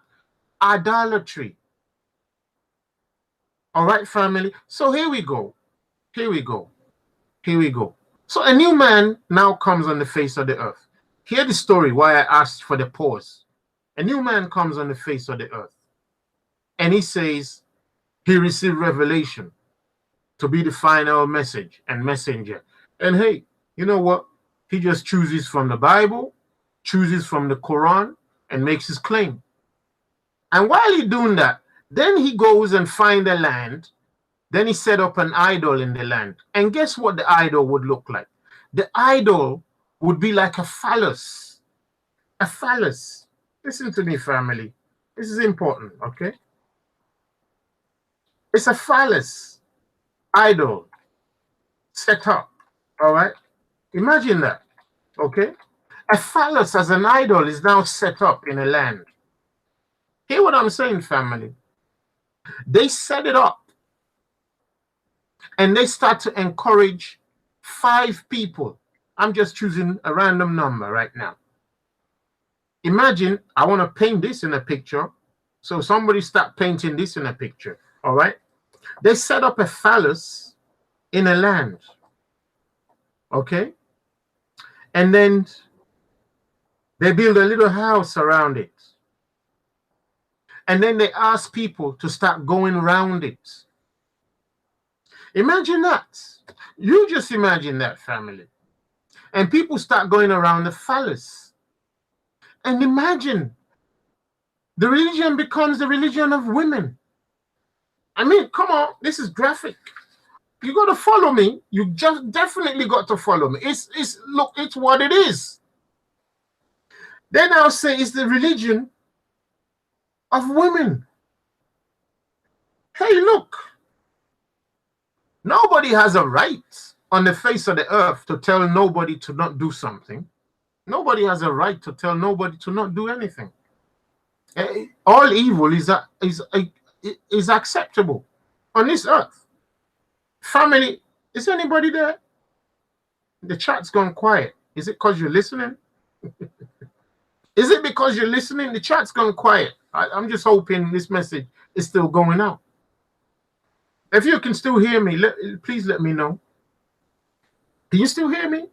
idolatry. All right, family. So here we go. Here we go. Here we go. So a new man now comes on the face of the earth. Hear the story why I asked for the pause. A new man comes on the face of the earth. And he says he received revelation to be the final message and messenger. And hey, you know what? He just chooses from the Bible, chooses from the Quran, and makes his claim. And while he's doing that, then he goes and finds a land. Then he set up an idol in the land. And guess what the idol would look like? The idol would be like a phallus. A phallus. Listen to me, family. This is important, okay? It's a phallus idol set up, all right? Imagine that, okay? A phallus as an idol is now set up in a land. Hear what I'm saying, family? They set it up and they start to encourage 5 people. I'm just choosing a random number right now. Imagine I want to paint this in a picture. So somebody start painting this in a picture, all right? They set up a phallus in a land, okay? And then they build a little house around it. And then they ask people to start going around it. Imagine that. You just imagine that, family. And people start going around the phallus. And imagine the religion becomes the religion of women. I mean, come on, this is graphic. You got to follow me. You just definitely got to follow me. Look, it's what it is. Then I'll say it's the religion of women. Hey, look. Nobody has a right on the face of the earth to tell nobody to not do something. Nobody has a right to tell nobody to not do anything. All evil is acceptable on this earth. Family, is anybody there? The chat's gone quiet. Is it because you're listening? Is it because you're listening? The chat's gone quiet. I'm just hoping this message is still going out. If you can still hear me, please let me know. Can you still hear me?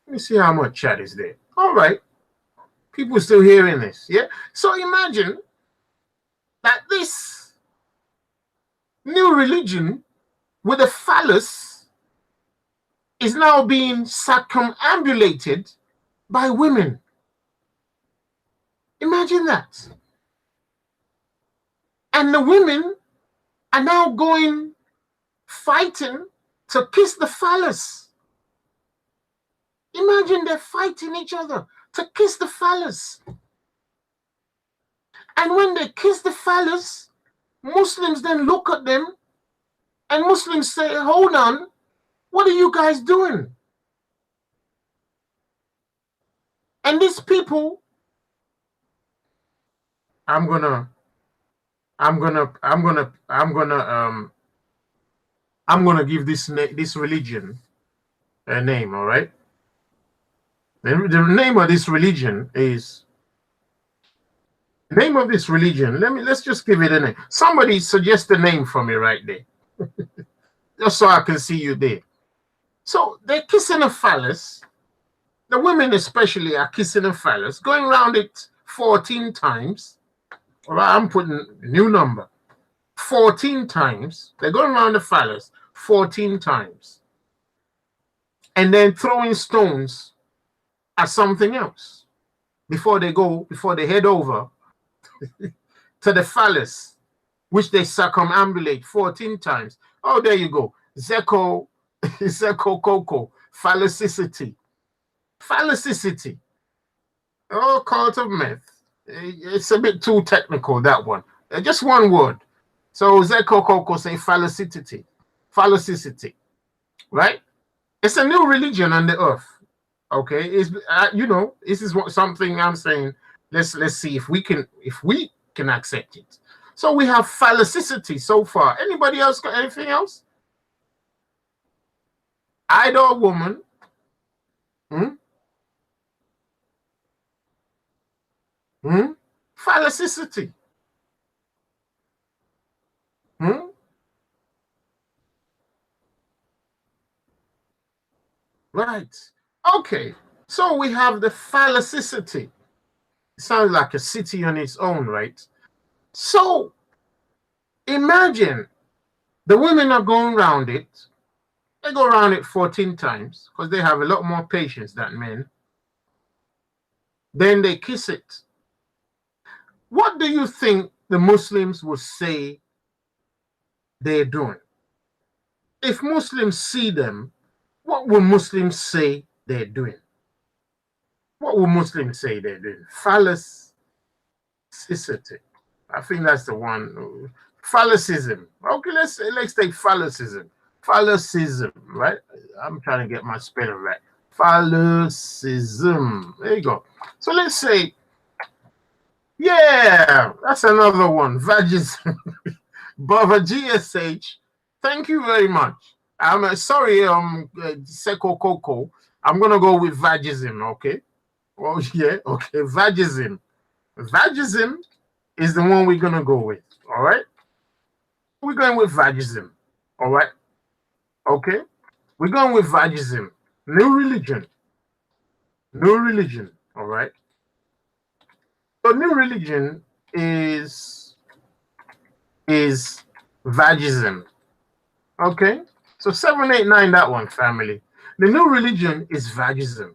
Let me see how much chat is there. All right. People still hearing this, yeah? So imagine that this new religion with a phallus is now being circumambulated by women. Imagine that. And the women are now fighting to kiss the phallus. Imagine they're fighting each other to kiss the phallus. And when they kiss the phallus, Muslims then look at them and Muslims say, hold on, what are you guys doing? And these people, I'm gonna give this religion a name, all right? The name of this religion is let's just give it a name. Somebody suggest a name for me right there. Just so I can see you there. So they're kissing a phallus. The women especially are kissing a phallus, going around it 14 times. All right, I'm putting a new number. 14 times. They're going around the phallus 14 times. And then throwing stones at something else before they head over to the phallus, which they circumambulate 14 times. Oh, there you go. Zeko Coco, phallicity. Phallicity. Oh, cult of myth. It's a bit too technical, that one. Just one word. So Zeko Coco say phallicity. Phallicity. Right? It's a new religion on the earth. Okay, it's this is something I'm saying. Let's see if we can accept it. So we have phallicity so far. Anybody else got anything else? Idol woman. Phallicity. Right. Okay. So we have the phallicity. It sounds like a city on its own, right? So imagine the women are going around it. They go around it 14 times because they have a lot more patience than men. Then they kiss it. What do you think the Muslims will say they're doing? If Muslims see them, what will Muslims say they're doing? What will Muslims say they're doing? Phallicity. I think that's the one. Phallicism. Okay, let's take phallicism. Phallicism, right? I'm trying to get my spelling right. Phallicism. There you go. So let's say, yeah, that's another one. Vagism. Brother GSH, thank you very much. I'm sorry, Seko Coco. I'm gonna go with vagism, okay? Oh yeah, okay, vagism. Vagism is the one we're gonna go with. All right, we're going with vagism. All right, okay, we're going with vagism. New religion. All right. So new religion is vagism. Okay, so 789 that one, family. The new religion is vagism.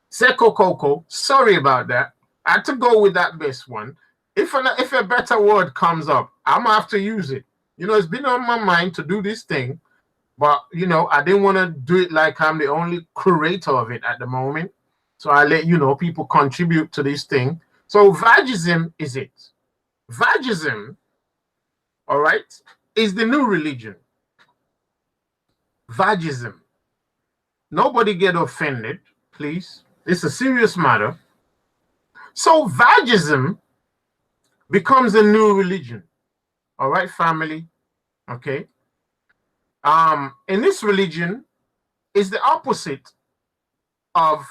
Seko Coco, sorry about that. I had to go with that best one. If a better word comes up, I'm gonna have to use it. It's been on my mind to do this thing, but I didn't want to do it like I'm the only curator of it at the moment. So I let people contribute to this thing. So vagism is it. Vagism, all right, is the new religion. Vagism. Nobody get offended, please. It's a serious matter. So vagism becomes a new religion. All right, family. Okay. In this religion is the opposite of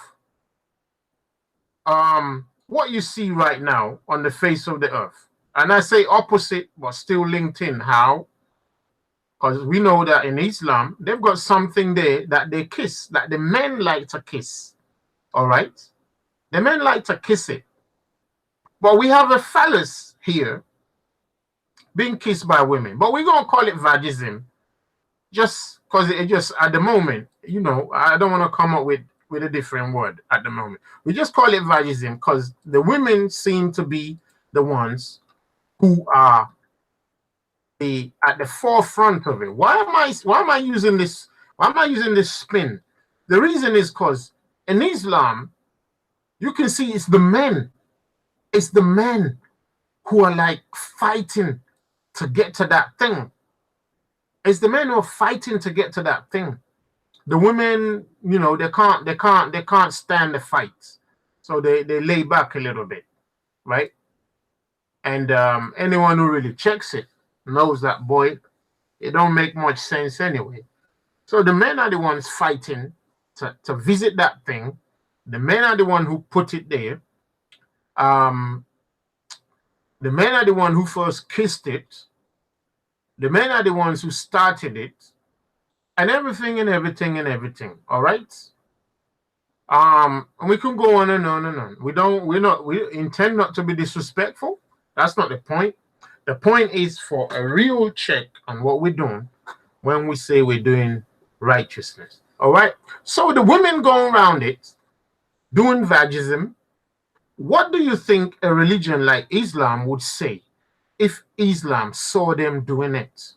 what you see right now on the face of the earth. And I say opposite, but still linked in. How? Because we know that in Islam, they've got something there that they kiss, that the men like to kiss. All right? The men like to kiss it. But we have a phallus here being kissed by women. But we're going to call it vagism just because it just, at the moment, you know, I don't want to come up with a different word at the moment. We just call it vagism because the women seem to be the ones who are at the forefront of it. Why am I using this? Why am I using this spin? The reason is because in Islam, you can see it's the men. It's the men who are like fighting to get to that thing. It's the men who are fighting to get to that thing. The women, you know, they can't stand the fight, so they lay back a little bit, right? And anyone who really checks it knows that, boy, it don't make much sense anyway. So the men are the ones fighting to visit that thing. The men are the one who put it there. The men are the one who first kissed it. The men are the ones who started it. And everything. All right. And we can go on and on and on. We intend not to be disrespectful. That's not the point. The point is for a real check on what we're doing when we say we're doing righteousness. All right. So the women going around it doing vagism. What do you think a religion like Islam would say if Islam saw them doing it?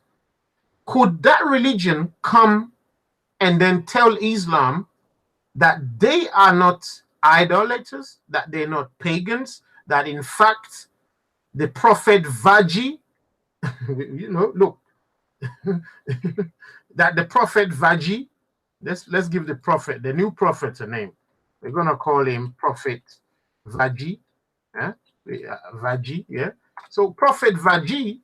Could that religion come and then tell Islam that they are not idolaters, that they're not pagans, that in fact the prophet Vagi, you know, look, that the prophet Vagi, let's give the prophet, the new prophet, a name. We're gonna call him Prophet Vagi, Vagi, yeah. So Prophet Vagi,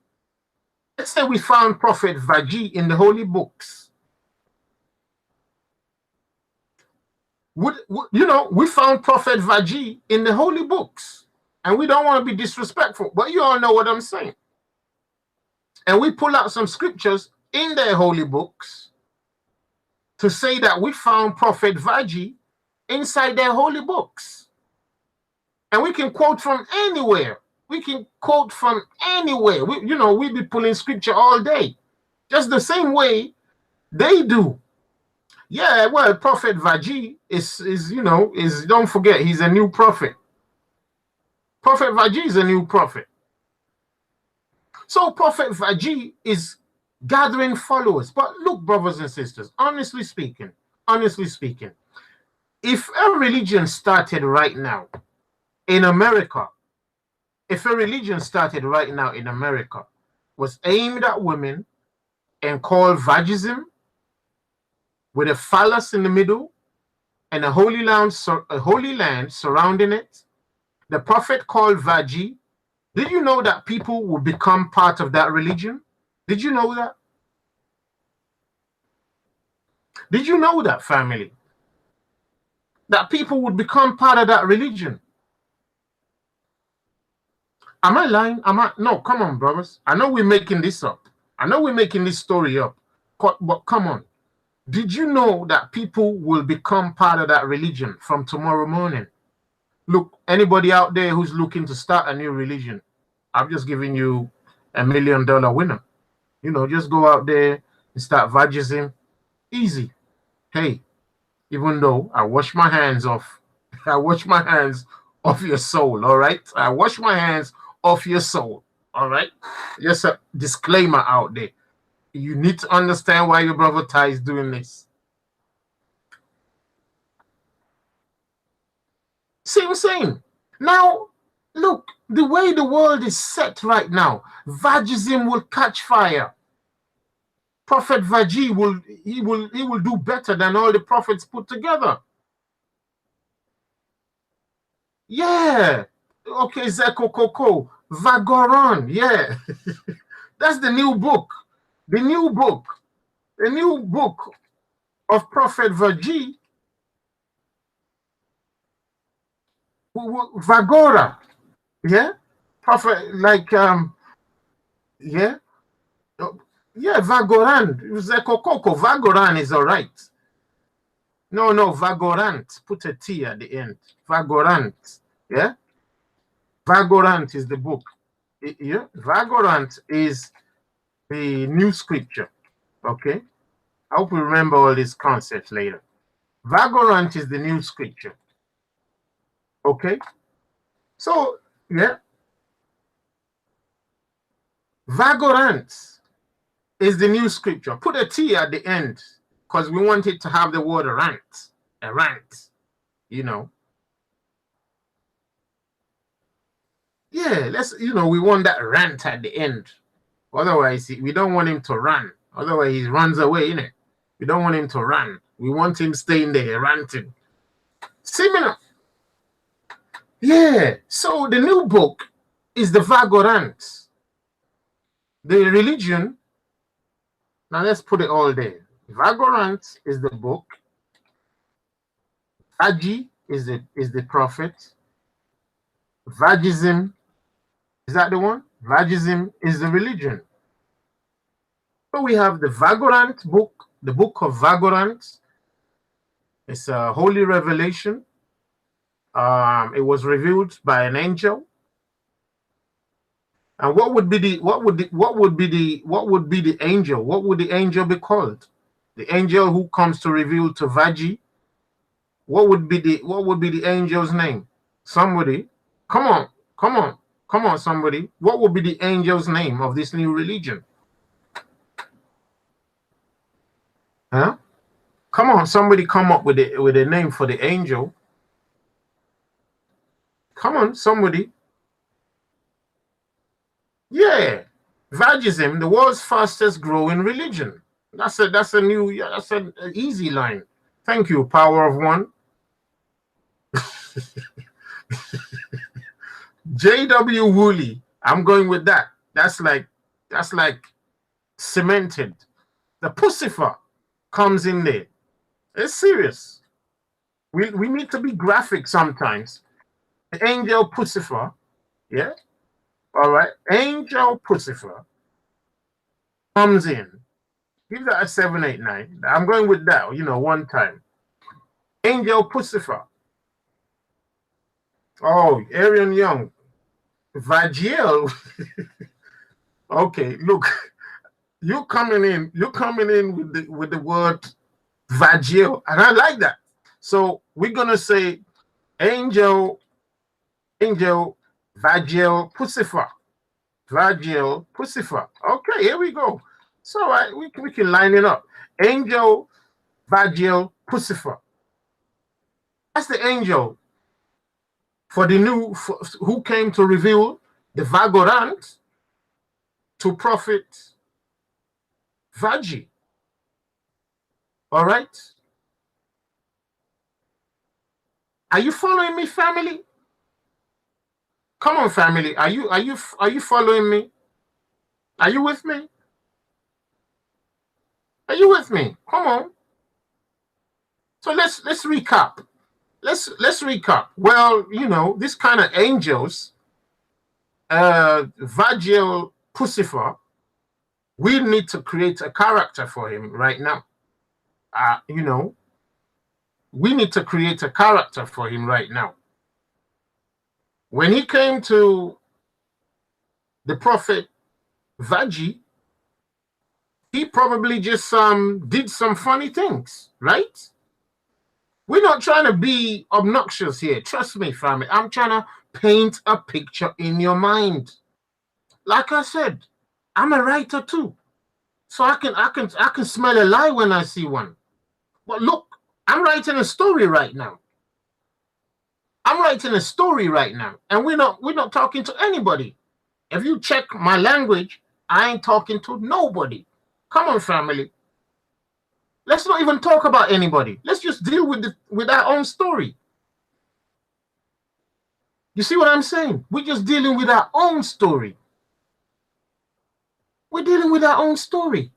let's say we found Prophet Vagi in the holy books. You know, we found Prophet Vagi in the holy books, and we don't want to be disrespectful, but you all know what I'm saying. And we pull out some scriptures in their holy books to say that we found Prophet Vagi inside their holy books. And we can quote from anywhere. We can quote from anywhere. We be pulling scripture all day, just the same way they do. Yeah, well, Prophet Vagi is don't forget, he's a new prophet. Prophet Vagi is a new prophet. So Prophet Vagi is gathering followers. But look, brothers and sisters, honestly speaking, if a religion started right now in America, was aimed at women and called vagism, with a phallus in the middle and a holy land surrounding it, the prophet called Vagi, did you know that people will become part of that religion? Did you know that? Did you know that, family? That people would become part of that religion? Am I lying? No, come on, brothers. I know we're making this up. I know we're making this story up. But come on. Did you know that people will become part of that religion from tomorrow morning? Look, anybody out there who's looking to start a new religion, I'm just giving you $1 million winner. You know, just go out there and start vagism. Easy. Hey, even though I wash my hands off your soul, all right? I wash my hands off your soul, all right? Just a disclaimer out there. You need to understand why your brother Ty is doing this. See what I'm saying? Now, look, the way the world is set right now, vagism will catch fire. Prophet Vagi will do better than all the prophets put together. Yeah. Okay, Zeko Koko, Vagoron, yeah. That's the new book. The new book of Prophet Vagi Vagora, yeah, prophet, like yeah, yeah, Vagoran. It was like Kokoko. Vagoran is all right. No, Vagorant. Put a T at the end. Vagorant. Yeah, Vagorant is the book. Yeah, Vagorant is the new scripture. Okay, I hope we remember all these concepts later. Vagorant is the new scripture. Okay, so yeah, Vagorant is the new scripture. Put a T at the end because we want it to have the word rant. A rant, you know. Yeah, we want that rant at the end. Otherwise, we don't want him to run. Otherwise, he runs away, innit? We don't want him to run. We want him staying there, ranting. Similar. Yeah, so the new book is the Vagorant. The religion, now let's put it all there. Vagorant is the book. Vagi is the prophet. Vagism, is that the one? Vagism is the religion. So we have the Vagorant book, the book of Vagorant. It's a holy revelation. It was revealed by an angel. And what would be the angel? What would the angel be called? The angel who comes to reveal to Vagi. What would be the angel's name? Somebody, come on, somebody. What would be the angel's name of this new religion? Huh? Come on, somebody come up with a name for the angel. Come on, somebody. Yeah, Vagism, the world's fastest growing religion. That's an easy line. Thank you, Power of One. J.W. Woolley. I'm going with that. That's like cemented. The Pussifer comes in there. It's serious. We need to be graphic sometimes. The angel Pussifer, yeah? All right. Angel Pussifer comes in. Give that a 789. I'm going with that, one time. Angel Pussifer. Oh, Arian Young. Vagiel. Okay, look. You're coming in with the word Vagiel, and I like that. So we're gonna say angel Vagiel Pussifer. Vagiel Pussifer. Okay, here we go. So we can line it up. Angel Vagiel Pussifer. That's the angel for who came to reveal the Vagorant to prophet Vagi. All right. Are you following me, family? Come on, family. Are you following me? Are you with me? Are you with me? Come on. So let's recap. Let's recap. Well, this kind of angels, Vagiel Pussifer, we need to create a character for him right now. We need to create a character for him right now. When he came to the prophet Vagi, he probably just did some funny things, right? We're not trying to be obnoxious here. Trust me, family. I'm trying to paint a picture in your mind. Like I said, I'm a writer too. So I can smell a lie when I see one. But look, I'm writing a story right now. I'm writing a story right now, and we're not talking to anybody. If you check my language, I ain't talking to nobody. Come on, family. Let's not even talk about anybody. Let's just deal with our own story. You see what I'm saying? We're just dealing with our own story. We're dealing with our own story.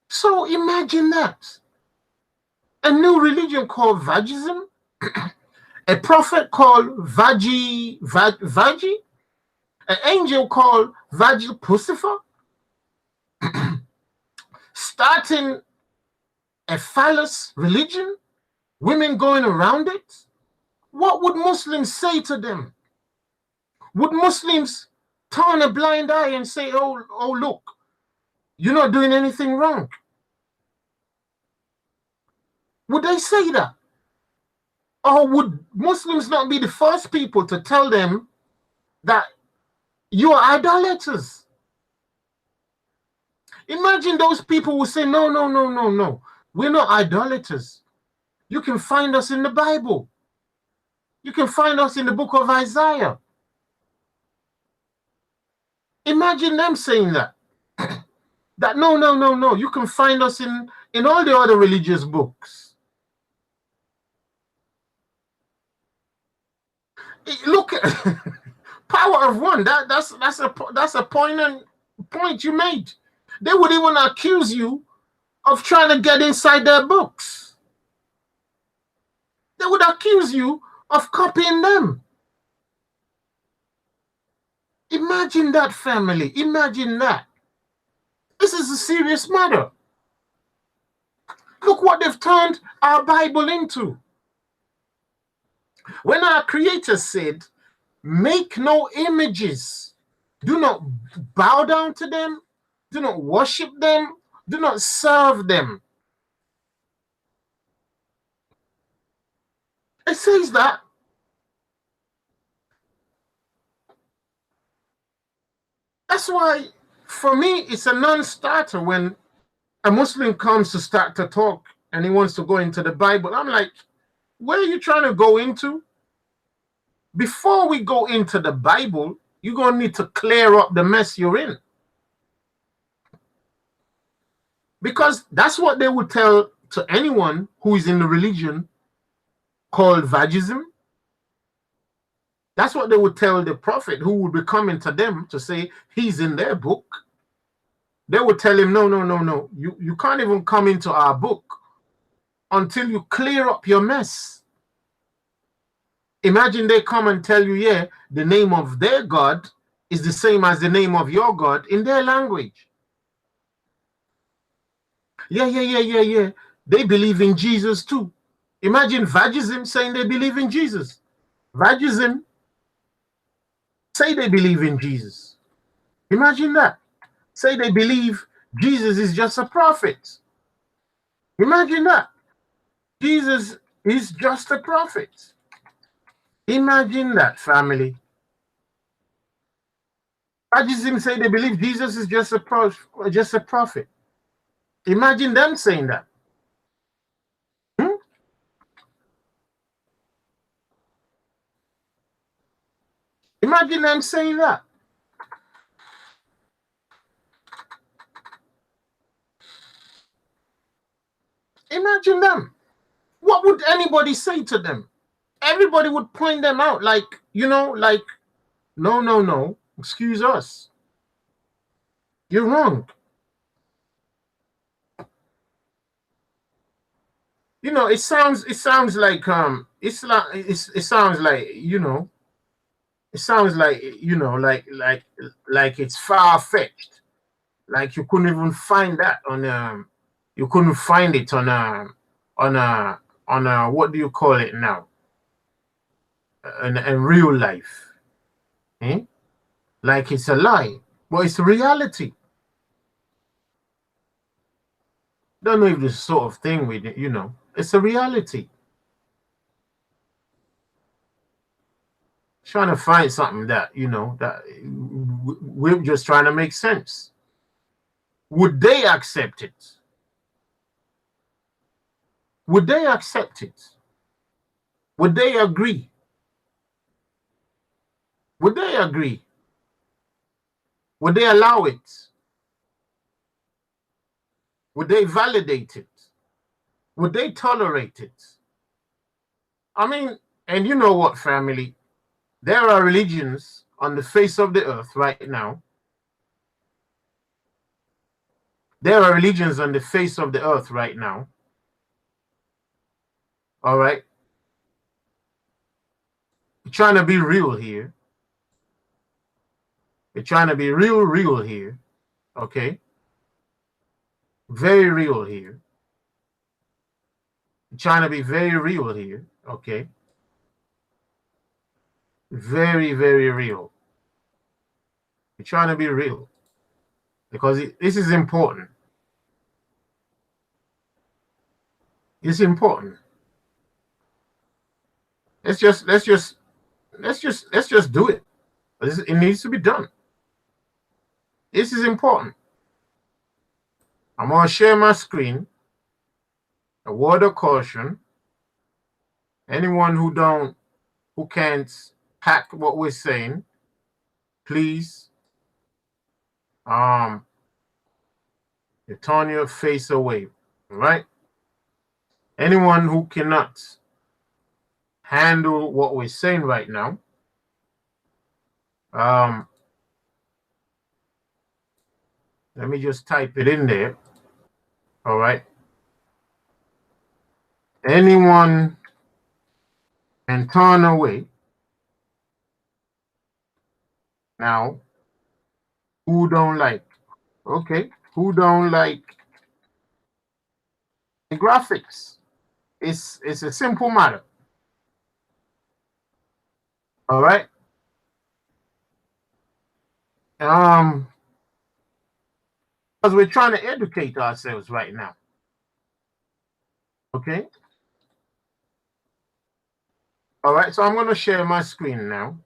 So imagine that. A new religion called Vagism. a prophet called Vagi, an angel called Vagi Pucifer, starting a phallus religion, women going around it. What would Muslims say to them? Would Muslims turn a blind eye and say, oh, look, you're not doing anything wrong? Would they say that? Or would Muslims not be the first people to tell them that you are idolaters? Imagine those people who say, no, no, no, no, no. We're not idolaters. You can find us in the Bible. You can find us in the book of Isaiah. Imagine them saying that. That no, no, no, no. You can find us in all the other religious books. Look at power of one. That's a point you made. They would even accuse you of trying to get inside their books. They would accuse you of copying them. Imagine that, family. Imagine that. This is a serious matter. Look what they've turned our Bible into. When our Creator said, make no images, do not bow down to them, do not worship them, do not serve them. It says that. That's why, for me, it's a non-starter when a Muslim comes to start to talk and he wants to go into the Bible. I'm like, where are you trying to go into? Before we go into the Bible, you're going to need to clear up the mess you're in. Because that's what they would tell to anyone who is in the religion called Vagism. That's what they would tell the prophet who would be coming to them to say he's in their book. They would tell him, no, no, no, no. You can't even come into our book until you clear up your mess. Imagine they come and tell you, yeah, the name of their God is the same as the name of your God in their language. Yeah. They believe in Jesus too. Imagine Vagism saying they believe in Jesus. Vagism say they believe in Jesus. Imagine that. Say they believe Jesus is just a prophet. Imagine that. Jesus is just a prophet. Imagine that, family. Vagism say they believe Jesus is just a prophet. Imagine them saying that. Imagine them saying that. Imagine them. What would anybody say to them? Everybody would point them out like, like, no, excuse us. You're wrong. It sounds like it sounds like like it's far-fetched. Like you couldn't even find that you couldn't find it on a what do you call it now? In real life. Like it's a lie. But it's a reality. Don't know if this sort of thing with it, it's a reality. Trying to find something that, that we're just trying to make sense. Would they accept it? Would they accept it? Would they agree? Would they agree? Would they allow it? Would they validate it? Would they tolerate it? I mean, and you know what, family? There are religions on the face of the earth right now. There are religions on the face of the earth right now. All right. We're trying to be real here. We're trying to be real here. Okay? Very real here. We're trying to be very real here. Okay? Very, very real. We're trying to be real. Because this is important. It's important. Let's just do it. It needs to be done. This is important. I'm gonna share my screen. A word of caution. Anyone who can't hack what we're saying, please you turn your face away. All right? Anyone who cannot handle what we're saying right now, let me just type it in there. All right. Anyone can turn away. Now, who don't like? Okay. Who don't like the graphics? It's a simple matter. All right. Because we're trying to educate ourselves right now. Okay. All right. So I'm going to share my screen now.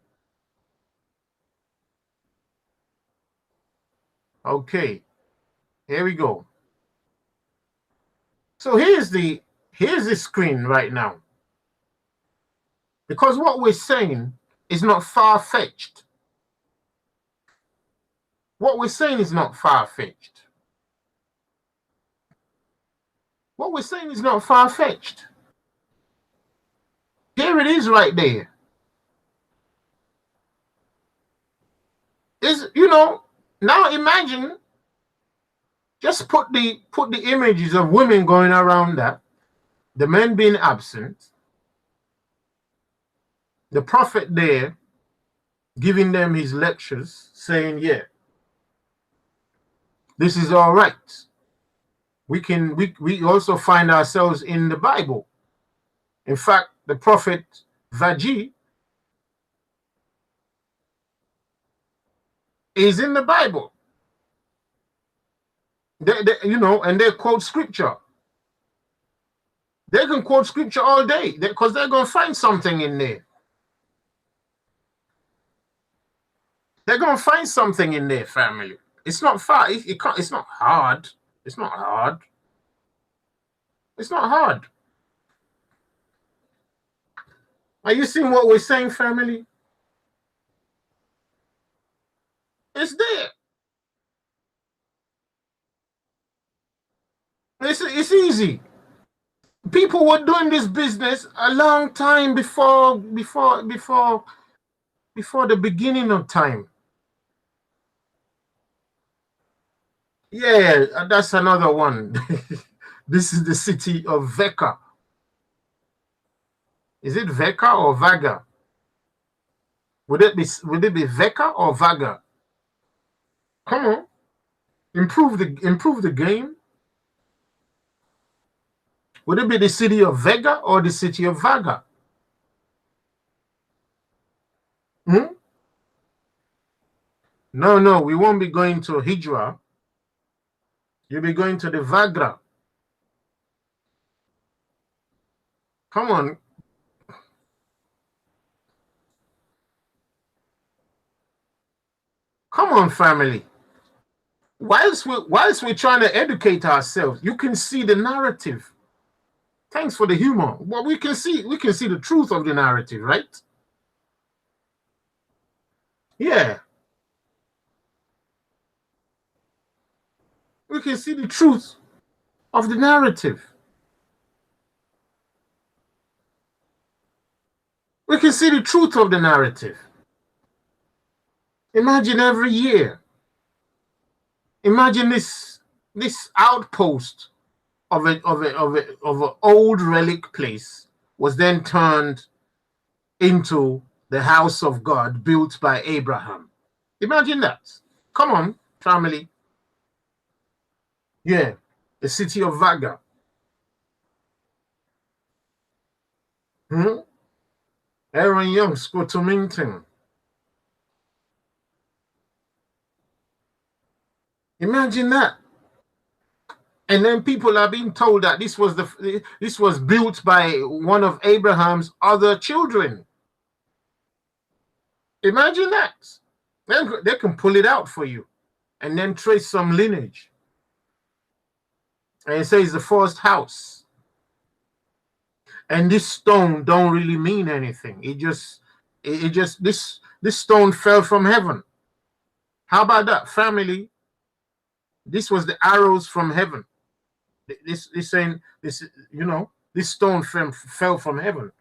Okay. Here we go. So here's the screen right now. Because what we're saying is not far-fetched. What we're saying is not far-fetched. What we're saying is not far-fetched. Here it is right there. Now imagine, just put the images of women going around that, the men being absent, the prophet there giving them his lectures, saying, yeah, this is all right. We also find ourselves in the Bible. In fact, the prophet Vaji is in the Bible. And they quote scripture. They can quote scripture all day because they're going to find something in there. They're going to find something in their family. It's not far. It's not hard. It's not hard. It's not hard. Are you seeing what we're saying, family? It's there. It's easy. People were doing this business a long time before the beginning of time. Yeah, that's another one. This is the city of Veka. Is it Veka or Vaga? Would it be Veka or Vaga? Come on. Improve the game. Would it be the city of Vega or the city of Vaga? No, we won't be going to Hijra. You'll be going to the Vagra. Come on. Come on, family. Whilst we're trying to educate ourselves, you can see the narrative. Thanks for the humor. Well, we can see the truth of the narrative, right? Yeah. We can see the truth of the narrative. We can see the truth of the narrative. Imagine every year. Imagine this outpost of an old relic place was then turned into the house of God built by Abraham. Imagine that. Come on, family. Yeah, the city of Vaga. Aaron Young, Scotomington. Imagine that. And then people are being told that this was built by one of Abraham's other children. Imagine that. Then they can pull it out for you and then trace some lineage. And it says the first house. And this stone don't really mean anything. This stone fell from heaven. How about that, family? This was the arrows from heaven. This stone fell from heaven.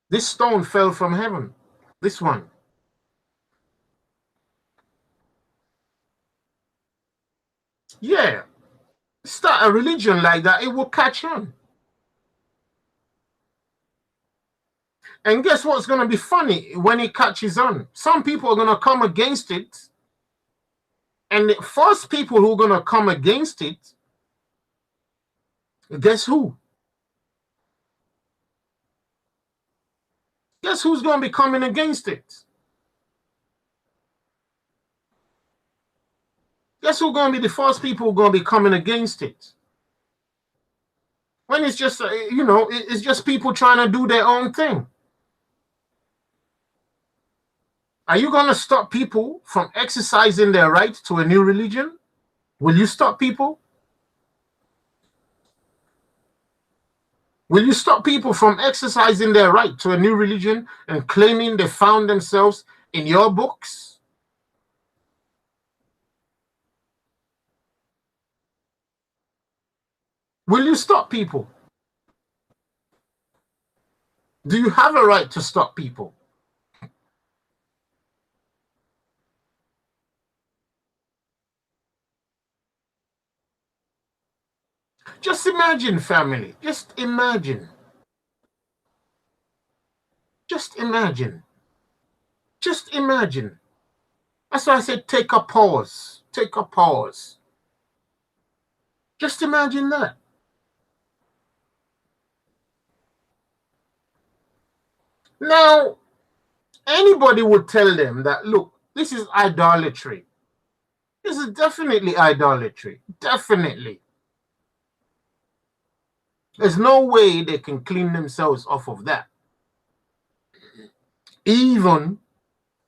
This stone fell from heaven. This one. Yeah. Start a religion like that, it will catch on. And guess what's going to be funny when it catches on? Some people are going to come against it. And the first people who are going to come against it, guess who? Guess who's going to be coming against it? Guess who's going to be the first people who are going to be coming against it? When it's just, it's just people trying to do their own thing. Are you going to stop people from exercising their right to a new religion? Will you stop people? Will you stop people from exercising their right to a new religion and claiming they found themselves in your books? Will you stop people? Do you have a right to stop people? Just imagine, family. Just imagine. Just imagine. Just imagine. That's why I said take a pause. Take a pause. Just imagine that. Now, anybody would tell them that, look, this is idolatry. This is definitely idolatry. Definitely. There's no way they can clean themselves off of that. Even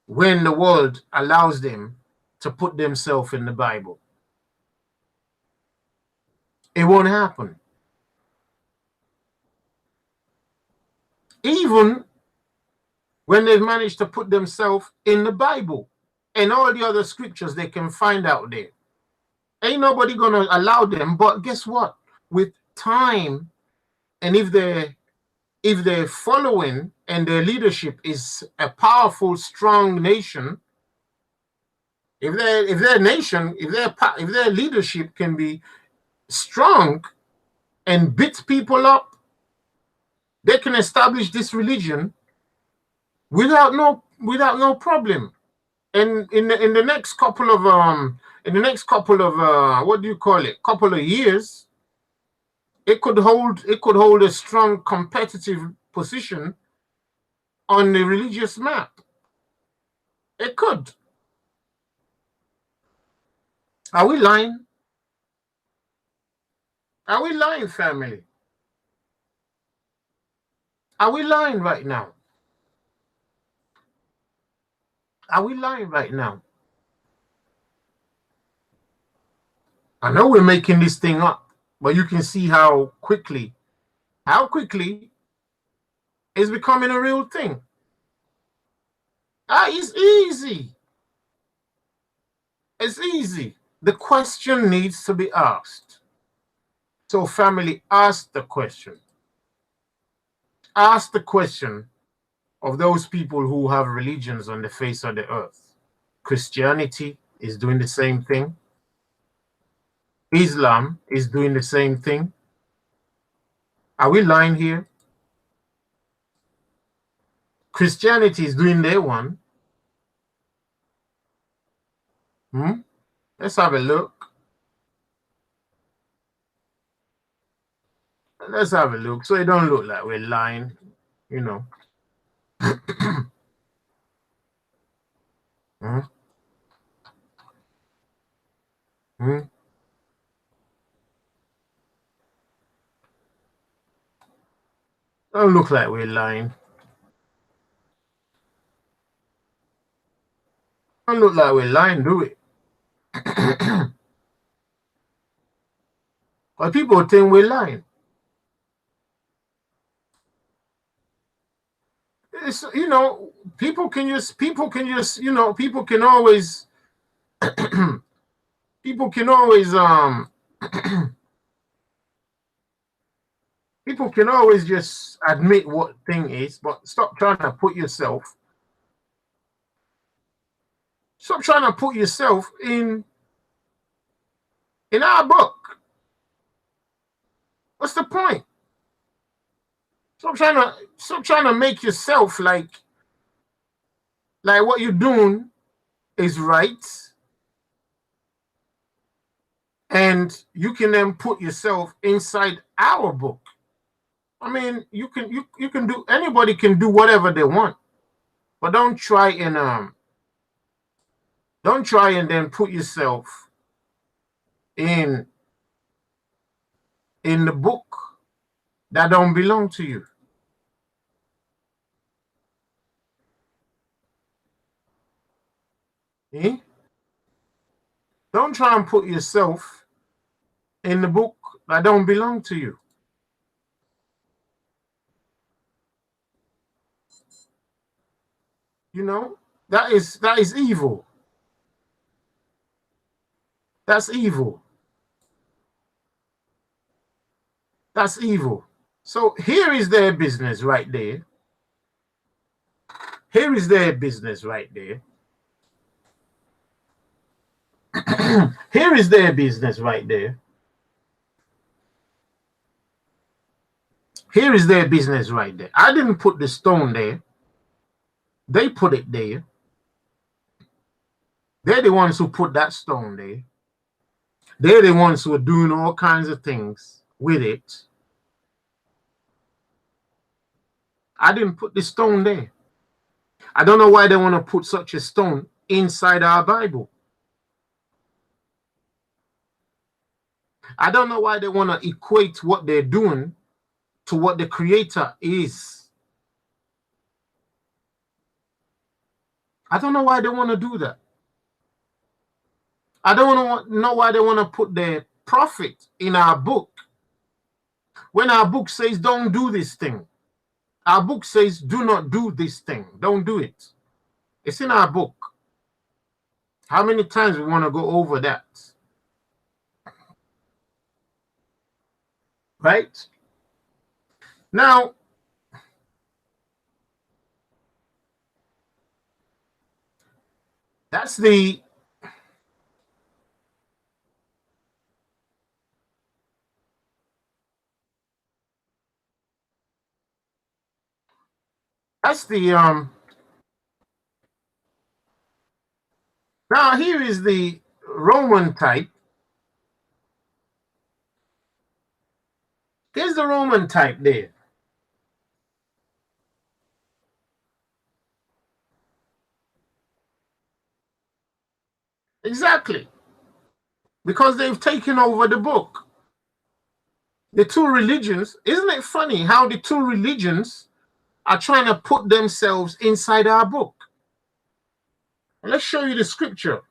when the world allows them to put themselves in the Bible. It won't happen. Even when they've managed to put themselves in the Bible and all the other scriptures they can find out there. Ain't nobody going to allow them. But guess what? With time, and if they're following and their leadership is a powerful, strong nation, if their leadership can be strong and beat people up, they can establish this religion without no problem. And in the next couple of couple of years, it could hold a strong competitive position on the religious map. It could. Are we lying? Are we lying, family? Are we lying right now? Are we lying right now? I know we're making this thing up, but you can see how quickly it's becoming a real thing. It's easy. It's easy. The question needs to be asked. So, family, ask the question. Ask the question of those people who have religions on the face of the earth. Christianity is doing the same thing. Islam is doing the same thing. Are we lying here? Christianity is doing their one. Let's have a look. Let's have a look. So it don't look like we're lying, you know. Don't look like we're lying. Don't look like we're lying, do it? But people think we're lying. It's, you know, people can just, you know, people can always people can always just admit what thing is, but stop trying to put yourself in our book. What's the point? Stop trying to make yourself like what you're doing is right, and you can then put yourself inside our book. I mean, you can do, anybody can do whatever they want, but don't try and then put yourself in the book that don't belong to you. Eh? Don't try and put yourself in the book that don't belong to you. You know, that is evil. That's evil. That's evil. So here is their business right there. Here is their business right there. Here is their business right there. Here is their business right there. I didn't put the stone there. They put it there. They're the ones who put that stone there. They're the ones who are doing all kinds of things with it. I didn't put the stone there. I don't know why they want to put such a stone inside our Bible. I don't know why they want to equate what they're doing to what the Creator is. I don't know why they want to do that. I don't know why they want to put the prophet in our book when our book says don't do this thing. Our book says do not do this thing. Don't do it. It's in our book. How many times we want to go over that? Right? Now, that's the now here is the Roman type. Here's the Roman type there. Exactly. Because they've taken over the book. The two religions, isn't it funny how the two religions are trying to put themselves inside our book? Let's show you the scripture.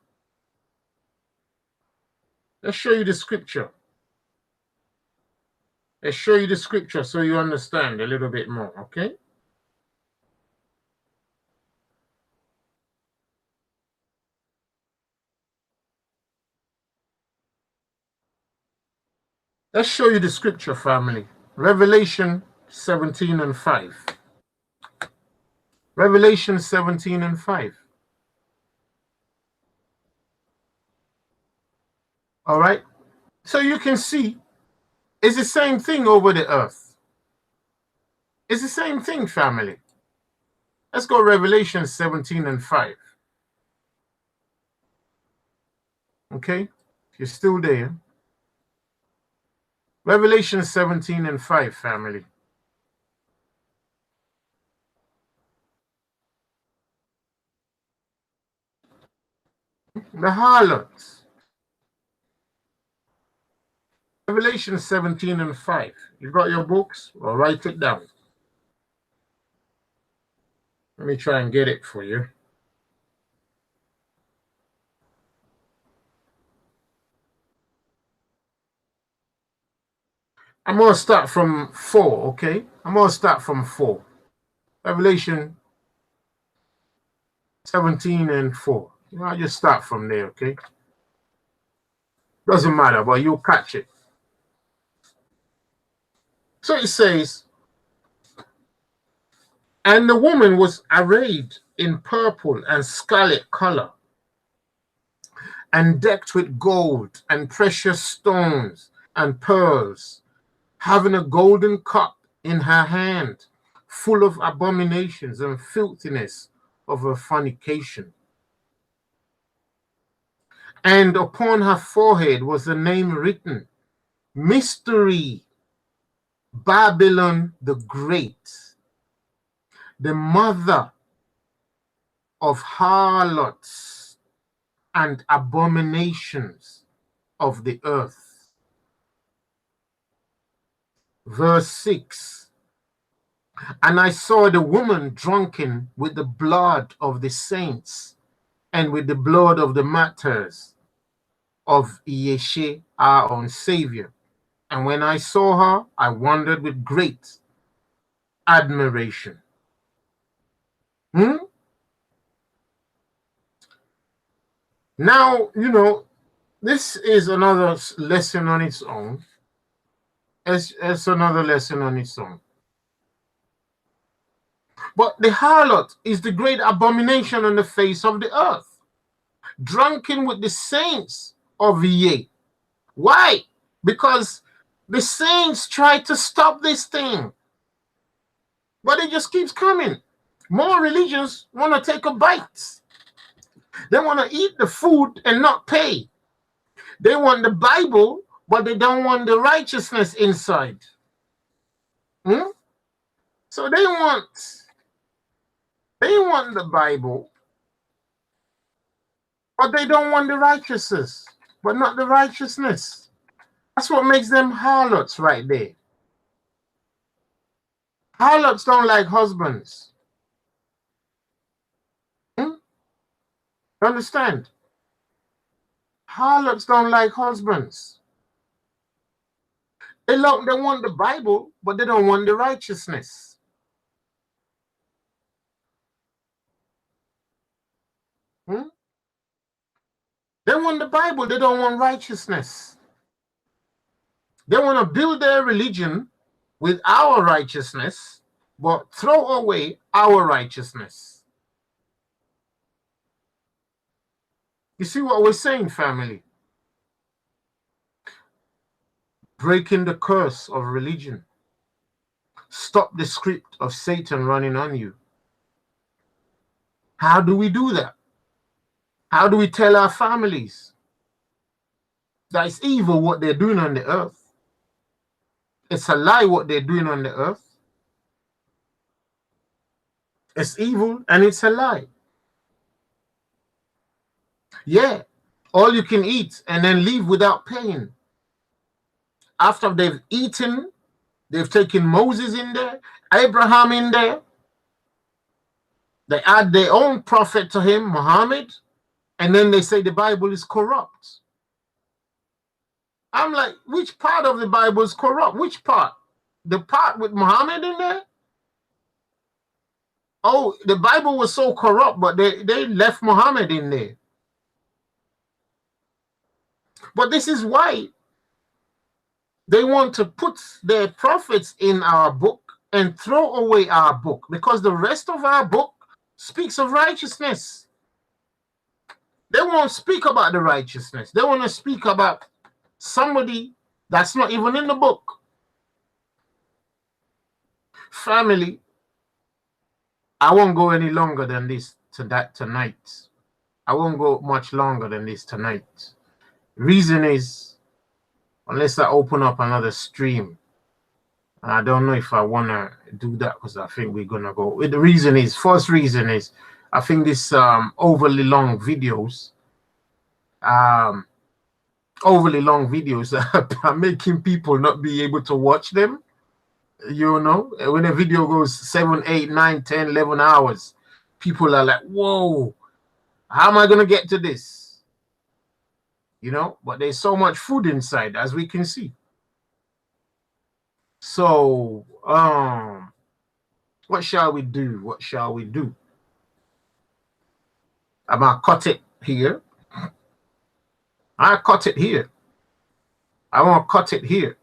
Let's show you the scripture. Let's show you the scripture so you understand a little bit more, okay? Let's show you the scripture, family. Revelation 17 and 5. Revelation 17 and 5. All right. So you can see it's the same thing over the earth. It's the same thing, family. Let's go Revelation 17 and 5. Okay? If you're still there. Revelation 17 and 5, family. The harlots. Revelation 17 and 5. You got your books? Well, write it down. Let me try and get it for you. I'm going to start from 4, okay? I'm going to start from 4. Revelation 17 and 4. I'll just start from there, okay? Doesn't matter, but you'll catch it. So it says, and the woman was arrayed in purple and scarlet color, and decked with gold and precious stones and pearls, having a golden cup in her hand, full of abominations and filthiness of her fornication. And upon her forehead was a name written, Mystery, Babylon the Great, the mother of harlots and abominations of the earth. Verse 6. And I saw the woman drunken with the blood of the saints and with the blood of the martyrs of Yeshua, our own Savior. And when I saw her, I wondered with great admiration. Now, this is another lesson on its own. It's another lesson on its own. But the harlot is the great abomination on the face of the earth, drunken with the saints of Yeh. Why? Because the saints try to stop this thing, but it just keeps coming. More religions want to take a bite. They want to eat the food and not pay. They want the Bible, but they don't want the righteousness inside. So they want the Bible, but they don't want the righteousness, but not the righteousness. That's what makes them harlots right there. Harlots don't like husbands. Understand? Harlots don't like husbands. They want the Bible, but they don't want the righteousness. They want the Bible, they don't want righteousness. They want to build their religion with our righteousness, but throw away our righteousness. You see what we're saying, family? Breaking the curse of religion. Stop the script of Satan running on you. How do we do that? How do we tell our families that it's evil what they're doing on the earth? It's a lie what they're doing on the earth. It's evil and it's a lie. Yeah, all you can eat and then leave without paying. After they've eaten, they've taken Moses in there, Abraham in there. They add their own prophet to him, Muhammad, and then they say the Bible is corrupt. I'm like, which part of the Bible is corrupt? Which part? The part with Muhammad in there? Oh, the Bible was so corrupt, but they left Muhammad in there. But this is why they want to put their prophets in our book and throw away our book, because the rest of our book speaks of righteousness. They won't speak about the righteousness. They want to speak about somebody that's not even in the book. Family, I won't go any longer than this tonight. I won't go much longer than this tonight. Reason is, unless I open up another stream, and I don't know if I want to do that because I think we're going to go. The reason is, first reason is, I think this overly long videos are making people not be able to watch them. You know, when a video goes 7, 8, 9, 10, 11 hours, people are like, whoa, how am I going to get to this? You know, but there's so much food inside, as we can see. So, what shall we do? What shall we do? I'm going to cut it here. I cut it here. I want to cut it here.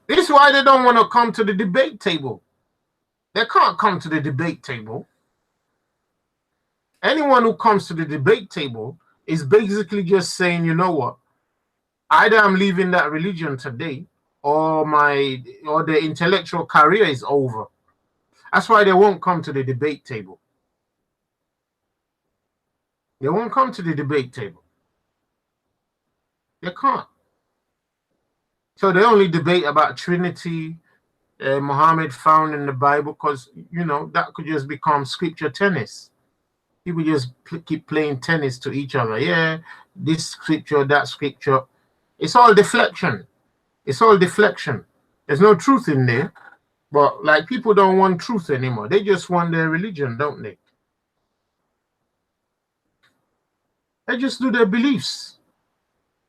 This is why they don't want to come to the debate table. They can't come to the debate table. Anyone who comes to the debate table is basically just saying, you know what? Either I'm leaving that religion today, or the intellectual career is over. That's why they won't come to the debate table. They won't come to the debate table. They can't. So they only debate about Trinity, Muhammad found in the Bible, because, you know, that could just become scripture tennis. People just keep playing tennis to each other. Yeah, this scripture, that scripture. It's all deflection. It's all deflection. There's no truth in there. But like, people don't want truth anymore. They just want their religion, don't they? They just do their beliefs.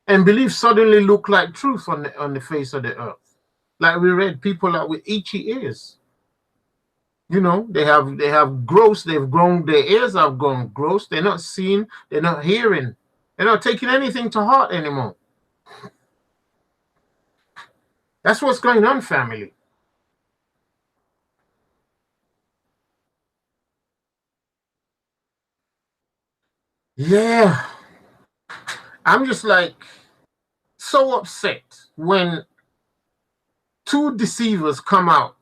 And beliefs suddenly look like truth on the face of the earth. Like we read, people are with itchy ears. You know, they have gross, they've grown, their ears have gone gross. They're not seeing, they're not hearing. They're not taking anything to heart anymore. That's what's going on, family. Yeah. I'm just like so upset when two deceivers come out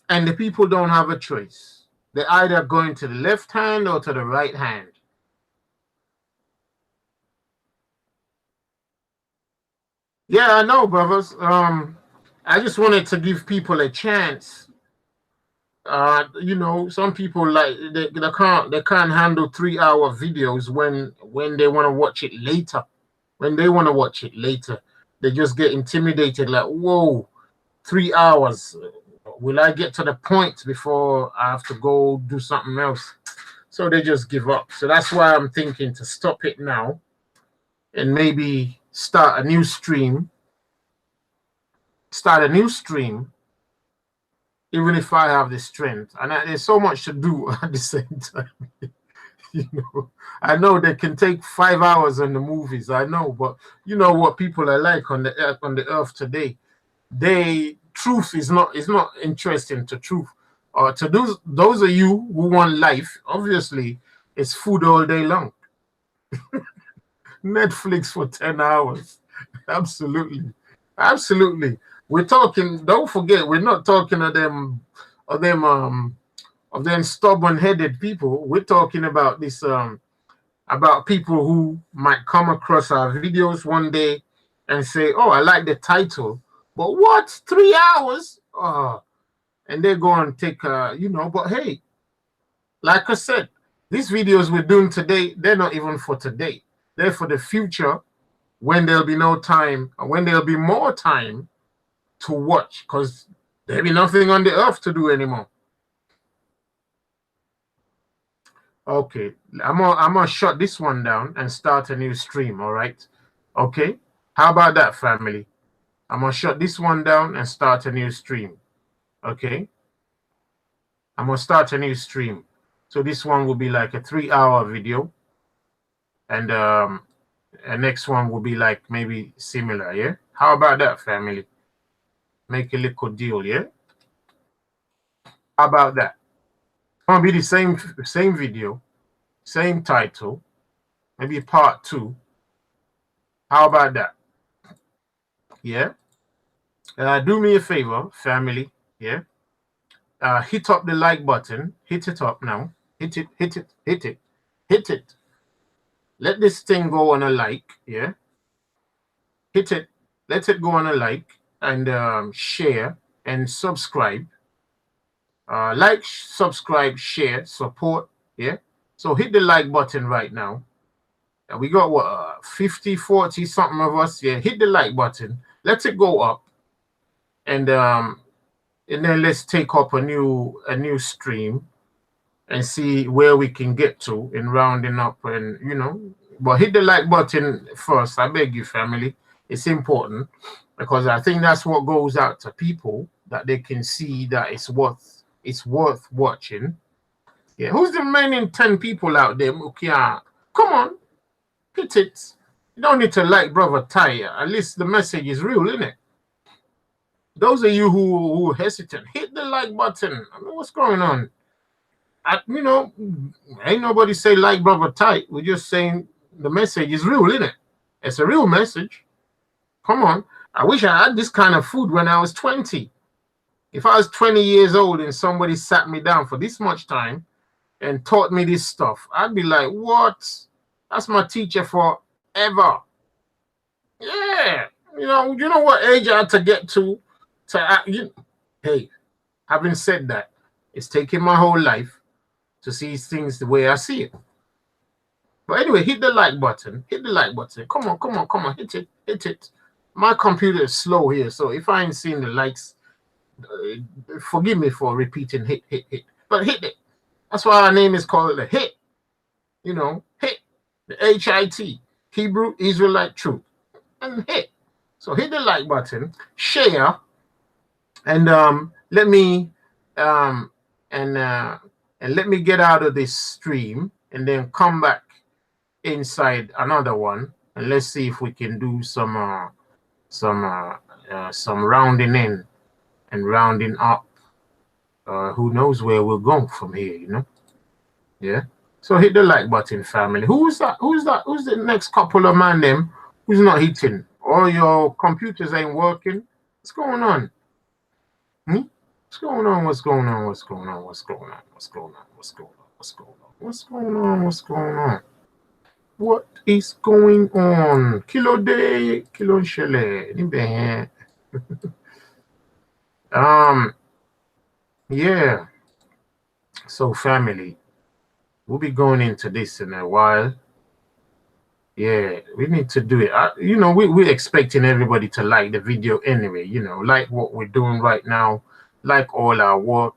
and the people don't have a choice. They're either going to the left hand or to the right hand. Yeah, I know, brothers. I just wanted to give people a chance. You know, some people, like, they can't handle 3-hour videos when they want to watch it later. When they want to watch it later, they just get intimidated, like, whoa, 3 hours. Will I get to the point before I have to go do something else? So they just give up. So that's why I'm thinking to stop it now and maybe start a new stream. Even if I have the strength. And there's so much to do at the same time. You know, I know they can take 5 hours on the movies. I know, but you know what people are like on the earth today. Truth is not interesting to truth. To those of you who want life, obviously, it's food all day long. Netflix for 10 hours. Absolutely. We're talking, don't forget, we're not talking of them stubborn-headed people. We're talking about this about people who might come across our videos one day and say, oh, I like the title, but what, 3 hours? Oh, and they go and take you know, but hey, like I said, these videos we're doing today, they're not even for today. They're for the future, when there'll be no time, when there'll be more time to watch, because there'll be nothing on the earth to do anymore. Okay, I'm gonna shut this one down and start a new stream. All right. Okay, how about that, family? I'm gonna shut this one down and start a new stream. Okay, I'm gonna start a new stream. So this one will be like a 3-hour video, and the next one will be like maybe similar. Yeah, how about that, family? Make a little deal. Yeah, how about that? It's gonna be the same video, same title, maybe part 2. How about that? Yeah. Do me a favor, family. Yeah. Hit up the like button. Hit it up now. Hit it, hit it, hit it, hit it. Let this thing go on a like. Yeah. Hit it. Let it go on a like and share and subscribe. Like, subscribe, share, support. Yeah. So hit the like button right now. We got what 50, 40 something of us. Yeah. Hit the like button. Let it go up. And then let's take up a new stream and see where we can get to in rounding up, and but hit the like button first. I beg you, family. It's important because I think that's what goes out to people, that they can see that it's worth watching. Yeah, who's the remaining 10 people out there? Okay, come on, hit it. You don't need to like Brother Ty. At least the message is real, isn't it? Those of you who hesitant, hit the like button. I mean, what's going on? Ain't nobody say like Brother Tight. We're just saying the message is real, isn't it? It's a real message. Come on. I wish I had this kind of food when I was 20. If I was 20 years old and somebody sat me down for this much time and taught me this stuff, I'd be like, what? That's my teacher forever. Yeah. You know what age I had to get to hey, having said that, it's taken my whole life to see things the way I see it. But anyway, hit the like button. Hit the like button. Come on. Hit it. Hit it. My computer is slow here, so if I ain't seeing the likes, forgive me for repeating hit. But hit it. That's why our name is called the Hit. Hit. The HIT. Hebrew Israelite Truth. And hit. So hit the like button. Share. And let me let me get out of this stream and then come back inside another one, and let's see if we can do some rounding in and rounding up. Who knows where we'll go from here, Yeah. So hit the like button, family. Who's that? Who's the next couple of man them who's not hitting? All your computers ain't working. What's going on? What's going on? What's going on? What's going on? What's going on? What's going on? What's going on? What's going on? What's going on? What's going on? What is going on? Kilo day, kilo shele. Yeah. So family, we'll be going into this in a while. Yeah, we need to do it. We're expecting everybody to like the video anyway. Like what we're doing right now, like all our work.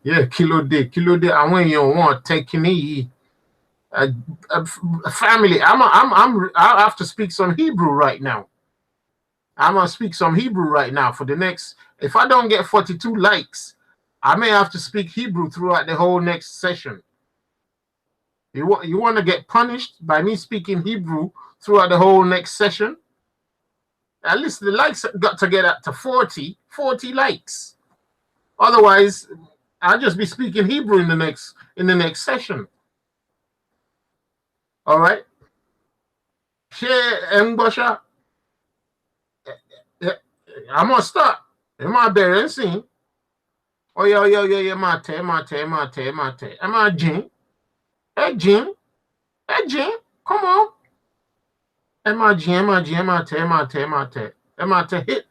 Yeah, kilo day. And when you want taking it, family, I have to speak some Hebrew right now. I'm gonna speak some Hebrew right now for the next. If I don't get 42 likes, I may have to speak Hebrew throughout the whole next session. You want to get punished by me speaking Hebrew throughout the whole next session? At least the likes got to get up to 40 likes. Otherwise, I'll just be speaking Hebrew in the next session. All right. Share Mbosha. I'm gonna start. Am I there and sing? Oh yeah, mate. Am I Jim? Hey Jim. Come on. Am I Jim? Am I hit?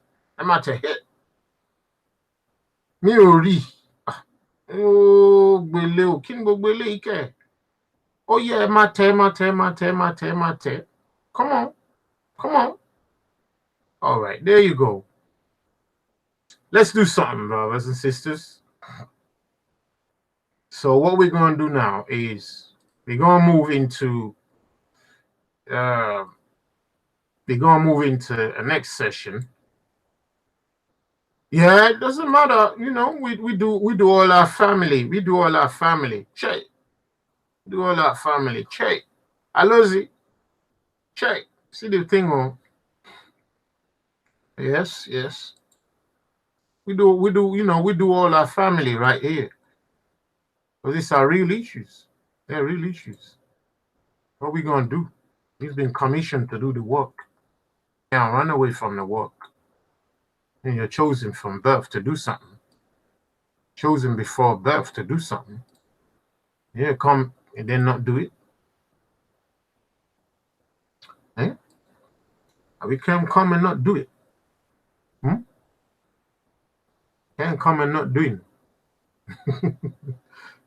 Mi ò rí. Gbèlè o, kí ni gbogbo eléyìí kẹ̀? Oh yeah, mate. Come on. All right, there you go. Let's do something, brothers and sisters. So what we're going to do now is we're going to move into the next session. Yeah, it doesn't matter. We do all our family. We do all our family. Check. Do all our family. Check. Alozi. Check. See the thing on. Yes. We do all our family right here. But these are real issues. They're real issues. What are we gonna do? He's been commissioned to do the work. Can't run away from the work. And you're chosen from birth to do something. Chosen before birth to do something. Yeah, come and then not do it. Eh? We can't come and not do it. Can't come and not do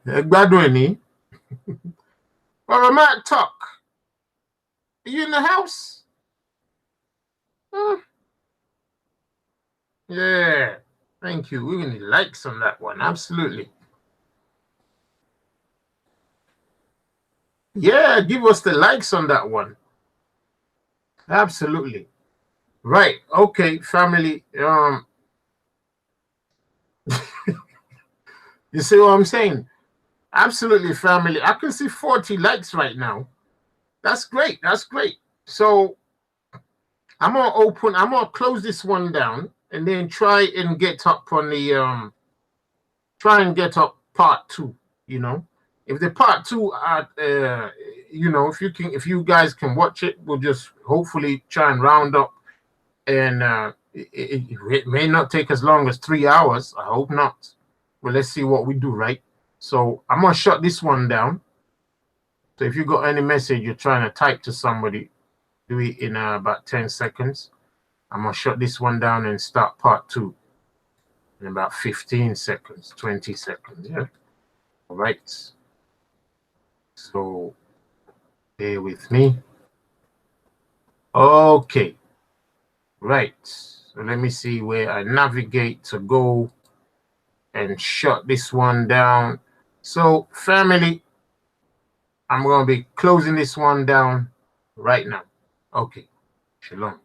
it. Gradually, well, I might talk. Are you in the house? Yeah. Thank you. We need likes on that one. Absolutely. Yeah, give us the likes on that one. Absolutely. Right. Okay, family. You see what I'm saying? Absolutely, family. I can see 40 likes right now. That's great. That's great. So I'm gonna close this one down and then try and get up on the try and get up part 2, you know. If the part 2 are you know, if you guys can watch it, we'll just hopefully try and round up, and it may not take as long as 3 hours. I hope not. Well, let's see what we do, right? So I'm gonna shut this one down. So if you got any message you're trying to type to somebody, do it in about 10 seconds. I'm gonna shut this one down and start part 2 in about 15 seconds, 20 seconds. Yeah. All right. So bear with me. Okay. Right. So let me see where I navigate to go and shut this one down. So family, I'm going to be closing this one down right now. Okay. Shalom.